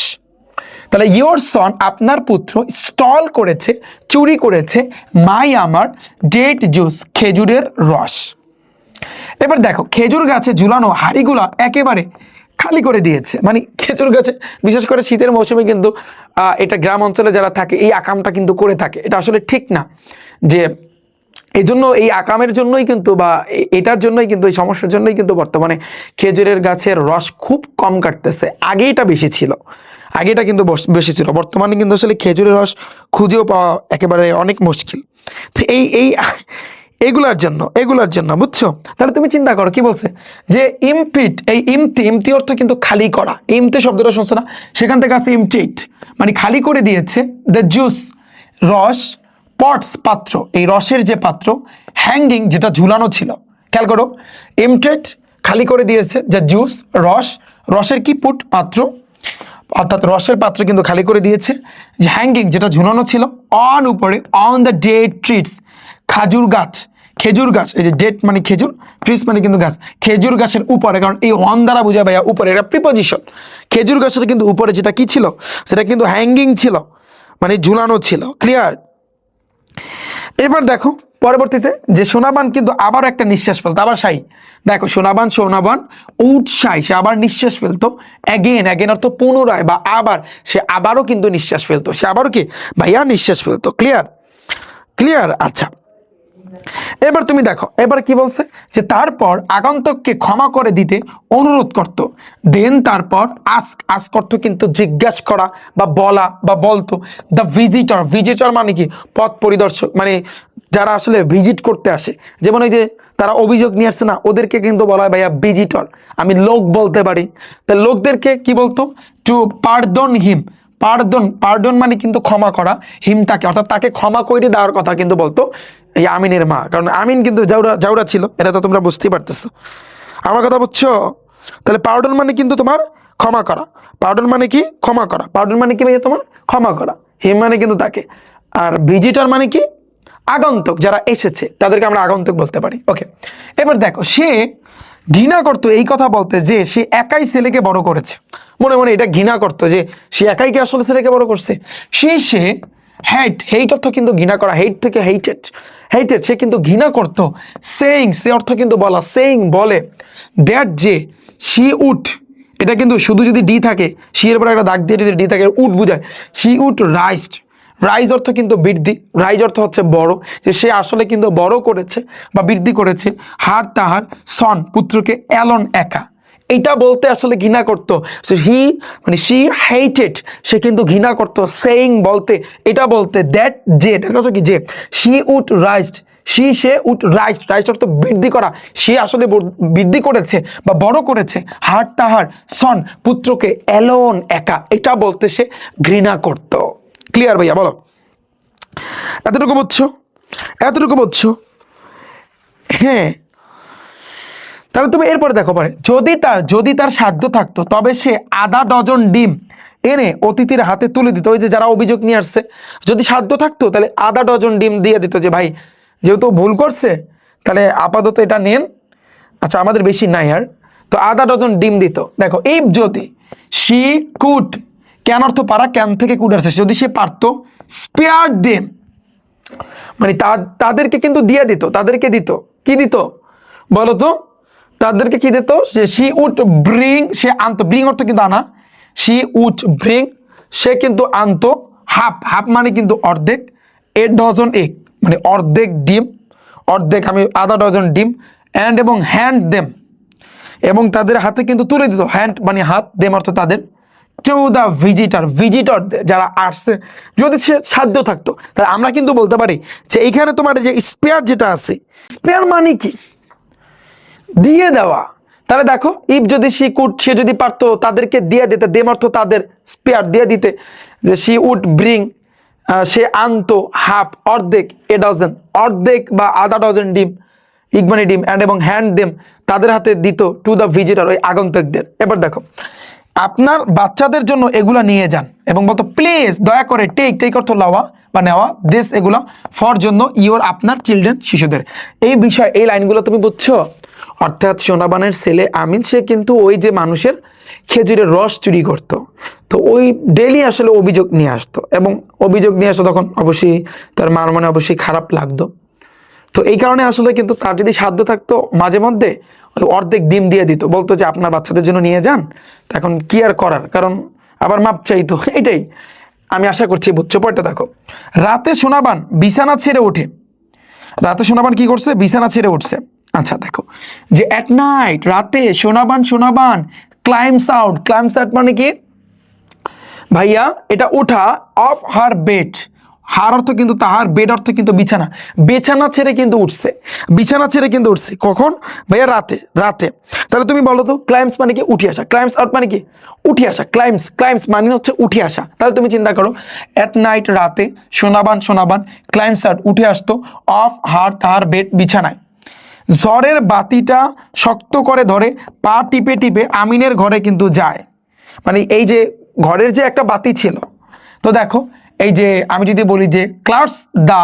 তাহলে ইয়োর সন আপনার পুত্র স্টল করেছে, চুরি করেছে, মাই আমার, ডেট জুস খেজুরের রস। এবার দেখো খেজুর গাছে ঝুলানো হাড়িগুলা একেবারে খালি করে দিয়েছে, মানে খেজুর গাছে বিশেষ করে শীতের মৌসুমে কিন্তু এটা গ্রাম অঞ্চলে যারা থাকে এই আকামটা কিন্তু করে থাকে, এটা আসলে ঠিক না, যে এই জন্য এই আকামের জন্যই কিন্তু বা এটার জন্যই কিন্তু এই সমস্যার জন্যই কিন্তু বর্তমানে খেজুরের গাছের রস খুব কম কাটতেছে। আগে এটা বেশি ছিল, আগে এটা কিন্তু বেশি ছিল, বর্তমানে কিন্তু আসলে খেজুরের রস খুঁজেও পাওয়া একেবারে অনেক মুশকিল। তো এই এগুলার জন্য, এগুলার জন্য, বুঝছো? তাহলে তুমি চিন্তা করো কি বলছে যে ইমপিট, এই ইমতি, ইমতি অর্থ কিন্তু খালি করা, ইমতি শব্দটা শুনছো না, সেখান থেকে আছে ইমটিট মানে খালি করে দিয়েছে, দ্য জুস রস, পটস পাত্র, এই রসের যে পাত্র, হ্যাঙ্গিং যেটা ঝুলানো ছিল, খেয়াল করো ইমটেড খালি করে দিয়েছে, যে জুস রস, রসের কি পুট পাত্র, অর্থাৎ রসের পাত্র কিন্তু খালি করে দিয়েছে, যে হ্যাঙ্গিং যেটা ঝুলানো ছিল, অন উপরে, অন দ্য ডেড ট্রিটস খাজুর গাছ, খেজুর গাছ, এই যে ডেট মানে খেজুর, ট্রিস মানে কিন্তু গাছ, খেজুর গাছের উপরে, কারণ এই অন দ্বারা বোঝা ভাইয়া উপরে, এটা প্রিপোজিশন। খেজুর গাছের কিন্তু উপরে যেটা কি ছিল, সেটা কিন্তু হ্যাঙ্গিং ছিল মানে ঝুলানো ছিল। ক্লিয়ার? এবার দেখো পরবর্তীতে যে সোনাবান কিন্তু আবার একটা নিঃশ্বাস ফেলতো, আবার সাই, দেখো সোনাবান সোনাবান উৎসাহী, সে আবার নিঃশ্বাস ফেলতো, অ্যাগেন অ্যাগেন অর্থ পুনরায় বা আবার, সে আবারও কিন্তু নিঃশ্বাস ফেলতো, সে আবারও কি ভাইয়া নিঃশ্বাস ফেলতো। ক্লিয়ার? ক্লিয়ার? আচ্ছা, এবার তুমি দেখো এবার কি বলছে, যে তারপর আগন্তুককে ক্ষমা করে দিতে অনুরোধ করত। দেন তারপর আস্ক, আস্ক অর্থ কিন্তু জিজ্ঞাসা করা বা বলা বা বলতো। দ্য ভিজিটর, ভিজিটর মানে কি পথ পরিদর্শক, মানে যারা আসলে ভিজিট করতে আসে, যেমন ওই যে তারা অভিযোগ নিয়ে আসছে না, ওদেরকে কিন্তু বলা হয় ভাইয়া ভিজিটর। আমি লোক বলতে পারি, তা লোকদেরকে কি বলতো, টু পার্ডন হিম। পার্ডন, পার্ডন মানে কিন্তু ক্ষমা করা, হিম তাকে, অর্থাৎ তাকে ক্ষমা করে দেওয়ার কথা কিন্তু বলতো এই আমিনের মা, কারণ আমিন কিন্তু জাউরা জাউরা ছিল, এটা তো তোমরা বুঝতেই পারতেছো, আমার কথা বুঝছো? তাহলে পার্ডন মানে কিন্তু তোমার ক্ষমা করা, পার্ডন মানে কি ক্ষমা করা, পার্ডন মানে কি ভাইয়া তোমার ক্ষমা করা, হিম মানে কিন্তু তাকে, আর ভিজিটর মানে কি আগন্তুক, যারা এসেছে তাদেরকে আমরা আগন্তুক বলতে পারি। ওকে, এবার দেখো সে ঘৃণা করতো এই কথা বলতে যে সে একাই ছেলেকে বড় করেছে, মনে মনে এটা ঘৃণা করতো যে সে একাই কি আসলে ছেলেকে বড় করছে। সে হেট, হেট অর্থ কিন্তু ঘৃণা করা, হেট থেকে হেটেড, হেটেড, সে কিন্তু ঘৃণা করতো। সেইং, সে অর্থ কিন্তু বলা, সেইং বলে, দ্যাট যে শি উড, এটা কিন্তু শুধু যদি ডি থাকে, শি এর পরে একটা দাগ দিয়ে যদি ডি থাকে উড বুঝায়, শি উড রাইজড, রাইজ অর্থ কিন্তু বৃদ্ধি, রাইজ অর্থ হচ্ছে বড়, যে সে আসলে কিন্তু বড় করেছে বা বৃদ্ধি করেছে হার তাহার সন পুত্রকে অ্যালন একা, এটা বলতে আসলে ঘৃণা করতো। সো হি মানে শি হেটেড, সে কিন্তু ঘৃণা করতো সেইং বলতে, এটা বলতে, দ্যাট যে, এটা কথা কি যে she would raised, she would rise, rise অর্থ বৃদ্ধি করা, সে আসলে বৃদ্ধি করেছে বা বড় করেছে হার তাহার সন পুত্রকে অ্যালোন একা, এটা বলতে সে ঘৃণা করতো। ক্লিয়ার ভাইয়া? বলো এতটুকু বুঝছো? এতটুকু বুঝছো? হ্যাঁ, তাহলে তুমি এরপরে দেখো পরে, যদি তার সাধ্য থাকতো তবে সে আধা ডজন ডিম এনে অতিথির হাতে তুলে দিত। ওই যে যারা অভিযোগ নিয়ে আসছে, যদি সাধ্য থাকতো তাহলে আধা ডজন ডিম দিয়ে দিত, যে ভাই যেহেতু ভুল করছে তাহলে আপাতত এটা নেন, আচ্ছা আমাদের বেশি নাই আর, তো আধা ডজন ডিম দিত। দেখো ইফ যদি শি কুড, ক্যান অর্থ পারা, ক্যান থেকে কুড আসছে, যদি সে পারতো, স্পেয়ার দেম মানে তাদেরকে কিন্তু দিয়ে দিত, তাদেরকে দিত, কি দিত বলো তো, তাদেরকে কি দিত, শি উড ব্রিং, সে আনতো, ব্রিং অর্থ কিন্তু আনা, শি উড ব্রিং, সে কিন্তু আনতো, হাফ, হাফ মানে কিন্তু অর্ধেক, এ ডজন এগ মানে অর্ধেক ডিম, অর্ধেক আমি আধা ডজন ডিম, অ্যান্ড এবং হ্যান্ড দেম, এবং তাদের হাতে কিন্তু তুলে দিত, হ্যান্ড মানে হাত, দেম অর্থ তাদের, টু দ্য ভিজিটর, ভিজিটর যারা আসছে, যদি সে সাধ্য থাকতো, তাহলে আমরা কিন্তু বলতে পারি যে এইখানে তোমার যে স্পেয়ার যেটা আছে, স্পেয়ার মানে কি দিয়ে দেওয়া। তাহলে দেখো ইফ যদি সি কুড, সে যদি পারতো তাদেরকে দিয়ে দিতে, দেম অর্থ তাদের, স্পেয়ার দিয়ে দিতে, যে সি উড ব্রিং, সে আনতো, হাফ অর্ধেক, এ ডজন অর্ধেক বা আধা ডজন ডিম, ইগমানি ডিম, অ্যান্ড এবং হ্যান্ড দেম তাদের হাতে দিত, টু দ্য ভিজিটর ওই আগন্তুকদের। এবার দেখো আপনার বাচ্চাদের জন্য এগুলা নিয়ে যান, এবং বলতো প্লিজ দয়া করে, টেক, টেক অর্থ লওয়া বা নেওয়া, দিস এগুলো, ফর জন্য, ইওর আপনার চিলড্রেন শিশুদের। এই বিষয় এই লাইনগুলো তুমি বুঝছো? অর্থাৎ সোনাবানের ছেলে আমিন সে কিন্তু ওই যে মানুষের খেজুরের রস চুরি করত, তো ওই ডেলি আসলে অভিযোগ নিয়ে আসতো, এবং অভিযোগ নিয়ে আসতো তখন অবশ্যই তার মার মনে অবশ্যই খারাপ লাগতো। তো এই কারণে আসলে কিন্তু তার যদি সাধ্য থাকতো মাঝে মধ্যে ওই অর্ধেক ডিম দিয়ে দিত, বলতো যে আপনার বাচ্চাদের জন্য নিয়ে যান। এখন কি আর করার, কারণ আবার মাপ চাইতো, এটাই আমি আশা করছি বুঝছো। পরটা দেখো, রাতে সোনাবান বিছানা ছেড়ে ওঠে, রাতে সোনাবান কি করছে, বিছানা ছেড়ে উঠছে। আচ্ছা দেখো যে অ্যাট নাইট, রাতে Sonaban Sonaban climbs out, climbs out মানে কি ভাইয়া এটা ওঠা, অফ হার বেড, হার অর্থ কিন্তু তাহার, বেড অর্থ কিন্তু বিছানা, বিছানা ছেড়ে কিন্তু উঠছে, বিছানা ছেড়ে কিন্তু উঠছে কখন ভাইয়া রাতে, রাতে। তাহলে তুমি বলো তো ক্লাইমস মানে কি উঠে আসা, ক্লাইমস আউট মানে কি উঠে আসা, ক্লাইমস, ক্লাইমস মানে হচ্ছে উঠে আসা। তাহলে তুমি চিন্তা করো অ্যাট নাইট রাতে সোনাবান সোনাবান ক্লাইমস আউট উঠে আসতো, অফ হার তাহার বেড বিছানায়, ঝড়ের বাতিটা শক্ত করে ধরে পা টিপে টিপে আমিনের ঘরে কিন্তু যায়, মানে এই যে ঘরের যে একটা বাতি ছিল, তো দেখো এই যে আমি যদি বলি যে ক্লার্স দা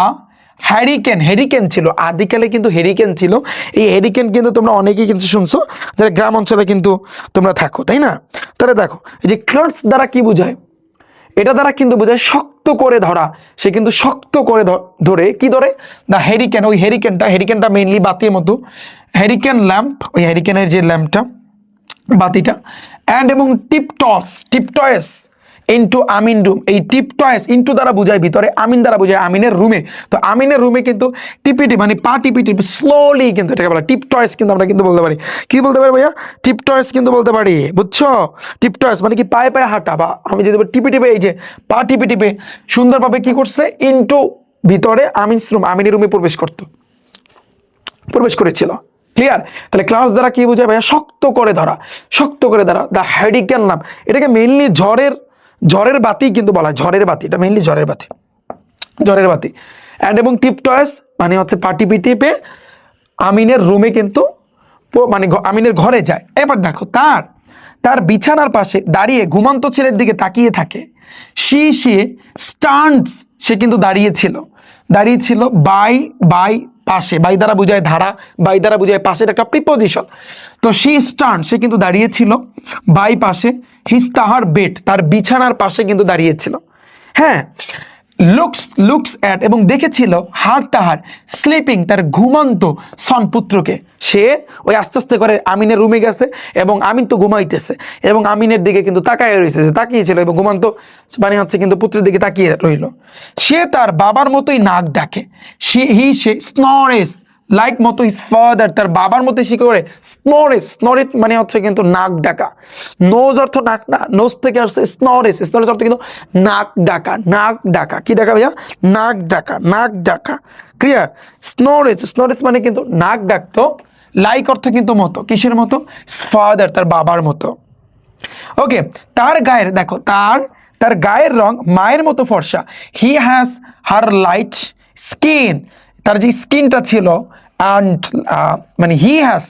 হ্যারিকেন, হেরিকেন ছিল আদিকালে কিন্তু হেরিকেন ছিল, এই হেরিকেন কিন্তু তোমরা অনেকেই কিন্তু শুনছো যারা গ্রাম অঞ্চলে কিন্তু তোমরা থাকো, তাই না? তাহলে দেখো এই যে ক্লার্স দ্বারা কি বোঝায়, এটা দ্বারা কিন্তু বোঝায় শক্ত করে ধরা, সে কিন্তু শক্ত করে ধরে কি ধরে, দ্য হেরিকেন, ওই হেরিকেনটা মেইনলি বাতির মতো, হেরিকেন ল্যাম্প, ওই হেরিকেনের যে ল্যাম্পটা বাতিটা, অ্যান্ড এবং টিপটয়েস ইনটু আমিন রুম। এই টিপটয়েস ইনটু দ্বারা বোঝায় ভিতরে, আমিন দ্বারা বোঝায় আমিনের রুমে। তো আমিনের রুমে কিন্তু টিপিটি মানে পা টিপিটি স্লোলি কিন্তু এটাকে বলা টিপটয়েস, কিন্তু আমরা কিন্তু বলতে পারি, কি বলতে পারি ভাইয়া, টিপটয়েস কিন্তু বলতে পারি, বুঝছো? টিপটয়েস মানে কি পায়ে পায়ে হাঁটা, বা আমি যদি টিপে টিপে, এই যে পা টিপে টিপে সুন্দরভাবে কি করছে, ইনটু ভিতরে আমিনের রুমে প্রবেশ করেছিল। ক্লিয়ার? তাহলে ক্লাস দ্বারা কি বোঝায় ভাইয়া, শক্ত করে ধরা, দ্য হেরিকেন ল্যাম্প, এটাকে মেইনলি ঝড়ের বাতি কিন্তু বলা হয়, ঝড়ের বাতি, এটা মেইনলি ঝড়ের বাতি। অ্যান্ড এবং টিপটয়েস মানে হচ্ছে পাটি পিটিপে আমিনের রুমে কিন্তু মানে আমিনের ঘরে যায়। এবার দেখো তার বিছানার পাশে দাঁড়িয়ে ঘুমন্ত ছেলের দিকে তাকিয়ে থাকে। সে স্টান্টস, সে কিন্তু দাঁড়িয়েছিল বাই পাশে, বাই দ্বারা বোঝায় ধারা, বাই দ্বারা বোঝায় পাশের একটা প্রিপোজিশন। তো সে কিন্তু দাঁড়িয়েছিল বাই পাশে, তাহার বেড, তার বিছানার পাশে কিন্তু দাঁড়িয়েছিল। হ্যাঁ, লুকস অ্যাট এবং দেখেছিল তাহার স্লিপিং, তার ঘুমন্ত সন পুত্রকে। সে ওই আস্তে আস্তে করে আমিনের রুমে গেছে এবং আমিন তো ঘুমাইতেছে এবং আমিনের দিকে কিন্তু তাকিয়েছিল এবং ঘুমন্ত মানে হচ্ছে কিন্তু পুত্রের দিকে তাকিয়ে রইল। সে তার বাবার মতোই নাক ডাকে, সে স্নরেস লাইক মতো হিজ ফাদার, তার বাবার মতো সে করে স্নোরেস মানে হচ্ছে কিন্তু নাক ডাকা। নোজ অর্থ নাক না, নোজ থেকে আসছে স্নোরেস অর্থ কিন্তু নাক ডাকা। কি ডাকা ভাইয়া? নাক ডাকা। ক্লিয়ার? স্নোরেস মানে কিন্তু নাক ডাকতো, লাইক অর্থ কিন্তু মতো, কিসের মতো? ফাদার, তার বাবার মতো। ওকে, তার গায়ের দেখো, তার গায়ের রং মায়ের মতো ফর্সা। He has her light skin, তার যে স্কিনটা ছিল, অ্যান্ড মানে হি হ্যাজ,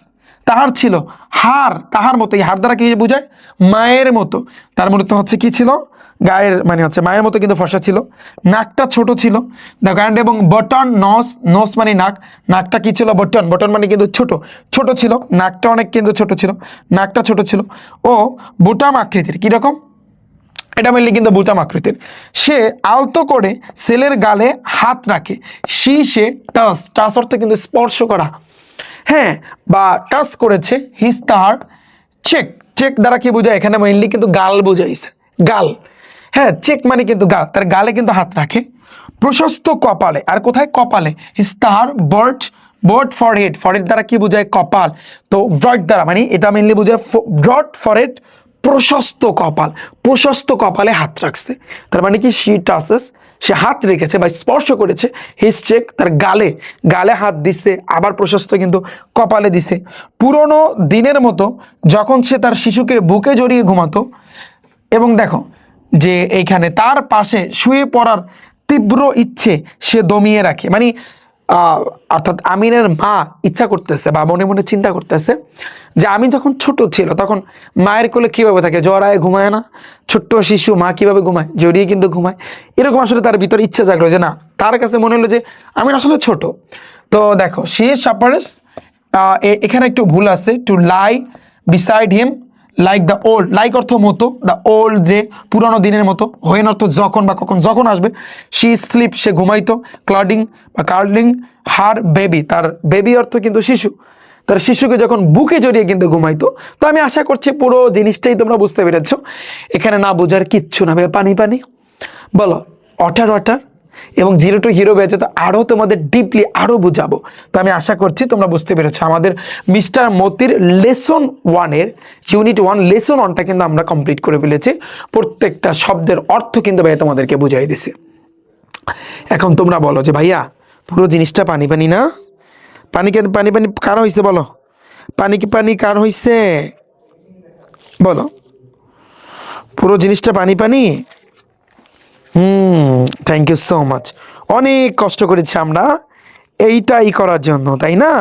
তাহার ছিল তাহার মতো, এই হার দ্বারা কি বোঝায়? মায়ের মতো। তার মূলত হচ্ছে কি ছিল, গায়ের মানে হচ্ছে মায়ের মতো কিন্তু ফর্সা ছিল, নাকটা ছোট ছিল। দেখো, অ্যান্ড এবং বটন নস মানে নাকটা কি ছিল? বটন মানে কিন্তু ছোট ছিল, নাকটা অনেক কিন্তু ছোট ছিল, ও বুটাম আকৃতির। কিরকম? এটা মেনলি কিন্তু বুটাম আকৃতির। সে আলতো করে ছেলের গালে হাত রাখে। সে টাচ অর্থ কিন্তু স্পর্শ করা, হ্যাঁ, বা টাচ করেছে। তাহার চেক দ্বারা কি বোঝায়? এখানে মেইনলি কিন্তু গাল বোঝাইছে, গাল। হ্যাঁ, চেক মানে কিন্তু গাল, তার গালে কিন্তু হাত রাখে। প্রশস্ত কপালে, আর কোথায়? কপালে। তাহার ব্রড ফরহেড দ্বারা কি বোঝায়? কপাল। তো ব্রড দ্বারা মানে এটা মেইনলি বোঝায় ব্রড ফরহেড, প্রশস্ত কপালে হাত রাখছে। তার মানে কি? সে হাত রেখেছে বা স্পর্শ করেছে চেক, তার গালে হাত দিছে, আবার প্রশস্ত কিন্তু কপালে দিছে। পুরনো দিনের মতো যখন সে তার শিশুকে বুকে জড়িয়ে ঘুমাতো, এবং দেখো যে এইখানে তার পাশে শুয়ে পড়ার তীব্র ইচ্ছে সে দমিয়ে রাখে। মানে অর্থাৎ আমিনের মা ইচ্ছা করতেছে বা মনে মনে চিন্তা করতেছে যে আমি যখন ছোট ছিল তখন মায়ের কোলে কিভাবে থাকে, জড়ায় ঘুমায় না? ছোট্ট শিশু মা কিভাবে ঘুমায়? জড়িয়ে কিন্তু ঘুমায়। এরকম আসলে তার ভিতরে ইচ্ছা জাগলো যে না, তার কাছে মনে হলো যে আমি আসলে ছোট। তো দেখো, সে সাপারেস, এখানে একটু ভুল আছে, to lie beside him like the old, like অর্থ মতো, দ্য ওল্ড ডে পুরানো দিনের মতো, হোয়েন অর্থ যখন বা কখন, যখন আসবে। স্লিপ সে ঘুমাইতো, কার্লিং হার বেবি, তার বেবি অর্থ কিন্তু শিশু, তার শিশুকে যখন বুকে জড়িয়ে কিন্তু ঘুমাইতো। তো আমি আশা করছি পুরো জিনিসটাই তোমরা বুঝতে পেরেছো, এখানে না বোঝার কিচ্ছু না। পানি বলো, ওয়াটার এবং 0 to hero ব্যাচে তো আরও তোমাদের ডিপলি আরও বুঝাবো। তো আমি আশা করছি তোমরা বুঝতে পেরেছো। আমাদের মিস্টার মতির লেসন 1-এর ইউনিট 1 লেসন 1টা কিন্তু আমরা কমপ্লিট করে ফেলেছি। প্রত্যেকটা শব্দের অর্থ কিন্তু ভাইয়া তোমাদেরকে বুঝাই দিছে। এখন তোমরা বলো যে ভাইয়া পুরো জিনিসটা পানি না? পানি কার হয়েছে বলো? পানি কার হয়েছে বলো? পুরো জিনিসটা পানি। Thank you so much. অনেক কষ্ট করেছি আমরা এইটাই করার জন্য, তাই না?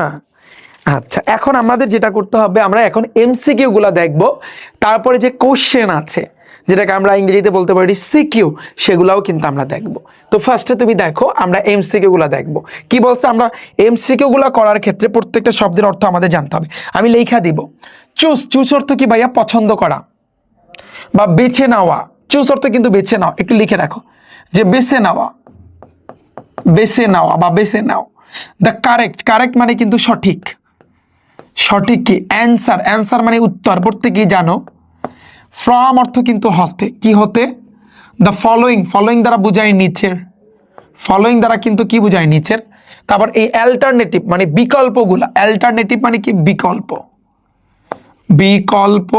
আচ্ছা, এখন আমাদের যেটা করতে হবে, আমরা এখন এমসিকিউ গুলা দেখব, তারপরে যে কোশ্চেন আছে যেটাকে আমরা ইংরেজিতে বলতে পারি সিকিউ, সেগুলাও কিন্তু আমরা দেখব। তো ফার্স্টে তুমি দেখো, আমরা এমসিকিউ গুলা দেখব। কি বলছে? আমরা এমসিকিউ গুলা করার ক্ষেত্রে প্রত্যেকটা শব্দের অর্থ আমাদের জানতে হবে। আমি লেখা দিব। চুজ অর্থ কি ভাইয়া? পছন্দ করা বা বেছে নেওয়া, চুজ অর্থ কিন্তু বেছে নাও, একটু লিখে রাখো যে বেছে নেওয়া, বেছে নেওয়া বা বেছে নাও। দ্য কারেক্ট, কারেক্ট মানে কিন্তু সঠিক, সঠিক কি অ্যান্সার, অ্যান্সার মানে উত্তর, প্রত্যেকেই জানো। ফ্রম অর্থ কিন্তু হতে, কি হতে, দ্য ফলোয়িং, ফলোয়িং দ্বারা বুঝায় নিচের, ফলোয়িং দ্বারা কিন্তু কি বুঝায় নিচের। তারপর এই অ্যাল্টারনেটিভ মানে বিকল্পগুলা, অ্যাল্টারনেটিভ মানে কি বিকল্প, বিকল্প,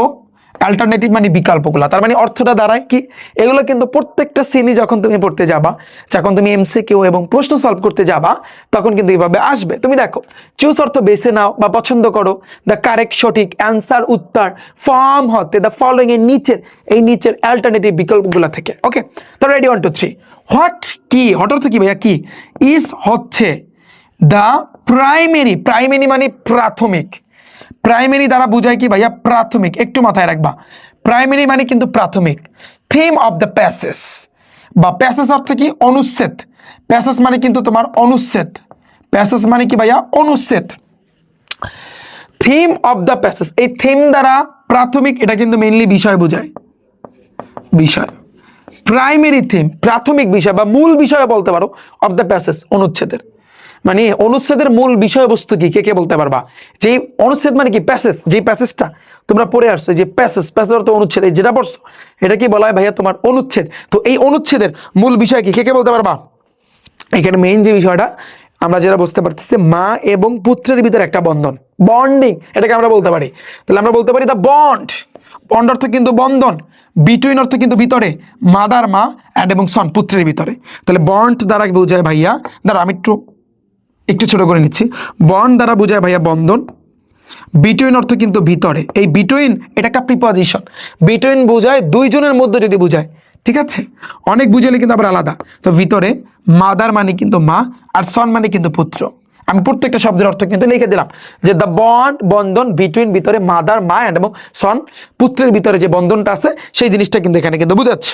অ্যাল্টারনেটিভ মানে বিকল্পগুলা, তার মানে অর্থটা দাঁড়ায় কি, এগুলো কিন্তু প্রত্যেকটা শ্রেণী যখন তুমি পড়তে যাবা, যখন তুমি এমসিকিউ এবং প্রশ্ন সলভ করতে যাবা, তখন কিন্তু এইভাবে আসবে। তুমি দেখো চুজ অর্থ বেছে নাও বা পছন্দ করো, দ্য কারেক্ট সঠিক, অ্যান্সার উত্তর, ফর্ম হতে, দ্য ফলোইং এর নিচের, এই নিচের অ্যাল্টারনেটিভ বিকল্পগুলো থেকে। ওকে, তো রেডি 1 2 3। হোয়াট কি, হোয়াট অর্থ কি ভাইয়া, কি ইজ হচ্ছে, দ্য প্রাইমারি, প্রাইমারি মানে প্রাথমিক, প্রাইমারি দ্বারা বোঝায় কি ভাইয়া প্রাথমিক, একটু মাথায় রাখবা, প্রাইমারি মানে কিন্তু প্রাথমিক। থিম অফ দ্য প্যাসেজ বা প্যাসেজ অর্থ কি অনুচ্ছেদ, প্যাসেজ মানে কিন্তু তোমার অনুচ্ছেদ, প্যাসেজ মানে কি ভাইয়া অনুচ্ছেদ। থিম অফ দ্য প্যাসেজ, এই থিম দ্বারা প্রাথমিক, এটা কিন্তু মেইনলি বিষয় বোঝায়, বিষয়, প্রাইমারি থিম প্রাথমিক বিষয় বা মূল বিষয় বলতে পারো, অফ দ্য প্যাসেজ অনুচ্ছেদের, মানে অনুচ্ছেদের মূল বিষয়বস্তু কি, কে কে বলতে পারবা। যে অনুচ্ছেদ মানে কি প্যাসেজ, যে প্যাসেজটা তোমরা পড়ে আসছো, যে প্যাসেজ, প্যাসেজ অর্থ অনুচ্ছেদ, এই যেটা পড়ছো এটা কি বলা হয় ভাইয়া তোমার অনুচ্ছেদ। তো এই অনুচ্ছেদের মূল বিষয় কি, কে কে বলতে পারবা। এখানে মেইন যে বিষয়টা আমরা যেটা বুঝতে পারতেছি, মা এবং পুত্রের ভিতরে একটা বন্ধন, বন্ডিং, এটাকে আমরা বলতে পারি। তাহলে আমরা বলতে পারি দ্য বন্ড, বন্ড অর্থ কিন্তু বন্ধন, বিটুইন অর্থ কিন্তু ভিতরে, মাদার মা অ্যান্ড এবং সন পুত্রের ভিতরে। তাহলে বন্ড দ্বারা বোঝায় ভাইয়া, দ্বারা আমি একটু ছোট করে নিচ্ছি, বন্ড দ্বারা বোঝায় ভাইয়া বন্ধন, বিটুইন অর্থ কিন্তু ভিতরে, এই বিটুইন এটা একটা প্রিপজিশন, বিটুইন বোঝায় দুইজনের মধ্যে যদি বোঝায়, ঠিক আছে, অনেক বুঝালে কিন্তু আবার আলাদা। তো ভিতরে, মাদার মানে কিন্তু মা, আর সন মানে কিন্তু পুত্র। আমি প্রত্যেকটা শব্দের অর্থ কিন্তু লিখে দিলাম, যে দ্য বন্ড বন্ধন বিটুইন, ভিতরে মাদার মা এবং সন পুত্রের ভিতরে যে বন্ধনটা আছে সেই জিনিসটা কিন্তু এখানে কিন্তু বুঝাচ্ছে।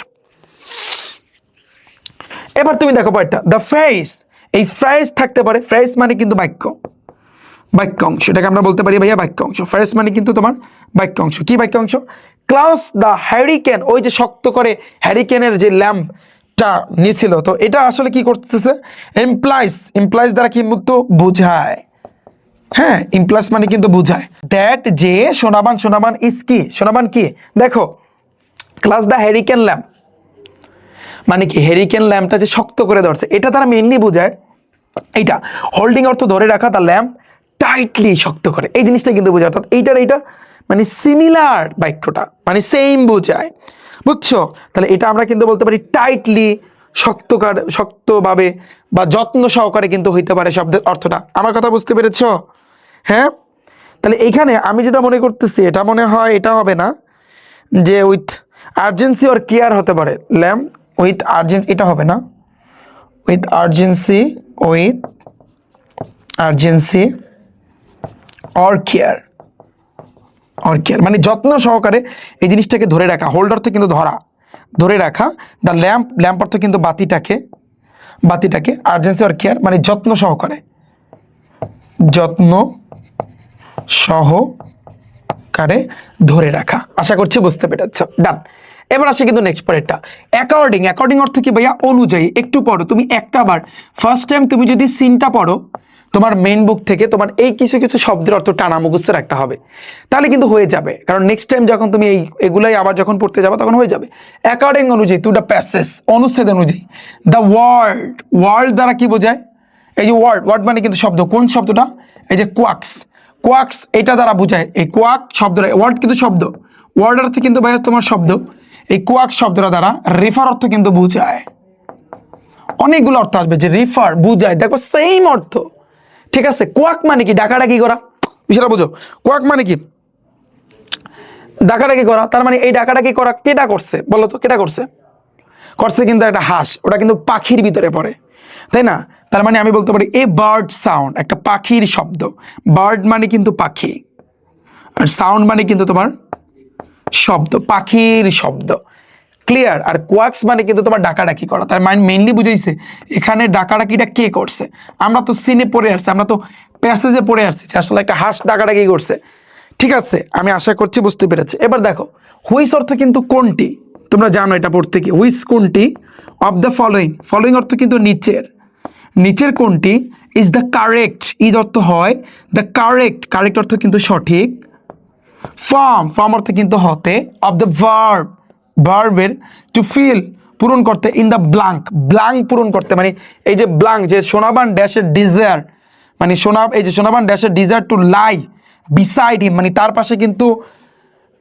এবার তুমি দেখো পয়েন্টটা, দ্য ফ্রেজ, এই ফ্রেজ থাকতে পারে, ফ্রেজ মানে কিন্তু বাক্য, বাক্যাংশ, এটাকে আমরা বলতে পারি ভাইয়া বাক্যাংশ। ফ্রেজ মানে কিন্তু তোমার বাক্যাংশ, কি বাক্যাংশ। ক্লাস দ্য হ্যারিকেন, ওই যে শক্ত করে হ্যারিকেনের যে ল্যাম্পটা নিয়েছিল, তো এটা আসলে কি করতেছে, এমপ্লয়েজ, এমপ্লয়েজ দ্বারা কিন্তু বোঝায়, হ্যাঁ ইমপ্লাস মানে কিন্তু বোঝায়, দ্যাট যে সোনাবান, সোনাবান ইজ কি, সোনাবান কি, দেখো ক্লাস দ্য হ্যারিকেন ল্যাম্প মানে কি, হ্যারিকেন ল্যাম্পটা যে শক্ত করে ধরছে, এটা তারা মেইনলি বোঝায় এইটা, হোল্ডিং অর্থ ধরে রাখা, দ্য ল্যাম্প টাইটলি শক্ত করে, এই জিনিসটা কিন্তু বোঝায়, অর্থাৎ এইটার এইটা মানে সিমিলার, বাক্যটা মানে সেম বোঝায়, বুঝছো। তাহলে এটা আমরা কিন্তু বলতে পারি টাইটলি, শক্তভাবে বা যত্ন সহকারে কিন্তু হইতে পারে শব্দের অর্থটা। আমার কথা বুঝতে পেরেছো? হ্যাঁ, তাহলে এইখানে আমি যেটা মনে করতেছি, এটা মনে হয় এটা হবে না, যে উইথ আর্জেন্সি অর কেয়ার হতে পারে, ল্যাম্প উইথ আর্জেন্সি, এটা হবে না, with urgency, with urgency or care, or care মানে যত্ন সহকারে এই জিনিসটাকে ধরে রাখা, হোল্ড অর্থ কিন্তু ধরা, ধরে রাখা, দ্য ল্যাম্প, ল্যাম্প অর্থ কিন্তু বাতিটাকে, বাতিটাকে, আর্জেন্সি অর কেয়ার মানে যত্ন সহকারে, যত্ন সহকারে ধরে রাখা। আশা করছি বুঝতে পেরেছ, ডান। এবার আসে কিন্তু নেক্সট পরেরটা, অ্যাকর্ডিং, অ্যাকর্ডিং অর্থ কি ভাইয়া অনুযায়ী, একটু পড়ো তুমি একটা বার, ফার্স্ট টাইম তুমি যদি সিনটা পড়ো তোমার মেইন বুক থেকে, তোমার এই কিছু কিছু শব্দের অর্থ টানা মুখস্থ রাখতে হবে, তাহলে কিন্তু হয়ে যাবে, কারণ নেক্সট টাইম যখন তুমি এগুলাই আবার যখন পড়তে যাবে তখন হয়ে যাবে। অ্যাকর্ডিং অনুযায়ী, টু দ্য প্যাসেজ অনুচ্ছেদ অনুযায়ী, দ্য ওয়ার্ল্ড, ওয়ার্ল্ড দ্বারা কি বোঝায়, এই যে ওয়ার্ড, ওয়ার্ড মানে কিন্তু শব্দ, কোন শব্দটা, এই যে কোয়াক্স, কোয়াক্স এটা দ্বারা বোঝায়, এই কোয়াক শব্দটা, ওয়ার্ড কিন্তু শব্দ, ওয়ার্ড অর্থ কিন্তু ভাইয়া তোমার শব্দ, এই কোয়াক শব্দটা দ্বারা রিফার অর্থ কিন্তু বোঝায়, অনেকগুলো অর্থ আসবে, যে রিফার বুঝায়, দেখো সেম অর্থ, ঠিক আছে। কোয়াক মানে কি, ডাকাডাকি করা, বিষয়টা বুঝো, কোয়াক মানে কি ডাকাডাকি করা, তার মানে এই ডাকাডাকি করা কেটা করছে বলো তো, কেটা করছে, করছে কিন্তু একটা হাঁস, ওটা কিন্তু পাখির ভিতরে পড়ে, তাই না। তার মানে আমি বলতে পারি এ বার্ড সাউন্ড, একটা পাখির শব্দ, বার্ড মানে কিন্তু পাখি, আর সাউন্ড মানে কিন্তু তোমার শব্দ, পাখির শব্দ, ক্লিয়ার। আর কোয়াক্স মানে কিন্তু তোমার ডাকাডাকি করা, তার মানে মেইনলি বুঝাইছে এখানে ডাকাডাকিটা কে করছে, আমরা তো সিনে পড়ে আসছি, আমরা তো প্যাসেজে পড়ে আসছি, আসলে একটা হাঁস ডাকাডাকি করছে, ঠিক আছে। আমি আশা করছি বুঝতে পেরেছি। এবার দেখো হুইচ অর্থ কিন্তু কোনটি, তোমরা জানো এটা পড়তে কি, হুইচ কোনটি অফ দ্য ফলোয়িং, ফলোয়িং অর্থ কিন্তু নিচের, নিচের কোনটি ইজ দ্য কারেক্ট, ইজ অর্থ হয়, দ্য কারেক্ট, কারেক্ট অর্থ কিন্তু সঠিক, ফর্ম, ফর্ম অর্থ কিন্তু হতে, অফ দ্য ভার্ব, ভার্বের, টু ফিল পূরণ করতে, ইন দ্য ব্লাঙ্ক, ব্লাঙ্ক পূরণ করতে, মানে এই যে ব্লাঙ্ক, যে সোনাবান ড্যাশের ডিজায়ার, মানে এই যে সোনাবান ড্যাশের ডিজায়ার টু লাই বিসাইড হিম, মানে তার পাশে কিন্তু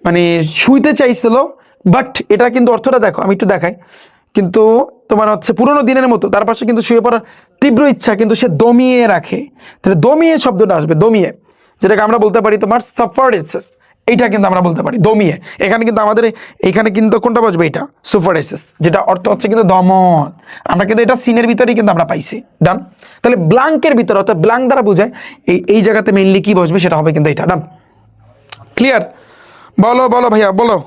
মানে শুইতে চাইছিল, বাট এটা কিন্তু অর্থটা দেখো, আমি একটু দেখাই, কিন্তু তোমার হচ্ছে পুরোনো দিনের মতো তার পাশে কিন্তু শুয়ে পড়ার তীব্র ইচ্ছা কিন্তু সে দমিয়ে রাখে, তাহলে দমিয়ে শব্দটা আসবে, দমিয়ে, যেটাকে আমরা বলতে পারি তোমার সাফারেসেস, এইটা কিন্তু আমরা বলতে পারি দমিয়ে। এখানে কিন্তু আমাদের এখানে কিন্তু কোনটা বসবে, এটা সুফারেসেস, যেটা অর্থ হচ্ছে কিন্তু দমন, আমরা কিন্তু এটা সিনের ভিতরেই কিন্তু আমরা পাইছি। ডান, তাহলে ব্লাঙ্কের ভিতরে অর্থাৎ ব্লাঙ্ক দ্বারা বোঝায় এই জায়গাতে মেইনলি কি বসবে, সেটা হবে কিন্তু এটা। ডান, ক্লিয়ার? বলো বলো ভাইয়া বলো।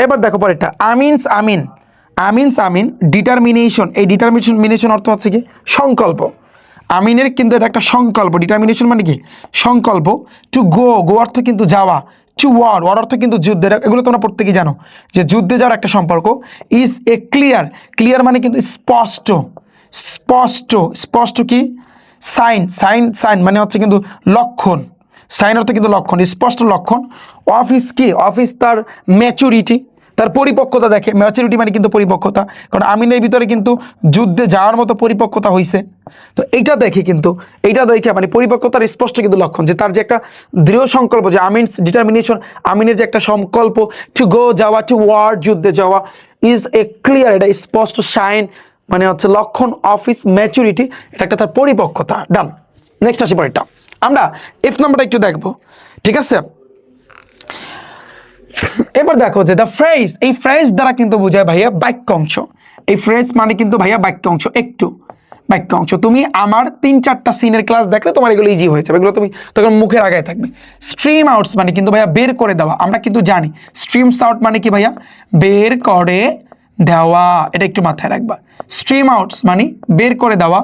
এবার দেখো পরেরটা, আমিনস আমিন, আমিনস আমিন, ডিটারমিনেশন, এই ডিটারমিনেশন অর্থ হচ্ছে কি সংকল্প, আমিনের কিন্তু এটা একটা সংকল্প, ডিটারমিনেশন মানে কি সংকল্প, টু গো, গো অর্থ কিন্তু যাওয়া, টু ওয়ার, ওয়ার অর্থ কিন্তু যুদ্ধের, এগুলো তোমরা প্রত্যেকেই জানো যে যুদ্ধে যাওয়ার একটা সম্পর্ক, ইজ এ ক্লিয়ার, ক্লিয়ার মানে কিন্তু স্পষ্ট, স্পষ্ট, স্পষ্ট কি সাইন, সাইন, সাইন মানে হচ্ছে কিন্তু লক্ষণ, সাইন অর্থ কিন্তু লক্ষণ, স্পষ্ট লক্ষণ, অফিস কি, অফিস তার ম্যাচুরিটি, তার পরিপক্কতা দেখে, ম্যাচুরিটি মানে কিন্তু পরিপক্কতা, কারণ আমিনের ভিতরে কিন্তু যুদ্ধে যাওয়ার মতো পরিপক্কতা হয়েছে, তো এইটা দেখে কিন্তু, এইটা দেখে মানে পরিপক্কতার স্পষ্ট কিন্তু লক্ষণ, যে তার যে একটা দৃঢ় সংকল্প, যে আমিনস ডিটারমিনেশন, আমিনের যে একটা সংকল্প, টু গো যাওয়া, টু ওয়ার যুদ্ধে যাওয়া, ইজ এ ক্লিয়ার, এটা স্পষ্ট, শাইন মানে হচ্ছে লক্ষণ, অফিস ম্যাচুরিটি এটা একটা তার পরিপক্কতা। ডান, নেক্সট আসি পরেরটা, আমরা এফ নাম্বারটা একটু দেখবো, ঠিক আছে? এবার দেখো যে দ্য ফ্রেজ, এই ফ্রেজ দ্বারা কিন্তু বোঝায় ভাইয়া বাক্যাংশ, এই ফ্রেজ মানে কিন্তু ভাইয়া বাক্যাংশ, একটু বাক্যাংশ, তুমি আমার 3-4টা সিনের ক্লাস দেখলে তোমার এগুলো ইজি হয়ে যাবে, এগুলো তুমি তখন মুখের আগায় থাকবে। স্ট্রিম আউটস মানে কিন্তু ভাইয়া বের করে দেওয়া, আমরা কিন্তু জানি স্ট্রিমস আউট মানে কি ভাইয়া বের করে দেওয়া, এটা একটু মাথায় রাখবা, স্ট্রিম আউটস মানে বের করে দেওয়া।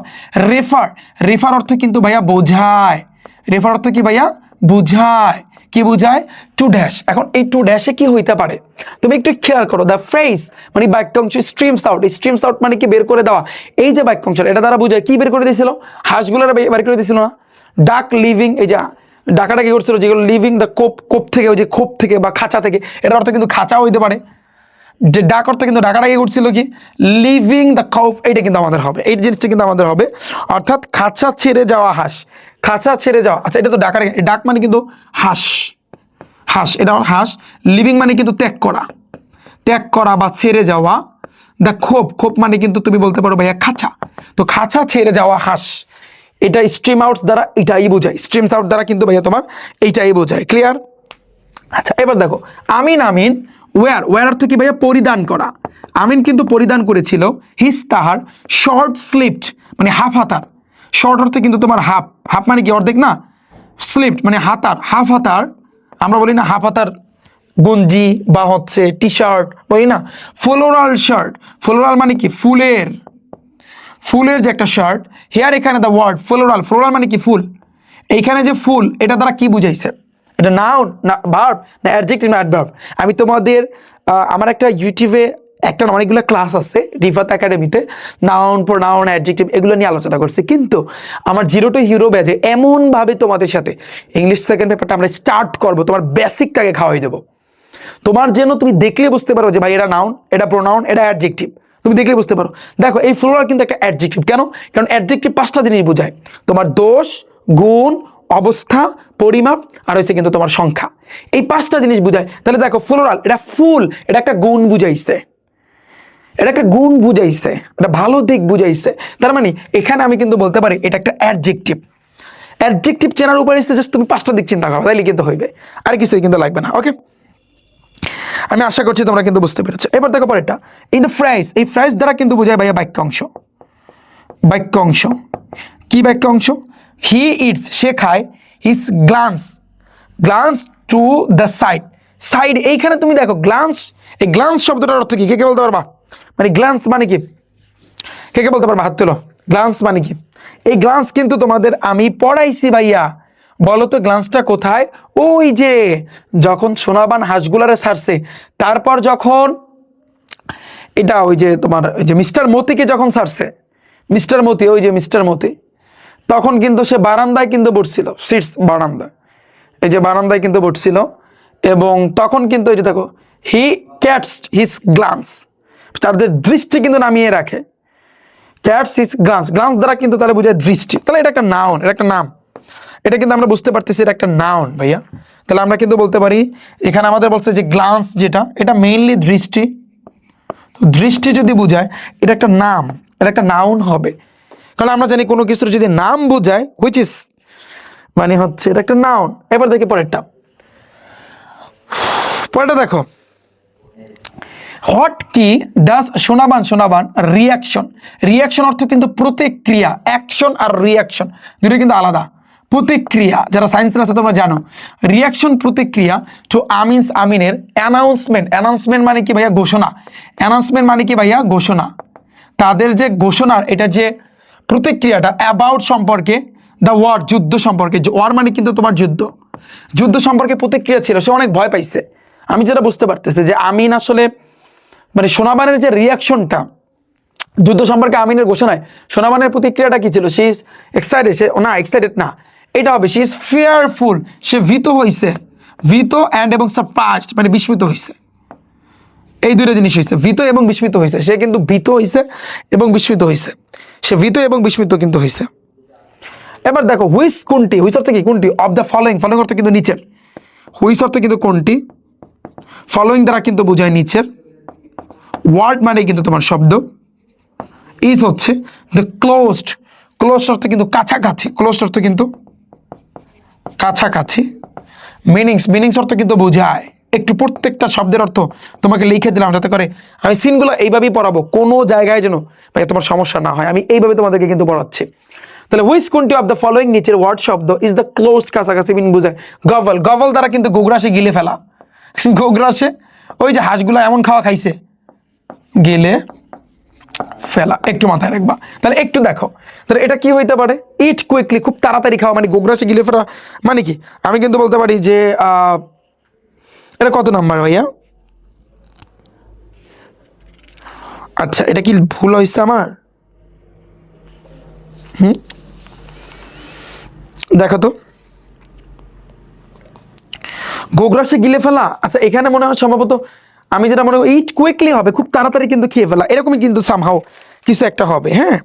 রেফার, রেফার অর্থ কিন্তু ভাইয়া বোঝায়, রেফার অর্থ কি ভাইয়া বুঝায়, কি বুঝায় টু ড্যাশ। এখন এই টু ড্যাশে কি হইতে পারে তুমি একটু খেয়াল করো, দ্য ফ্রেজ মানে বাক্যাংশ, স্ট্রিমস আউট, স্ট্রিমস আউট মানে কি বের করে দেওয়া, এই যে বাক্যাংশ এটা দ্বারা বোঝায় কি বের করে দিয়েছিল, হাঁসগুলোর বের করে দিয়েছিল না, ডাক লিভিং, এই যে ডাকাটা কি করছিল, যেগুলো লিভিং দ্য কোপ, কোপ থেকে, ওই যে খোপ থেকে বা খাঁচা থেকে, এটা অর্থ কিন্তু খাঁচাও হইতে পারে, যে ডাক অর্থ কিন্তু ডাকাটা কি করছিল কি লিভিং দ্য কাউফ, এইটা কিন্তু আমাদের হবে, এই জিনিসটা কিন্তু আমাদের হবে, অর্থাৎ খাঁচা ছেড়ে যাওয়া হাঁস, খাঁচা ছেড়ে যাওয়া, আচ্ছা এটা তো ডাকার, ডাক মানে কিন্তু হাঁস, হাঁস এটা হাঁস, লিভিং মানে কিন্তু ত্যাগ করা, ত্যাগ করা বা ছেড়ে যাওয়া, দ্য খোপ, খোপ মানে কিন্তু তুমি বলতে পারো ভাইয়া খাঁচা, তো খাঁচা ছেড়ে যাওয়া হাঁস, এটা স্ট্রিম আউট দ্বারা এটাই বোঝায়, স্ট্রিমস আউট দ্বারা কিন্তু ভাইয়া তোমার এইটাই বোঝায়। ক্লিয়ার? আচ্ছা এবার দেখো, আমিন আমিন ওয়ার, ওয়ার অর্থ কি ভাইয়া পরিধান করা, আমিন কিন্তু পরিধান করেছিল হিস তাহার শর্ট স্লিপড মানে হাফ হাতার, শর্ট অর্থে কিন্তু তোমার হাফ, হাফ মানে কি অর্ধেক না, স্লিপড মানে হাতার, হাফ হাতার, আমরা বলি না হাফ হাতার গঞ্জি বা হচ্ছে টি শার্ট বলি না, ফ্লোরাল শার্ট, ফ্লোরাল মানে কি ফুলের, ফুলের যে একটা শার্ট, হেয়ার এখানে দ্য ওয়ার্ড ফ্লোরাল, ফ্লোরাল মানে কি ফুল, এইখানে যে ফুল এটা দ্বারা কি বুঝাইছে, এটা নাউন না ভার্ব না অ্যাডজেক্টিভ না অ্যাডভার্ব। আমি তোমাদের আমার একটা ইউটিউবে একটা অনেকগুলো ক্লাস আছে রিফাত একাডেমিতে, নাউন প্রোনাউন অ্যাডজেক্টিভ এগুলো নিয়ে আলোচনা করছি, কিন্তু আমার জিরো টু হিরো ব্যাচে এমনভাবে তোমাদের সাথে ইংলিশ সেকেন্ড পেপারটা আমরা স্টার্ট করবো, তোমার বেসিকটাকে খাওয়াই দেবো, তোমার যেন তুমি দেখলে বুঝতে পারো যে ভাই এটা নাউন, এটা প্রোনাউন, এটা অ্যাডজেক্টিভ, তুমি দেখলে বুঝতে পারো। দেখো এই ফ্লোরাল কিন্তু একটা অ্যাডজেক্টিভ, কেন? কারণ অ্যাডজেক্টিভ 5টা জিনিস বোঝায়, তোমার দোষ, গুণ, অবস্থা, পরিমাপ আর হচ্ছে কিন্তু তোমার সংখ্যা, এই 5টা জিনিস বুঝায়। তাহলে দেখো ফ্লোরাল এটা ফুল, এটা একটা গুণ বুঝাইছে, এটা একটা গুণ বুঝাইছে, এটা ভালো দিক বুঝাইছে, তার মানে এখানে আমি কিন্তু বলতে পারি এটা একটা অ্যাডজেক্টিভ। অ্যাডজেক্টিভ চেনার উপরে জাস্ট তুমি 5টা দিক চিন্তা করো, তাইলে কিন্তু হইবে, আর কিছুই কিন্তু লাগবে না। ওকে, আমি আশা করছি তোমরা কিন্তু বুঝতে পেরেছো। এবার দেখো পরেরটা, ইন দ্য ফ্রেজ, এই ফ্রেজ দ্বারা কিন্তু বোঝায় ভাইয়া বাক্যাংশ, বাক্যাংশ কি বাক্যাংশ, হি ইটস সে খায়, his glance, glance to the side, side এইখানে তুমি দেখো গ্লান্স, এই গ্লান্স শব্দটার অর্থ কি কে কে বলতে পারবা, মানে গ্লান্স মানে কি কে কে বলতে পারবা, হাত তোলো, গ্লান্স মানে কি? এই গ্লান্স কিন্তু তোমাদের আমি পড়াইছি ভাইয়া, বলো তো গ্লান্সটা কোথায়, ওই যে যখন সোনাবান হাঁসগুলারে ছাড়ছে, তারপর যখন এটা ওই যে তোমার ওই যে মিস্টার মতিকে যখন ছাড়ছে, মিস্টার মতি, ওই যে মিস্টার মতি, তখন কিন্তু সে বারান্দায় কিন্তু বসছিল, সিটস বারান্দা, এই যে বারান্দায় কিন্তু বসছিল। এবং তখন কিন্তু এই যে দেখো, হি ক্যাটস হিজ গ্লান্স, তার যে দৃষ্টি কিন্তু নামিয়ে রাখে। ক্যাটস হিজ গ্লান্স, গ্লান্স দ্বারা কিন্তু তাহলে বোঝায় দৃষ্টি, তাহলে এটা একটা নাউন, এটা একটা নাম। এটা কিন্তু আমরা বুঝতে পারতেছি এটা একটা নাউন ভাইয়া। তাহলে আমরা কিন্তু বলতে পারি এখানে আমাদের বলছে যে গ্লান্স যেটা, এটা মেইনলি দৃষ্টি। দৃষ্টি যদি বোঝায় এটা একটা নাম, এটা একটা নাউন হবে। কারণ আমরা জানি কোনো কিছুর যদি নাম বোঝায় হুইচ ইজ মানে হচ্ছে এটা একটা নাউন। এবার দেখি পরেরটা, পরেরটা দেখো, হোয়াট কি ডাজ শোনাবান রিয়াকশন। রিয়াকশন অর্থ কিন্তু প্রতিক্রিয়া, অ্যাকশন আর রিয়াকশন দুটো কিন্তু আলাদা। প্রতিক্রিয়া যারা সায়েন্সের আছে তোমরা জানো, রিয়াকশন প্রতিক্রিয়া টু আমিনস আমিনের অ্যানাউন্সমেন্ট। অ্যানাউন্সমেন্ট মানে কি ভাইয়া? ঘোষণা। অ্যানাউন্সমেন্ট মানে কি ভাইয়া? ঘোষণা। তাদের যে ঘোষণার এটা যে প্রতিক্রিয়াটা অ্যাবাউট সম্পর্কে, দ্য ওয়ার যুদ্ধ সম্পর্কে, ওয়ার মানে কিন্তু তোমার যুদ্ধ, যুদ্ধ সম্পর্কে প্রতিক্রিয়া ছিল, সে অনেক ভয় পাইছে। আমি যেটা বুঝতে পারতেছি যে আমিন আসলে মানে সোনাবানের যে রিয়াকশনটা যুদ্ধ সম্পর্কে আমিনের ঘোষণায়, সোনাবানের প্রতিক্রিয়াটা কি ছিল? সে ইজ এক্সাইটেড, সে না এক্সাইটেড না, এটা হবে সে ইজ ফিয়ারফুল, সে ভীত হয়েছে। ভীত অ্যান্ড এবং সারপ্রাইজড মানে বিস্মিত হয়েছে, এই দুটো জিনিস হয়েছে, ভীত এবং বিস্মিত হয়েছে। সে কিন্তু ভীত হয়েছে এবং বিস্মিত হয়েছে, সে ভীত এবং বিস্মিত কিন্তু হয়েছে। এবার দেখো হুইচ কোনটি, হুইচ অর্থ কি? কোনটি অফ দ্য ফলোয়িং, ফলোয়িং অর্থ কিন্তু নিচের, হুইচ অর্থ কিন্তু কোনটি, ফলোয়িং দ্বারা কিন্তু বোঝায় নিচের, ওয়ার্ড মানে কিন্তু তোমার শব্দ, ইজ হচ্ছে দ্য ক্লোজড, ক্লোজড অর্থ কিন্তু কাছাকাছি, ক্লোজড অর্থ কিন্তু কাছাকাছি, মিনিংস, মিনিংস অর্থ কিন্তু বোঝায়। একটু প্রত্যেকটা শব্দের অর্থ তোমাকে লিখে দিলাম যাতে করে আমি সিনগুলো এইভাবেই পড়াবো, কোনো জায়গায় যেন ভাই তোমার সমস্যা না হয়, আমি এইভাবে তোমাদেরকে কিন্তু পড়াচ্ছি। তাহলে হুইচ কোনটি অফ দ্য ফলোয়িং নিচের ওয়ার্ড শব্দ ইজ দ্য ক্লোজড কাছাকাছি মিন বোঝায় গভল, গভল দ্বারা কিন্তু গোগ্রাসে গিলে ফেলা, গোগ্রাসে ওই যে হাঁসগুলো এমন খাওয়া খাইছে, গিলে ফেলা, একটু মাথায় রাখবা। তাহলে একটু দেখো, তাহলে এটা কি হইতে পারে? ইট কুইকলি, খুব তাড়াতাড়ি খাওয়া, মানে গোগ্রাসে গিলে ফেলা মানে কি? আমি কিন্তু বলতে পারি যে এটা কত নাম্বার ভাইয়া? আচ্ছা এটা কি ভুল হয়েছে আমার? দেখো তো, গোগ্রাসে গিলে ফেলা। আচ্ছা এখানে মনে হয় সম্ভবত আমি যেটা মনে করি ইট কুইকলি হবে, খুব তাড়াতাড়ি কিন্তু খেয়ে ফেলা, এরকমই কিন্তু সামহাও কিছু একটা হবে। হ্যাঁ,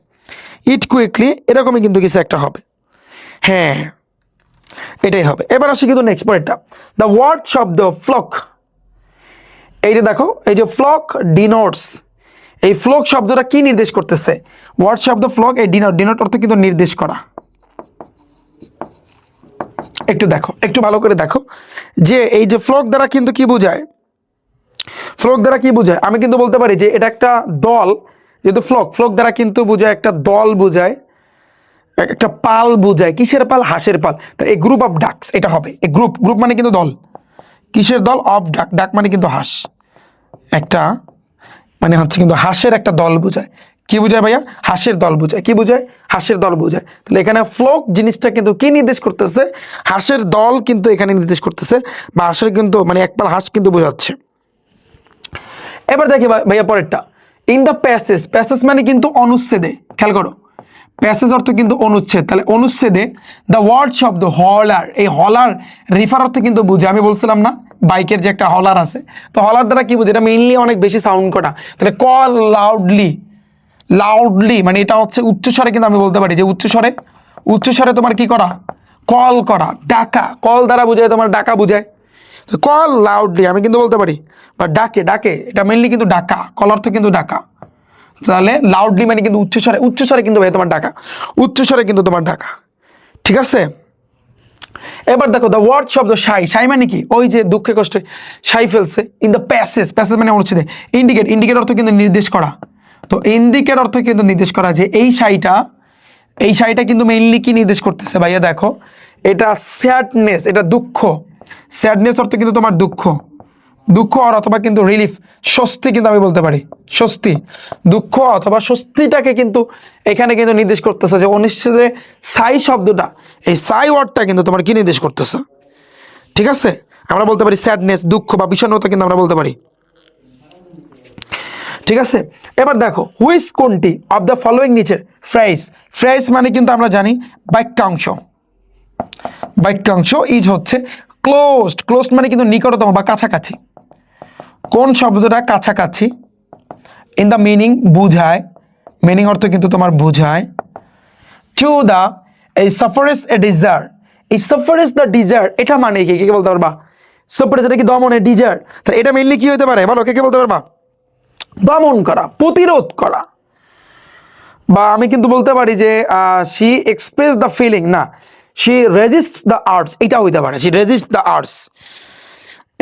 ইট কুইকলি এরকমই কিন্তু কিছু একটা হবে। হ্যাঁ এটাই হবে। এবার আসি কিন্তু নেক্সট পরেরটা, দ্য ওয়ার্ড শব্দ ফ্লক। এই যে দেখো, এই যে ফ্লক ডিনোটস, এই ফ্লক শব্দটা কি নির্দেশ করতেছে? ওয়ার্ড শব্দ ফ্লক, এই ডিনোট, ডিনোট অর্থ কিন্তু নির্দেশ করা। একটু দেখো, একটু ভালো করে দেখো যে এই যে ফ্লক দ্বারা কিন্তু কি বোঝায়, ফ্লক দ্বারা কি বোঝায়? আমি কিন্তু বলতে পারি যে এটা একটা দল, যেহেতু ফ্লক, ফ্লক দ্বারা কিন্তু বোঝায় একটা দল বোঝায়, একটা পাল বোঝায়। কিসের পাল? হাঁসের পাল। তা এই গ্রুপ অফ ডাকস এটা হবে, এই গ্রুপ, গ্রুপ মানে কিন্তু দল, কিসের দল? অফ ডাক, ডাক মানে কিন্তু হাঁস, একটা মানে হচ্ছে কিন্তু হাঁসের একটা দল বোঝায়। কি বোঝায় ভাইয়া? হাঁসের দল বোঝায়। কি বোঝায়? হাঁসের দল বোঝায়। তাহলে এখানে ফ্লক জিনিসটা কিন্তু কি নির্দেশ করতেছে? হাঁসের দল কিন্তু এখানে নির্দেশ করতেছে, বা হাঁসের কিন্তু মানে একপাল হাঁস কিন্তু বোঝাচ্ছে। এবার দেখি ভাইয়া পরেরটা, ইন দ্য প্যাসেজ, প্যাসেজ মানে কিন্তু অনুচ্ছেদে, খেয়াল করো, প্যাসেজ অর্থ কিন্তু অনুচ্ছেদ। তাহলে অনুচ্ছেদে দ্য ওয়ার্ড শব্দ হলার, এই হলার রিফার অর্থ কিন্তু বুঝে, আমি বলছিলাম না বাইকের যে একটা হলার আছে, তো হলার দ্বারা কি বুঝে? এটা মেইনলি অনেক বেশি সাউন্ড করা। তাহলে কল লাউডলি, লাউডলি মানে এটা হচ্ছে উচ্চস্বরে, কিন্তু আমি বলতে পারি যে উচ্চস্বরে, উচ্চস্বরে তোমার কি করা? কল করা, ডাকা, কল দ্বারা বুঝায় তোমার ডাকা বুঝায়, কল লাউডলি আমি কিন্তু বলতে পারি, বা ডাকে, ডাকে এটা মেইনলি কিন্তু ডাকা, কল অর্থ কিন্তু ডাকা। তাহলে লাউডলি মানে কিন্তু উচ্চস্বরে, উচ্চস্বরে কিন্তু ভাই তোমার ডাকা, উচ্চস্বরে কিন্তু তোমার ডাকা, ঠিক আছে? এবার দেখো দ্য ওয়ার্ড শব্দ সাই, সাই মানে কি? ওই যে দুঃখে কষ্টে সাই ফেলছে। ইন দ্য প্যাসেজ, প্যাসেজ মানে অনুচ্ছেদে। ইন্ডিকেট, ইন্ডিকেট অর্থ কিন্তু নির্দেশ করা, তো ইন্ডিকেট অর্থ কিন্তু নির্দেশ করা যে এই সাইটা, এই সাইটা কিন্তু মেইনলি কি নির্দেশ করতেছে ভাইয়া? দেখো এটা স্যাডনেস, এটা দুঃখ, স্যাডনেস অর্থ কিন্তু তোমার দুঃখ, দুঃখ আর অথবা কিন্তু রিলিফ, স্বস্তি কিন্তু আমি বলতে পারি, স্বস্তি, দুঃখ অথবা স্বস্তিটাকে কিন্তু এখানে কিন্তু নির্দেশ করতেছে যে অনুচ্ছেদে সাই শব্দটা, এই সাই ওয়ার্ডটা কিন্তু তোমার কি নির্দেশ করতেছে, ঠিক আছে? আমরা বলতে পারি স্যাডনেস, দুঃখ বা বিষণ্ণতা কিন্তু আমরা বলতে পারি, ঠিক আছে। এবার দেখো হুইচ কোনটি অফ দ্য ফলোয়িং নিচের ফ্রেজ, ফ্রেজ মানে কিন্তু আমরা জানি বাক্যাংশ, বাক্যাংশ ইজ হচ্ছে ক্লোজড, ক্লোজড মানে কিন্তু নিকটতম বা কাছাকাছি, কোন শব্দটা কাছাকাছি, ইন দ্য মিনিং বুঝায়, মিনিং অর্থ কিন্তু তোমার বুঝায়, টু দ্য এই সাফারেস এ ডিজায়ার, এই সাফারেস দ্য ডিজায়ার এটা মানে কি, কে বলতে পারবা? সাফারেস এটা কি দমন, ডিজায়ার, তাহলে এটা মেইনলি কি হতে পারে বলো, কে বলতে পারবা? দমন করা, প্রতিরোধ করা। বা আমি কিন্তু বলতে পারি যে শি এক্সপ্রেস দ্য ফিলিং, না শি রেজিস্ট দ্য আর্টস, এটা হইতে পারে, শি রেজিস্ট দ্য আর্টস,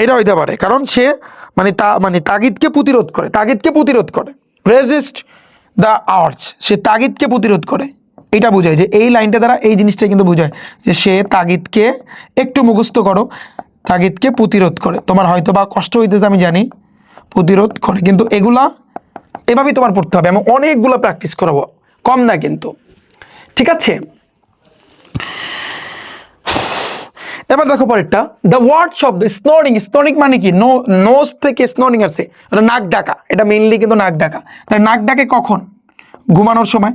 এটা হইতে পারে, কারণ সে মানে তাগিদকে প্রতিরোধ করে, তাগিদকে প্রতিরোধ করে, রেজিস্ট দ্য আর্টস, সে তাগিদকে প্রতিরোধ করে, এটা বোঝায় যে এই লাইনটা দ্বারা এই জিনিসটা কিন্তু বোঝায় যে সে তাগিদকে, একটু মুখস্থ করো, তাগিদকে প্রতিরোধ করে। তোমার হয়তো বা কষ্ট হইতেছে আমি জানি, প্রতিরোধ করে, কিন্তু এগুলা এভাবেই তোমার পড়তে হবে, আমি অনেকগুলো প্র্যাকটিস করাবো, কম না কিন্তু, ঠিক আছে। এবার দেখো পরেরটা, দ্য ওয়ার্ড শব্দ স্নোরিং, স্নোরিং মানে কি, নোজ থেকে স্নোরিং আছে, এটা নাক ডাকা, এটা মেইনলি কিন্তু নাক ডাকা, তাহলে নাক ডাকে কখন? ঘুমানোর সময়।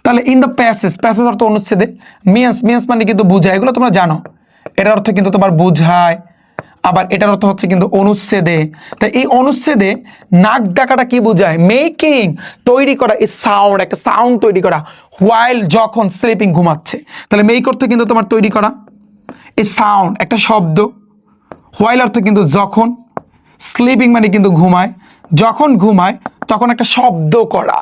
তাহলে ইন দ্য প্যাসেজ, প্যাসেজ অর্থ অনুচ্ছেদে, মিয়ান্স, মিয়ান্স মানে কিন্তু বুঝায়, এগুলো তোমরা জানো, এটার অর্থ কিন্তু তোমার বুঝায়, আবার এটার অর্থ হচ্ছে কিন্তু অনুচ্ছেদে। তাই এই অনুচ্ছেদে নাক ডাকাটা কি বোঝায়? মেকিং, তৈরি করা, এই সাউন্ড, একটা সাউন্ড তৈরি করা, হোয়াইল যখন স্লিপিং, ঘুমাচ্ছে, তাহলে মেক অর্থ কিন্তু তোমার তৈরি করা, এই সাউন্ড একটা শব্দ, হোয়াইল অর্থ কিন্তু যখন, স্লিপিং মানে কিন্তু ঘুমায়, যখন ঘুমায় তখন একটা শব্দ করা,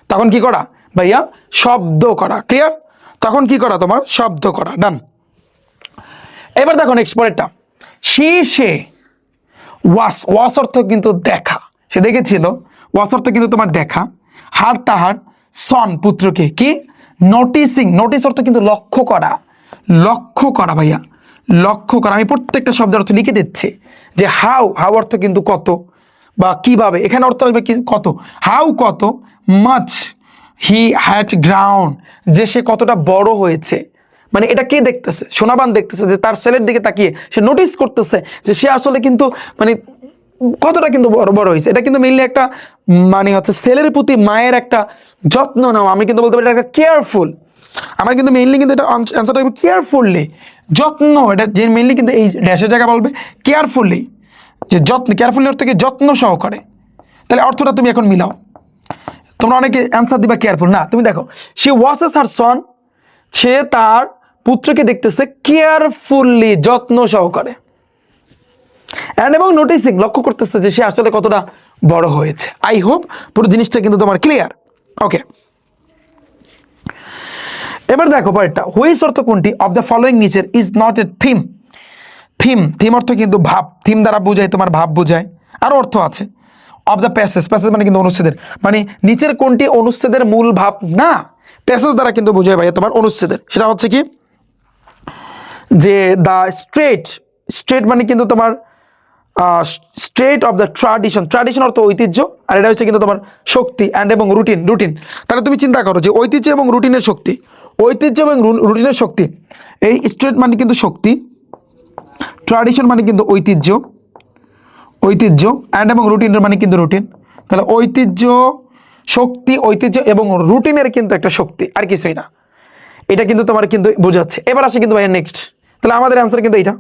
তখন কি করা ভাইয়া? শব্দ করা, ক্লিয়ার? তখন কি করা তোমার? শব্দ করা, ডান। এবার দেখো নেক্সট পরেরটা, সে ওয়াস, ওয়াস অর্থ কিন্তু দেখা, সে দেখেছিল, ওয়াস অর্থ কিন্তু তোমার দেখা, হার তাহার সন পুত্রকে কি নোটিসিং, নোটিস অর্থ কিন্তু লক্ষ্য করা, লক্ষ্য করা ভাইয়া, লক্ষ্য করা। আমি প্রত্যেকটা শব্দের অর্থ লিখে দিচ্ছি, যে হাউ, হাউ অর্থ কিন্তু কত বা কিভাবে, এখানে অর্থ আসবে কি কত, হাউ কত, মাচ হি হ্যাড গ্রাউন্ড, যে সে কতটা বড় হয়েছে, মানে এটা কে দেখতেছে? সোনাবান দেখতেছে, যে তার ছেলের দিকে তাকিয়ে সে নোটিস করতেছে যে সে আসলে কিন্তু মানে কতটা কিন্তু বড় বড় হয়েছে। এটা কিন্তু মেইনলি একটা মানে হচ্ছে ছেলের প্রতি মায়ের একটা যত্ন নেওয়া, আমি কিন্তু বলতে পারি এটা একটা কেয়ারফুল, আমার কিন্তু মেইনলি কিন্তু এটা অ্যান্সারটা হবে কেয়ারফুললি, যত্ন, এটা যে মেইনলি কিন্তু এই ড্যাশের জায়গা বলবে কেয়ারফুললি, যে যত্ন, কেয়ারফুলি অর্থ কি যত্ন সহকারে। তাহলে অর্থটা তুমি এখন মিলাও, তোমরা অনেকে অ্যান্সার দিবা কেয়ারফুল, না তুমি দেখো, শি ওয়াচেস হার সন, সে তার পুত্রকে দেখতেছে কেয়ারফুললি, যত্ন সহকারে, অ্যান্ড এবং নোটিসিং, লক্ষ্য করতেছে যে সে আসলে কতটা বড় হয়েছে। আই হোপ পুরো জিনিসটা কিন্তু তোমার ক্লিয়ার, ওকে। এবার দেখো পরেরটা, হুইচ অর্থ কোনটি অফ দ্য ফলোয়িং নিচের is not a theme, theme, theme অর্থ কিন্তু ভাব, থিম দ্বারা বোঝায় তোমার ভাব বোঝায়, আরও অর্থ আছে। অফ দ্য প্যাসেজ, প্যাসেজ মানে কিন্তু অনুচ্ছেদের, মানে নিচের কোনটি অনুচ্ছেদের মূল ভাব না, প্যাসেজ দ্বারা কিন্তু বোঝায় ভাইয়া তোমার অনুচ্ছেদের, সেটা হচ্ছে কি যে দ্য স্ট্রেট, স্ট্রেট মানে কিন্তু তোমার strait of the tradition, tradition অর্থ ঐতিহ্য, আর এটা হচ্ছে কিন্তু তোমার শক্তি, অ্যান্ড এবং রুটিন, রুটিন। তাহলে তুমি চিন্তা করো যে ঐতিহ্য এবং রুটিনের শক্তি, ঐতিহ্য এবং রুটিনের শক্তি, এই স্ট্রেট মানে কিন্তু শক্তি, ট্রাডিশন মানে কিন্তু ঐতিহ্য, ঐতিহ্য, অ্যান্ড এবং রুটিনের মানে কিন্তু রুটিন। তাহলে ঐতিহ্য, শক্তি, ঐতিহ্য এবং রুটিনের কিন্তু একটা শক্তি, আর কিছুই না, এটা কিন্তু তোমার কিন্তু বোঝাচ্ছে। এবার আসে কিন্তু ভাইয়া নেক্সট, তাহলে আমাদের অ্যান্সার কিন্তু এইটা,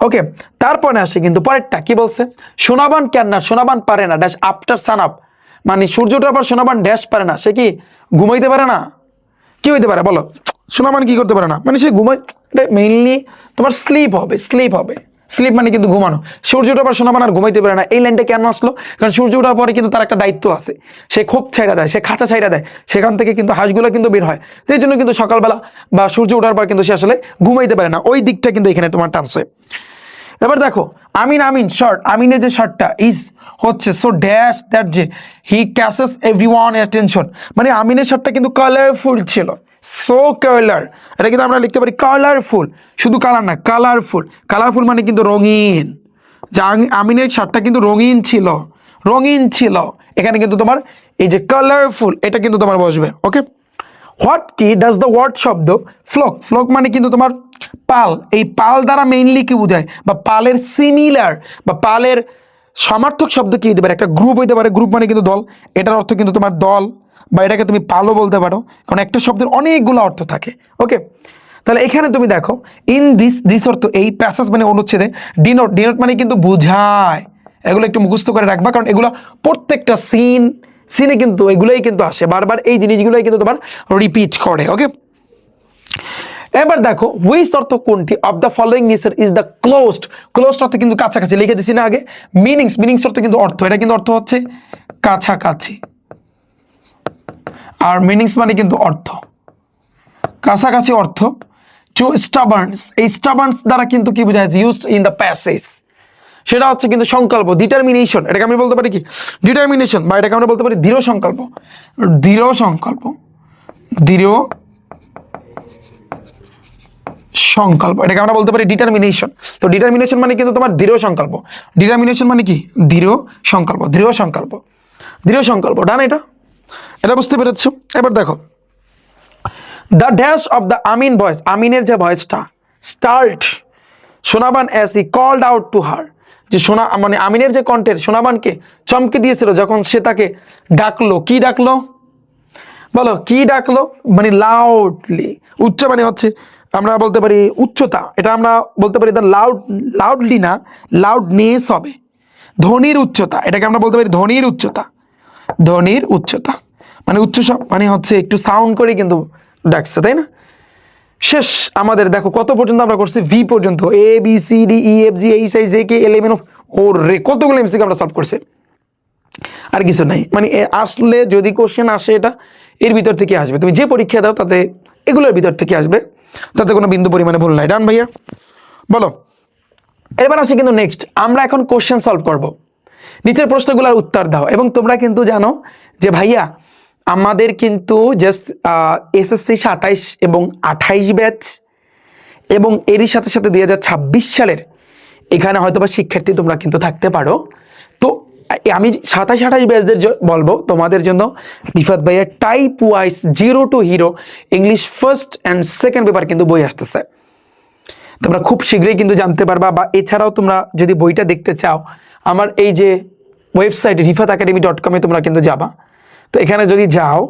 ওকে। তারপরে আসে কিন্তু পরেরটা কি বলছে, সোনাবান ক্যান না, সোনাবান পারে না ড্যাশ আফটার সান আপ, মানে সূর্যটার পর সোনাবান ড্যাশ পারে না, সে কি ঘুমাইতে পারে না? কি হইতে পারে বলো? সোনাবান কি করতে পারে না, মানে সে ঘুমাই, মেইনলি তোমার স্লিপ হবে, স্লিপ হবে, স্লিপ মানে কিন্তু ঘুমানো। সূর্য ওঠার পর সোনাবান আর ঘুমাইতে পারে না, এই লাইনটা কেন আসলো? কারণ সূর্য ওঠার পরে কিন্তু তার একটা দায়িত্ব আছে, সে খোপ ছাইড়া দেয়, সে খাঁচা ছাইড়া দেয়, সেখান থেকে কিন্তু হাঁসগুলো কিন্তু বের হয়, সেই জন্য কিন্তু সকালবেলা বা সূর্য ওঠার পর কিন্তু সে আসলে ঘুমাইতে পারে না, ওই দিকটা কিন্তু এখানে তোমার টানছে। এবার দেখো আমিন, আমিন শার্ট, আমিনের যে শার্টটা ইজ হচ্ছে সো ড্যাশ দ্যাট যে হি ক্যাচেস এভরিওয়ান অ্যাটেনশন, মানে আমিনের শার্টটা কিন্তু কালারফুল ছিল, সো কালার, এটা কিন্তু আমরা লিখতে পারি কালারফুল, শুধু কালার না কালারফুল, কালারফুল মানে কিন্তু রঙিন, যে আমিনের শার্টটা কিন্তু রঙিন ছিল, রঙিন ছিল, এখানে কিন্তু তোমার এই যে কালারফুল এটা কিন্তু তোমার বসবে, ওকে। হোয়াট কি ডাজ দ্য ওয়ার্ড শব্দ ফ্লক, ফ্লক মানে কিন্তু তোমার পাল, এই পাল দ্বারা মেইনলি কি বোঝায়, বা পালের সিমিলার বা পালের সমার্থক শব্দ কি হতে পারে? একটা গ্রুপ হইতে পারে, গ্রুপ মানে কিন্তু দল, এটার অর্থ কিন্তু তোমার দল, বা এটাকে তুমি পালো বলতে পারো, কারণ একটা শব্দের অনেকগুলো অর্থ থাকে। ওকে, তাহলে এখানে তুমি দেখো ইন দিস অর্থ, এই প্যাসেজ মানে অনুচ্ছেদে, ডিনোট মানে কিন্তু বোঝায়, এগুলো একটু মুখস্থ করে রাখবা, কারণ এগুলো প্রত্যেকটা সিনে কিন্তু এগুলোই কিন্তু আসে বারবার, এই জিনিসগুলোই কিন্তু তোমার রিপিট করে। ওকে, এবার দেখো হুইচ অর্থ কোনটি of the following nature is the closed অর্থ কিন্তু কাছাকাছি, লিখে দিছি না আগে। মিনিংস অর্থ কিন্তু অর্থ, এটা কিন্তু অর্থ হচ্ছে কাছাকাছি, আর মিনিংস মানে কিন্তু অর্থ কাছাকাছি অর্থ। টু স্টাবার্নস, এই স্টাবার্নস দ্বারা কিন্তু কি বোঝায়? ইউজড ইন দ্য প্যাসেজ, সেটা হচ্ছে কিন্তু সংকল্প, ডিটারমিনেশন, এটাকে আমি বলতে পারি কি ডিটারমিনেশন, বা এটাকে আমরা বলতে পারি দৃঢ় সংকল্প, এটাকে আমরা বলতে পারি ডিটারমিনেশন। তো ডিটারমিনেশন মানে কিন্তু তোমার দৃঢ় সংকল্প, ডিটারমিনেশন মানে কি দৃঢ় সংকল্প, ডান? এটা বুঝতে পেরেছো? এবার দেখো the dash of the Amin voice, আমিনের যে ভয়েসটা start Sonaban as he called out to her, যে মানে আমিনের যে কণ্ঠের সোনাবানকে চমকে দিয়েছিল যখন সে তাকে ডাকলো। কি ডাকলো বলো? কি ডাকলো? মানে লাউডলি, উচ্চ মানে হচ্ছে আমরা বলতে পারি উচ্চতা, এটা আমরা বলতে পারি লাউডলি না, লাউডনেস হবে, ধ্বনির উচ্চতা, এটাকে আমরা বলতে পারি ধ্বনির উচ্চতা, মানে মানে হচ্ছে একটু সাউন্ড করে কিন্তু ডাকছে, তাই না? শেষ আমাদের দেখো কত পর্যন্ত আমরা করছি? ভি পর্যন্ত, A B C D E F G H I J K L M N O রে, কতগুলো এমসিকিউ আমরা সলভ করছি, আর কিছু নাই। মানে আসলে যদি কোশ্চেন আসে এটা এর ভিতর থেকে আসবে, তুমি যে পরীক্ষা দাও তাতে এগুলোর ভিতর থেকে আসবে, তাতে কোনো বিন্দু পরিমাণে ভুল নাই। ডান ভাইয়া? বলো, এবার আসি কিন্তু নেক্সট, আমরা এখন কোশ্চেন সলভ করব। নিচের প্রশ্নগুলোর উত্তর দাও। এবং তোমরা কিন্তু জানো যে ভাইয়া আমাদের কিন্তু জাস্ট এসএসসি 27 এবং 28 ব্যাচ, এবং এরই সাথে সাথে 2026 সালের এখানে হয়তো বা শিক্ষার্থী তোমরা কিন্তু থাকতে পারো। তো আমি 27-28 ব্যাচদের বলবো তোমাদের জন্য রিফাত ভাইয়ের type wise 0 to hero English first and second paper কিন্তু বই আসতেছে, তোমরা খুব শীঘ্রই কিন্তু জানতে পারবা। বা এছাড়াও তোমরা যদি বইটা দেখতে চাও, আমার এই যে ওয়েবসাইট rifatacademy.com-এ তোমরা কিন্তু যাবা। তো এখানে যদি যাও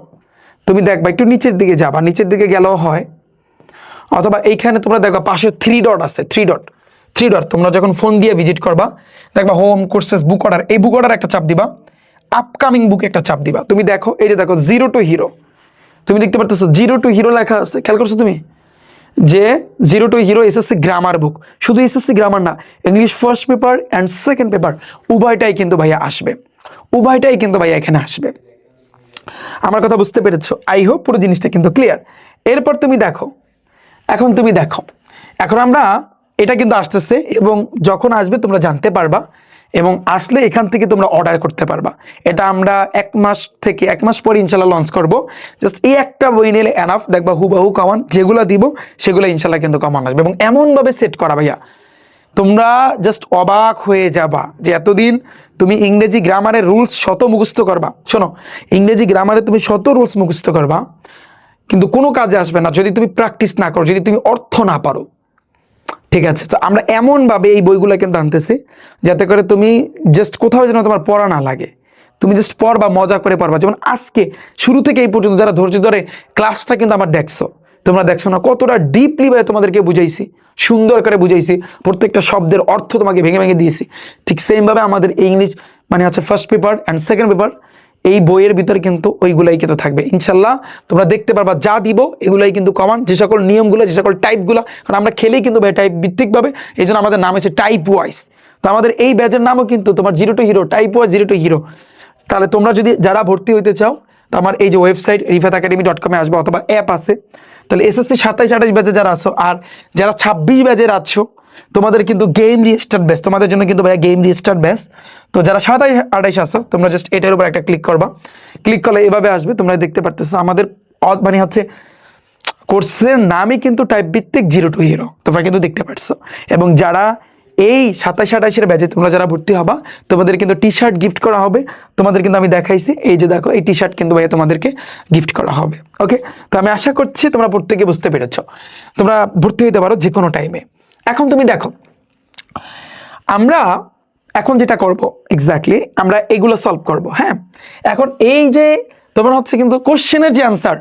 তুমি দেখবা একটু নিচের দিকে যাবা, নিচের দিকে গেলেও হয়, অথবা এইখানে তোমরা দেখবা পাশে 3 ডট আছে, 3 ডট তোমরা যখন ফোন দিয়ে ভিজিট করবা দেখবা হোম কোর্সেস বুক অর্ডার, এই বুক অর্ডার একটা চাপ দিবা, আপকামিং বুক একটা চাপ দিবা। তুমি দেখো এই যে দেখো 0 to হিরো, তুমি দেখতে পারতেছো 0 to হিরো লেখা আছে, খেয়াল করছো তুমি? যে 0 to hero SSC grammar book, শুধু এসএসসি গ্রামার না, English first paper and second paper উভয়টাই কিন্তু ভাইয়া এখানে আসবে। আমার কথা বুঝতে পেরেছো? আই হোপ পুরো জিনিসটা কিন্তু ক্লিয়ার। এরপর তুমি দেখো, এখন আমরা এটা কিন্তু আসতেছে, এবং যখন আসবে তোমরা জানতে পারবা, এবং আসলে এখান থেকে তোমরা অর্ডার করতে পারবা। এটা আমরা 1 মাস পরে ইনশাল্লাহ লঞ্চ করব। জাস্ট এই একটা বই নিলে এনাফ, দেখবা হুবাহু কমান যেগুলো দিব সেগুলো ইনশাল্লাহ কিন্তু কমান আসবে, এবং এমনভাবে সেট করা ভাইয়া তোমরা জাস্ট অবাক হয়ে যাবা যে এতদিন তুমি ইংরেজি গ্রামারের রুলস শত মুখস্থ করবা। শোনো, ইংরেজি গ্রামারে তুমি শত রুলস মুখস্থ করবা, কিন্তু কোনো কাজে আসবে না যদি তুমি প্র্যাকটিস না করো, যদি তুমি অর্থ না পারো। ঠিক আছে? তো আমরা এমনভাবে এই বইগুলো কিন্তু আনতেছি যাতে করে তুমি জাস্ট কোথাও যেন তোমার পড়া না লাগে, তুমি জাস্ট পড়বা, মজা করে পড়বা। যেমন আজকে শুরু থেকে এই পর্যন্ত যারা ধৈর্য ধরে ক্লাসটা কিন্তু আমার দেখছো, তোমরা দেখছো না কতটা ডিপলি ভাবে তোমাদেরকে বুঝাইছি, সুন্দর করে বুঝাইছি, প্রত্যেকটা শব্দের অর্থ তোমাকে ভেঙে ভেঙে দিয়েছি। ঠিক সেমভাবে আমাদের ইংলিশ মানে হচ্ছে first paper and second paper, এই বইয়ের ভিতরে কিন্তু ওইগুলাই কিন্তু থাকবে ইনশাল্লাহ। তোমরা দেখতে পারবা যা দিব এগুলাই কিন্তু কমান, যে সকল নিয়মগুলো, যে সকল টাইপগুলো, কারণ আমরা খেলেই কিন্তু ভাই টাইপ ভিত্তিকভাবে, এই জন্য আমাদের নাম হচ্ছে টাইপ ওয়াইজ। তো আমাদের এই ব্যাচের নামও কিন্তু তোমার 0 to hero, type wise 0 to hero. তাহলে তোমরা যদি যারা ভর্তি হইতে চাও, তো আমার এই যে ওয়েবসাইট rifatacademy.com-এ আসবে, অথবা অ্যাপ আছে। তাহলে এসএসসি 27-28 ব্যাচে যারা আছো, আর যারা 26 ব্যাচের আছো, তোমাদের কিন্তু গেম রিস্টার্ট ব্যাচ, তোমাদের জন্য কিন্তু ভাইয়া গেম রিস্টার্ট ব্যাচ। তো যারা 27-28 আছো, তোমরা জাস্ট এটার উপর একটা ক্লিক করবা, ক্লিক করলে এভাবে আসবে, তোমরা দেখতে পারতেছো আমাদের মানে হচ্ছে কোর্সের নামই কিন্তু টাইপ ভিত্তিক 0 to হিরো, তোমরা কিন্তু দেখতে পারছো। এবং যারা এই 27-28-এর ব্যাচে তোমরা যারা ভর্তি হবা, তোমাদের কিন্তু টি শার্ট গিফট করা হবে। তোমাদের কিন্তু আমি দেখাইছি, এই যে দেখো এই টি শার্ট কিন্তু ভাইয়া তোমাদেরকে গিফট করা হবে। ওকে, তো আমি আশা করছি তোমরা প্রত্যেকে বুঝতে পেরেছো, তোমরা ভর্তি হতে পারো যে কোনো টাইমে। এখন তুমি দেখো, আমরা এখন যেটা করব এক্স্যাক্টলি আমরা এগুলো সলভ করব। হ্যাঁ, এখন এই যে তোমার হচ্ছে কিন্তু কোশ্চেনের যে অ্যান্সার,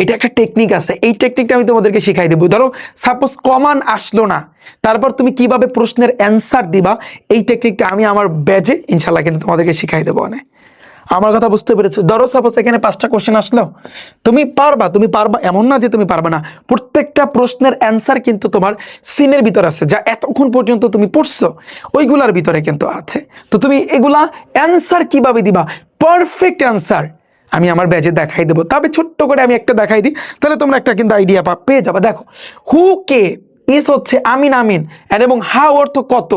এটা একটা টেকনিক আছে, এই টেকনিকটা আমি তোমাদেরকে শিখাই দেবো। ধরো সাপোজ কমান আসলো না, তারপর তুমি কিভাবে প্রশ্নের অ্যান্সার দিবা, এই টেকনিকটা আমি আমার ব্যাচে ইনশাল্লাহ কিন্তু তোমাদেরকে শিখাই দেবো। অনেক আমার কথা বুঝতে পেরেছো? ধরো সাপোজ এখানে 5টা কোশ্চেন আসলো, তুমি পারবা এমন না যে তুমি পারবা না। প্রত্যেকটা প্রশ্নের অ্যান্সার কিন্তু তোমার সিনের ভিতর আছে, যা এতক্ষণ পর্যন্ত তুমি পড়ছো ওইগুলার ভিতরে কিন্তু আছে। তো তুমি এগুলা অ্যান্সার কিভাবে দিবা, পারফেক্ট অ্যান্সার আমি আমার ব্যাচে দেখাই দেবো। তবে ছোট্ট করে আমি একটা দেখাই দিই, তাহলে তোমরা একটা কিন্তু আইডিয়া পেয়ে যাবে। দেখো, হু কে, ইস হচ্ছে আমিন আমিন, এবং হাউ অর্থ কত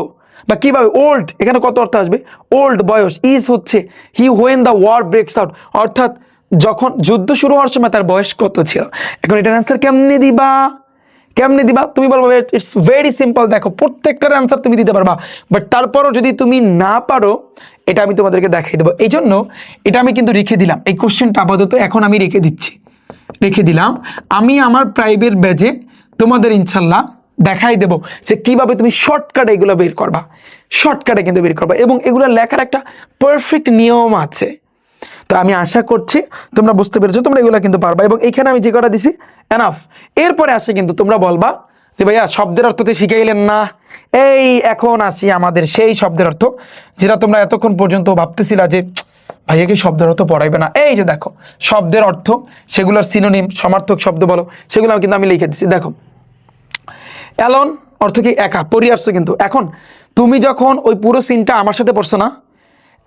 বা কিভাবে, ওল্ড এখানে কত অর্থ আসবে, ওল্ড বয়স, ইজ হচ্ছে he when the war breaks out, অর্থাৎ যখন যুদ্ধ শুরু হওয়ার সময় তার বয়স কত ছিল। এখন এটার অ্যান্সার কেমনে দিবা, তুমি বলবো ইটস ভেরি সিম্পল। দেখো প্রত্যেকটার অ্যান্সার তুমি দিতে পারবা, বাট তারপরও যদি তুমি না পারো, এটা আমি তোমাদেরকে দেখাই দেবো। এই জন্য এটা আমি কিন্তু রেখে দিলাম, এই কোশ্চেনটা আপাতত এখন আমি রেখে দিলাম। আমি আমার প্রাইভেট ব্যাচে তোমাদের ইনশাল্লাহ দেখাই দেবো যে কিভাবে তুমি শর্টকাটে এগুলো বের করবা, শর্টকাটে কিন্তু বের করবা, এবং এগুলো লেখার একটা পারফেক্ট নিয়ম আছে। তো আমি আশা করছি তোমরা বুঝতে পেরেছো, তোমরা এগুলো কিন্তু পারবা। এবং এখানে আমি যে কটা দিছি এনাফ। এরপরে আসে কিন্তু তোমরা বলবা যে ভাইয়া শব্দের অর্থতে শিখাইলেন না। এই এখন আসি আমাদের সেই শব্দের অর্থ, যেটা তোমরা এতক্ষণ পর্যন্ত ভাবতেছিলা যে ভাইয়া কি শব্দের অর্থ পড়াইবে না। এই যে দেখো শব্দের অর্থ, সেগুলোর সিনোনিম সমার্থক শব্দ বলো, সেগুলো কিন্তু আমি লিখে দিচ্ছি। দেখো, অ্যালন অর্থ কি একা, পড়ি আসছো কিন্তু। এখন তুমি যখন ওই পুরো সিনটা আমার সাথে পড়ছো না,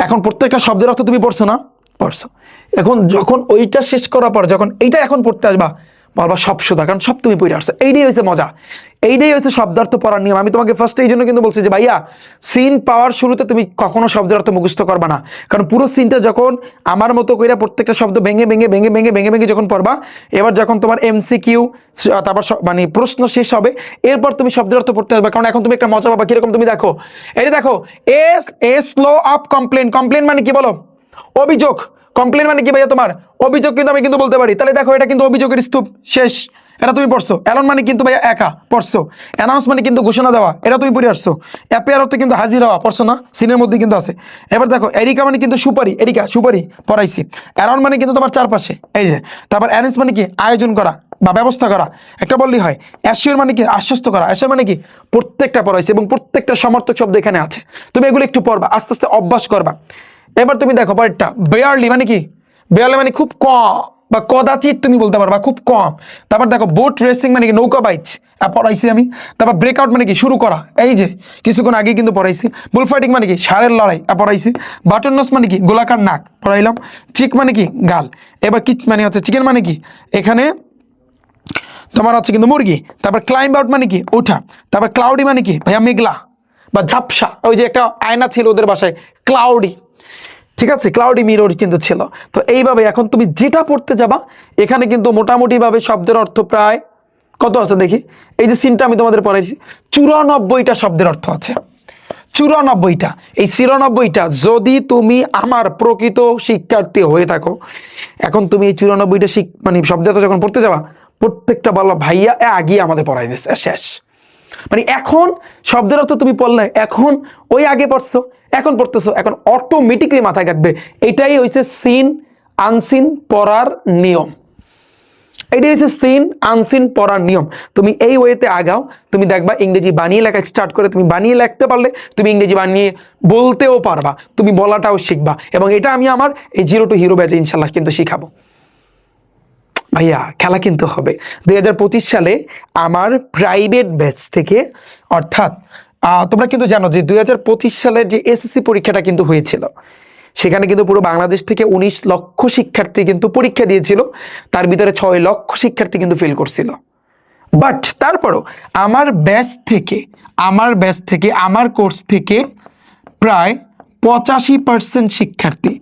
এখন প্রত্যেকটা শব্দের অর্থ তুমি পড়ছো না, পড়ছো। এখন যখন ওইটা শেষ করার পর যখন এইটা এখন পড়তে আসবা, বলবা সব সোজা, কারণ সব তুমি পড়ে আসছো। এইটাই হয়েছে মজা, এইটাই হয়েছে শব্দার্থ পড়ার নিয়ম। আমি তোমাকে ফার্স্টে এই জন্য কিন্তু বলছি যে ভাইয়া সিন পাওয়ার শুরুতে তুমি কখনো শব্দের অর্থ মুখস্থ করবা না, কারণ পুরো সিনটা যখন আমার মতো করে প্রত্যেকটা শব্দ ভেঙে ভেঙে ভেঙে ভেঙে ভেঙে ভেঙে যখন পড়বা, এবার যখন তোমার এমসিকিউ তারপর মানে প্রশ্ন শেষ হবে, এরপর তুমি শব্দের অর্থ পড়তে আসবে। কারণ এখন তুমি একটা মজা পাবা, কিরকম তুমি দেখো, এটা দেখো, স্লো আপ কমপ্লেন, কমপ্লেন মানে কি বলো, অভিযোগ। কমপ্লেন মানে কি ভাইয়া তোমার অভিযোগ, কিন্তু আমি কিন্তু বলতে পারি। তাহলে দেখো এটা কিন্তু অভিযোগের স্তূপ, শেষ, এটা তুমি পড়ছো। অ্যালন মানে কিন্তু ভাইয়া একা, পড়ছো। অ্যানাউন্স মানে কিন্তু ঘোষণা দেওয়া, এটা তুমি পড়ে আসছো। অ্যাপিয়ার অর্থ কিন্তু হাজির হওয়া, পড়ছো না, সিনের মধ্যে কিন্তু আছে। এবার দেখো এরিকা মানে কিন্তু সুপারি, সুপারি পড়াইছি। অ্যারাউন্ড মানে কিন্তু তোমার চারপাশে, এই যে। তারপর অ্যারেঞ্জ মানে কি আয়োজন করা বা ব্যবস্থা করা, একটা বললেই হয়। অ্যাসিওর মানে কি আশ্বস্ত করা, অ্যাসিওর মানে কি প্রত্যেকটা পড়াইছে, এবং প্রত্যেকটা সমর্থক শব্দ এখানে আছে। তুমি এগুলো একটু পড়বা, আস্তে আস্তে অভ্যাস করবা। এবার তুমি দেখো পরেরটা, বেয়ারলি মানে কি, বেয়ারলি মানে খুব কম বা কদাচিৎ তুমি বলতে পারবা, খুব কম। তারপর দেখো বোট রেসিং মানে কি নৌকা বাইচ, পড়াইছি আমি। তারপর ব্রেকআউট মানে কি শুরু করা, এই যে কিছুক্ষণ আগে কিন্তু পড়াইছি। বুল ফাইটিং মানে কি ষাঁড়ের লড়াই, পড়াইছি। বাটন নস মানে কি গোলাকার নাক, পড়াইলাম। চিক মানে কি গাল। এবার কি মানে হচ্ছে চিকেন মানে কি এখানে তোমার হচ্ছে কিন্তু মুরগি। তারপর ক্লাইম্ব আউট মানে কি ওঠা। তারপর ক্লাউডি মানে কি ভাইয়া মেঘলা বা ঝাপসা, ওই যে একটা আয়না ছিল ওদের বাসায় ক্লাউডি, ঠিক আছে, ক্লাউডি মিরর কিন্তু ছিল। তো এইভাবে এখন তুমি যেটা পড়তে যাবা, এখানে কিন্তু মোটামুটিভাবে শব্দের অর্থ প্রায় কত আছে দেখি। এই যে সিনটা আমি তোমাদের পড়াইছি, 94টা শব্দের অর্থ আছে, 94টা। এই 94টা যদি তুমি আমার প্রকৃত শিক্ষার্থী হয়ে থাকো, এখন তুমি এই 94টা মানে শব্দের অর্থ যখন পড়তে যাবা, প্রত্যেকটা বলবা ভাইয়া আগে আমাদের পড়াই দিচ্ছে, শেষ। মানে এখন শব্দের অর্থ তুমি পড়লে, এখন ওই আগে পড়ছো, এখন পড়তেছো, এখন অটোমেটিকলি মাথায় কাটবে। এটাই হচ্ছে সিন আনসিন পড়ার নিয়ম, এটাই হচ্ছে সিন আনসিন পড়ার নিয়ম। তুমি এই ওয়েতে আগাও, তুমি দেখবা ইংরেজি বানিয়ে লেখা স্টার্ট করে, তুমি বানিয়ে লিখতে পারলে তুমি ইংরেজি বানিয়ে বলতেও পারবা, তুমি বলাটাও শিখবা। এবং এটা আমি আমার এই জিরো টু হিরো ব্যাচে ইনশাল্লাহ কিন্তু শিখাবো। ভাইয়া খেলা কিন্তু হবে 2025 সালে আমার প্রাইভেট ব্যাচ থেকে, অর্থাৎ তোমরা কিন্তু জানো যে 2025 সালের যে এসএসসি পরীক্ষাটা কিন্তু হয়েছিল, সেখানে কিন্তু পুরো বাংলাদেশ থেকে 19 লক্ষ শিক্ষার্থী কিন্তু পরীক্ষা দিয়েছিল, তার ভিতরে 6 লক্ষ শিক্ষার্থী কিন্তু ফেল করছিল। বাট তারপরও আমার ব্যাচ থেকে আমার কোর্স থেকে প্রায় 85% শিক্ষার্থী,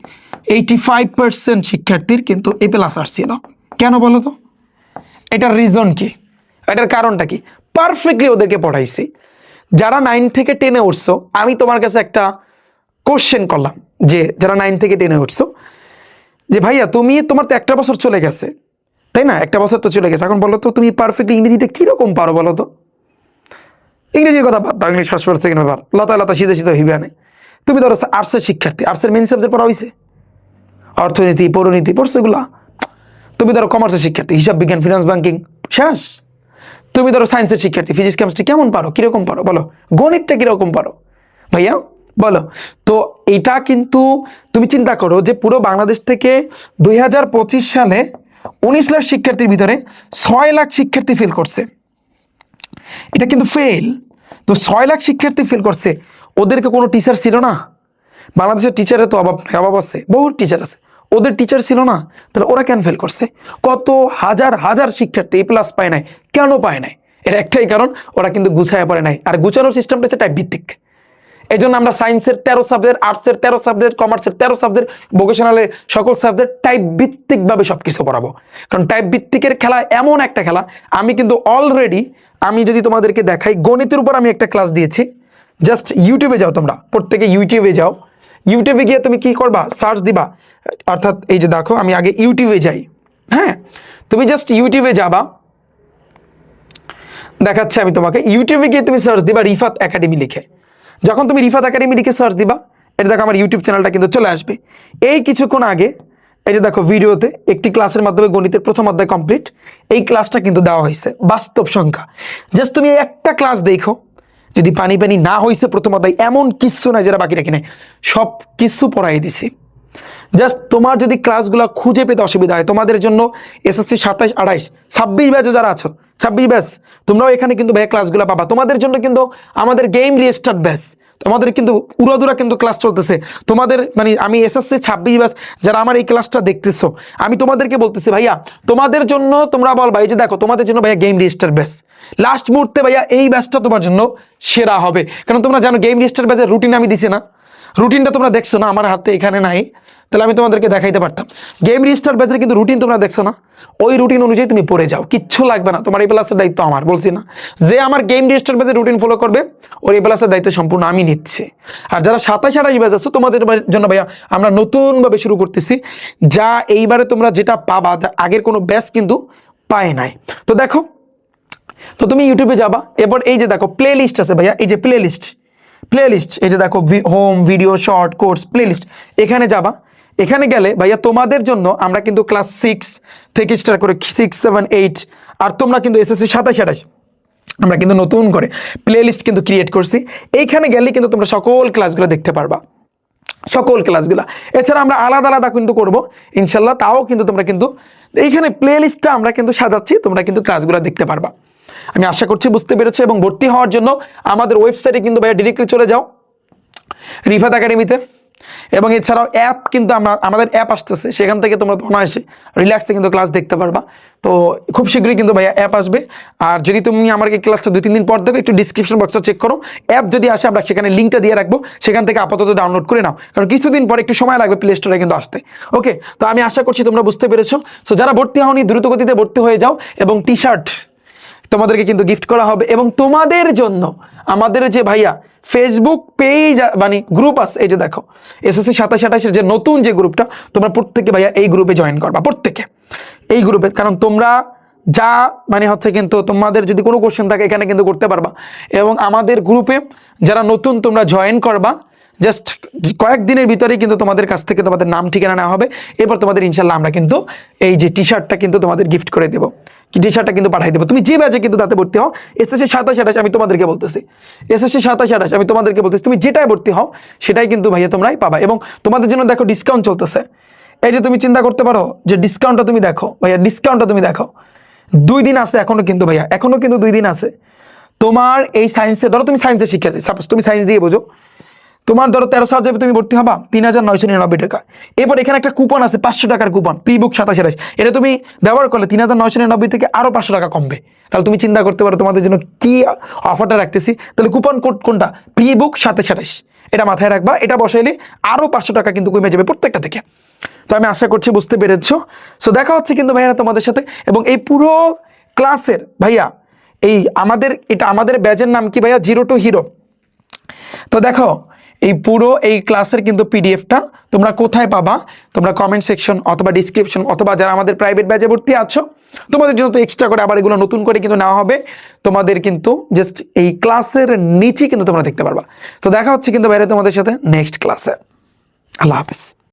85% শিক্ষার্থীর কিন্তু এ প্লাস আসছিল। কেন বলো তো, এটার রিজন কি, এটার কারণটা কি? পারফেক্টলি ওদেরকে পড়াইছি। যারা 9 থেকে 10-এ উঠছো, আমি তোমার কাছে একটা কোশ্চেন করলাম যে যারা 9 থেকে 10-এ উঠছো, যে ভাইয়া তুমি তোমার তো একটা বছর চলে গেছে, তাই না, একটা বছর তো চলে গেছে, এখন বলো তো তুমি পারফেক্টলি ইংরেজিটা কিরকম পারো বলো তো। ইংরেজির কথা বাদ দাও, ইংলিশ ফার্স্ট সেকেন্ড ব্যাপার, লতা লতা সিধে সিধে হইবে না। তুমি ধরো আর্টসের শিক্ষার্থী, আর্টসের মেন সাবজেক্ট পড়া হয়েছে অর্থনীতি, পৌরনীতি পড়ছো এগুলা। তুমি ধরো কমার্সের শিক্ষার্থী, হিসাব বিজ্ঞান, ফিনান্স, ব্যাংকিং শেষ। তুমি ধরো সায়েন্সের শিক্ষার্থী, ফিজিক্স, কেমিস্ট্রি কেমন পারো, কিরকম পারো বলো, গণিতটা কিরকম পারো ভাইয়া বলো। তো এটা কিন্তু তুমি চিন্তা করো যে পুরো বাংলাদেশ থেকে 2025 সালে 19 লাখ শিক্ষার্থীর ভিতরে 6 লাখ শিক্ষার্থী ফেল করছে। এটা কিন্তু ফেল। তো 6 লাখ শিক্ষার্থী ফেল করছে, ওদেরকে কোনো টিচার ছিল না? বাংলাদেশের টিচারের তো অভাব আছে, বহু টিচার আছে, ওদের টিচার ছিল না, তাহলে ওরা কেন ফেল করছে? কত হাজার হাজার শিক্ষার্থী A+ পায় নাই, কেন পায় নাই? এর একটাই কারণ, ওরা কিন্তু গুছায় পড়ে নাই। আর গুছানোর সিস্টেমটা হচ্ছে টাইপ ভিত্তিক। এই জন্য আমরা সায়েন্সের 13 সাবজেক্ট, আর্টসের 13 সাবজেক্ট, কমার্সের 13 সাবজেক্ট, ভোকেশনালের সকল সাবজেক্ট টাইপ ভিত্তিকভাবে সবকিছু পড়াবো। কারণ টাইপ ভিত্তিকের খেলা এমন একটা খেলা, আমি কিন্তু অলরেডি, আমি যদি তোমাদেরকে দেখাই, গণিতের উপর আমি একটা ক্লাস দিয়েছি। জাস্ট ইউটিউবে যাও, তোমরা প্রত্যেকে ইউটিউবে যাও। ইউটিউবে গিয়ে তুমি কি করবা, সার্চ দিবা, অর্থাৎ এই যে দেখো আমি আগে ইউটিউবে যাই, হ্যাঁ, তুমি জাস্ট ইউটিউবে যাবা, দেখাচ্ছে আমি তোমাকে। ইউটিউবে গিয়ে তুমি সার্চ দিবা রিফাত একাডেমি লিখে। যখন তুমি রিফাত একাডেমি লিখে সার্চ দিবা, এটা দেখো আমার ইউটিউব চ্যানেলটা কিন্তু চলে আসবে। এই কিছুক্ষণ আগে এই যে দেখো ভিডিওতে একটি ক্লাসের মাধ্যমে গণিতের প্রথম অধ্যায় কমপ্লিট, এই ক্লাসটা কিন্তু দেওয়া হয়েছে বাস্তব সংখ্যা। জাস্ট তুমি একটা ক্লাস দেখো, যদি পানি না হয়েছে প্রথম অধ্যায়, এমন কিছু নাই যেটা বাকি রাখি নাই, সব কিছু পড়াই দিছি। জাস্ট তোমার যদি ক্লাসগুলো খুঁজে পেতে অসুবিধা হয়, তোমাদের জন্য এসএসসি 27, 28, 26 ব্যাচে যারা আছো, 26 ব্যাচ তোমরাও এখানে কিন্তু ভাইয়া ক্লাসগুলো পাবা। তোমাদের জন্য কিন্তু আমাদের গেম রিস্টার্ট ব্যাচ, তোমাদের কিন্তু উড়াদুরা কিন্তু ক্লাস চলতেছে। তোমাদের মানে আমি এসএসসি 26 ব্যাচ যারা আমার এই ক্লাসটা দেখতেছো, আমি তোমাদেরকে বলতেছি ভাইয়া তোমাদের জন্য, তোমরা বলবা এই যে দেখো তোমাদের জন্য ভাইয়া গেম রিস্টার্ট ব্যাচ লাস্ট মুহূর্তে ভাইয়া এই ব্যাচটা তোমার জন্য সেরা হবে। কারণ তোমরা জানো গেম রিস্টার্ট ব্যাচের রুটিন আমি দিছি না, রুটিনটা তোমরা দেখছো না, আমার হাতে এখানে নাই, তাহলে আমি তোমাদেরকে দেখাইতে পারতাম। গেম রিস্টার্ট ব্যাচের কিন্তু রুটিন তোমরা দেখছো না, ওই রুটিন অনুযায়ী তুমি পড়ে যাও, কিচ্ছু লাগবে না। তোমার A+-এর দায়িত্ব আমার, বলছি না যে আমার গেম রিস্টার্ট ব্যাচের রুটিন ফলো করবে, ওর A+-এর দায়িত্ব সম্পূর্ণ আমি নিচ্ছি। আর যারা 27, 28 ব্যাচ আছো, তোমাদের জন্য ভাইয়া আমরা নতুনভাবে শুরু করতেছি, যা এইবারে তোমরা যেটা পাবা, যা আগের কোনো ব্যাচ কিন্তু পায় নাই। তো দেখো, তো তুমি ইউটিউবে যাবা, এরপর এই যে দেখো প্লে লিস্ট আছে ভাইয়া, এই যে প্লে লিস্ট, এই যে দেখো home, video, short, course, playlist, এখানে যাবা। এখানে গেলে ভাইয়া তোমাদের জন্য আমরা কিন্তু ক্লাস 6 থেকে স্টার্ট করে 6, 7, 8, আর তোমরা কিন্তু এসএসসি 27, 28 আমরা কিন্তু নতুন করে প্লে লিস্ট কিন্তু ক্রিয়েট করছি। এইখানে গেলে কিন্তু তোমরা সকল ক্লাসগুলো দেখতে পারবা, সকল ক্লাসগুলো। এছাড়া আমরা আলাদা আলাদা কিন্তু করবো ইনশাল্লাহ, তাও কিন্তু তোমরা কিন্তু এইখানে প্লে লিস্টটা আমরা কিন্তু সাজাচ্ছি, তোমরা কিন্তু ক্লাসগুলো দেখতে পারবা। আমি আশা করছি বুঝতে পেরেছো। এবং ভর্তি হওয়ার জন্য আমাদের ওয়েবসাইটে কিন্তু ভাইয়া ডিরেক্টলি চলে যাও রিফাত একাডেমিতে। এবং এছাড়াও অ্যাপ কিন্তু আমাদের অ্যাপ আসতেছে, সেখান থেকে তোমরা অনায়াসে রিল্যাক্সে কিন্তু ক্লাস দেখতে পারবা। তো খুব শীঘ্রই কিন্তু ভাইয়া অ্যাপ আসবে। আর যদি তুমি আমার এই ক্লাসটা 2-3 দিন পর দেখো, একটু ডিসক্রিপশন বক্সটা চেক করো, অ্যাপ যদি আসে আমরা সেখানে লিঙ্কটা দিয়ে রাখবো, সেখান থেকে আপাতত ডাউনলোড করে নাও, কারণ কিছুদিন পর একটু সময় লাগবে প্লে স্টোরে কিন্তু আসতে। ওকে, তো আমি আশা করছি তোমরা বুঝতে পেরেছো। সো যারা ভর্তি হওনি দ্রুত গতিতে ভর্তি হয়ে যাও, এবং টি-শার্ট তোমাদেরকে কিন্তু গিফট করা হবে। এবং তোমাদের জন্য আমাদের যে ভাইয়া ফেসবুক পেজ মানে গ্রুপ আছে, এই যে দেখো এসএসসি 27, 28 যে নতুন যে গ্রুপটা, তোমরা প্রত্যেকে ভাইয়া এই গ্রুপে জয়েন করবা, প্রত্যেকে এই গ্রুপে। কারণ তোমরা যা মানে হচ্ছে কিন্তু তোমাদের যদি কোনো কোশ্চেন থাকে এখানে কিন্তু করতে পারবা। এবং আমাদের গ্রুপে যারা নতুন তোমরা জয়েন করবা, জাস্ট কয়েকদিনের ভিতরেই কিন্তু তোমাদের কাছ থেকে তোমাদের নাম ঠিকানা নেওয়া হবে। এরপর তোমাদের ইনশাল্লাহ আমরা কিন্তু এই যে টি-শার্টটা কিন্তু তোমাদের গিফট করে দেবো, টি-শার্টটা কিন্তু পাঠাই দেবো। তুমি যে ব্যাচে কিন্তু তাতে ভর্তি হও, এসএসসি 27, 28 আমি তোমাদেরকে বলতেছি, এসএসসি 27, 28 আমি তোমাদেরকে বলতেছি, তুমি যেটাই ভর্তি হও সেটাই কিন্তু ভাইয়া তোমরাই পাবা। এবং তোমাদের জন্য দেখো ডিসকাউন্ট চলতেছে, এই যে তুমি চিন্তা করতে পারো যে ডিসকাউন্টটা তুমি দেখো ভাইয়া, ডিসকাউন্টটা তুমি দেখো, 2 দিন আছে এখনো কিন্তু ভাইয়া, এখনো কিন্তু 2 দিন আছে। তোমার এই সায়েন্সে, ধরো তুমি সায়েন্সের শিক্ষার্থী, সাপোজ তুমি সায়েন্স দিয়ে বোঝো, তোমার ধরো 13 সাবজেক্টে তুমি ভর্তি হবা 3999 টাকা। এরপর এখানে একটা কুপন আছে 500 টাকার কুপন, প্রি বুক 27, 28, এটা তুমি ব্যবহার করলে 3999 থেকে আরো 500 টাকা কমবে। তাহলে তুমি চিন্তা করতে পারো তোমাদের জন্য কি অফারটা রাখতেছি। তাহলে কুপন কোড কোনটা, প্রি বুক 27, 28, এটা মাথায় রাখবা, এটা বসাইলে আরো 500 টাকা কিন্তু কমে যাবে প্রত্যেকটা থেকে। তো আমি আশা করছি বুঝতে পেরেছো। সো দেখা হচ্ছে কিন্তু ভাইয়া তোমাদের সাথে। এবং এই পুরো ক্লাসের ভাইয়া এই আমাদের ব্যাচের নাম কি ভাইয়া, জিরো টু হিরো। তো দেখো এই পুরো এই ক্লাসের কিন্তু পিডিএফটা তোমরা কোথায় পাবা, তোমরা কমেন্ট সেকশন অথবা ডিসক্রিপশন, অথবা যারা আমাদের প্রাইভেট ব্যাচে ভর্তি আছো তোমাদের জন্য তো এক্সট্রা করে আবার এগুলো নতুন করে কিন্তু নেওয়া হবে, তোমাদের কিন্তু জাস্ট এই ক্লাসের নিচে কিন্তু তোমরা দেখতে পারবা। তো দেখা হচ্ছে কিন্তু বাইরে তোমাদের সাথে নেক্সট ক্লাসে। আল্লাহ হাফেজ।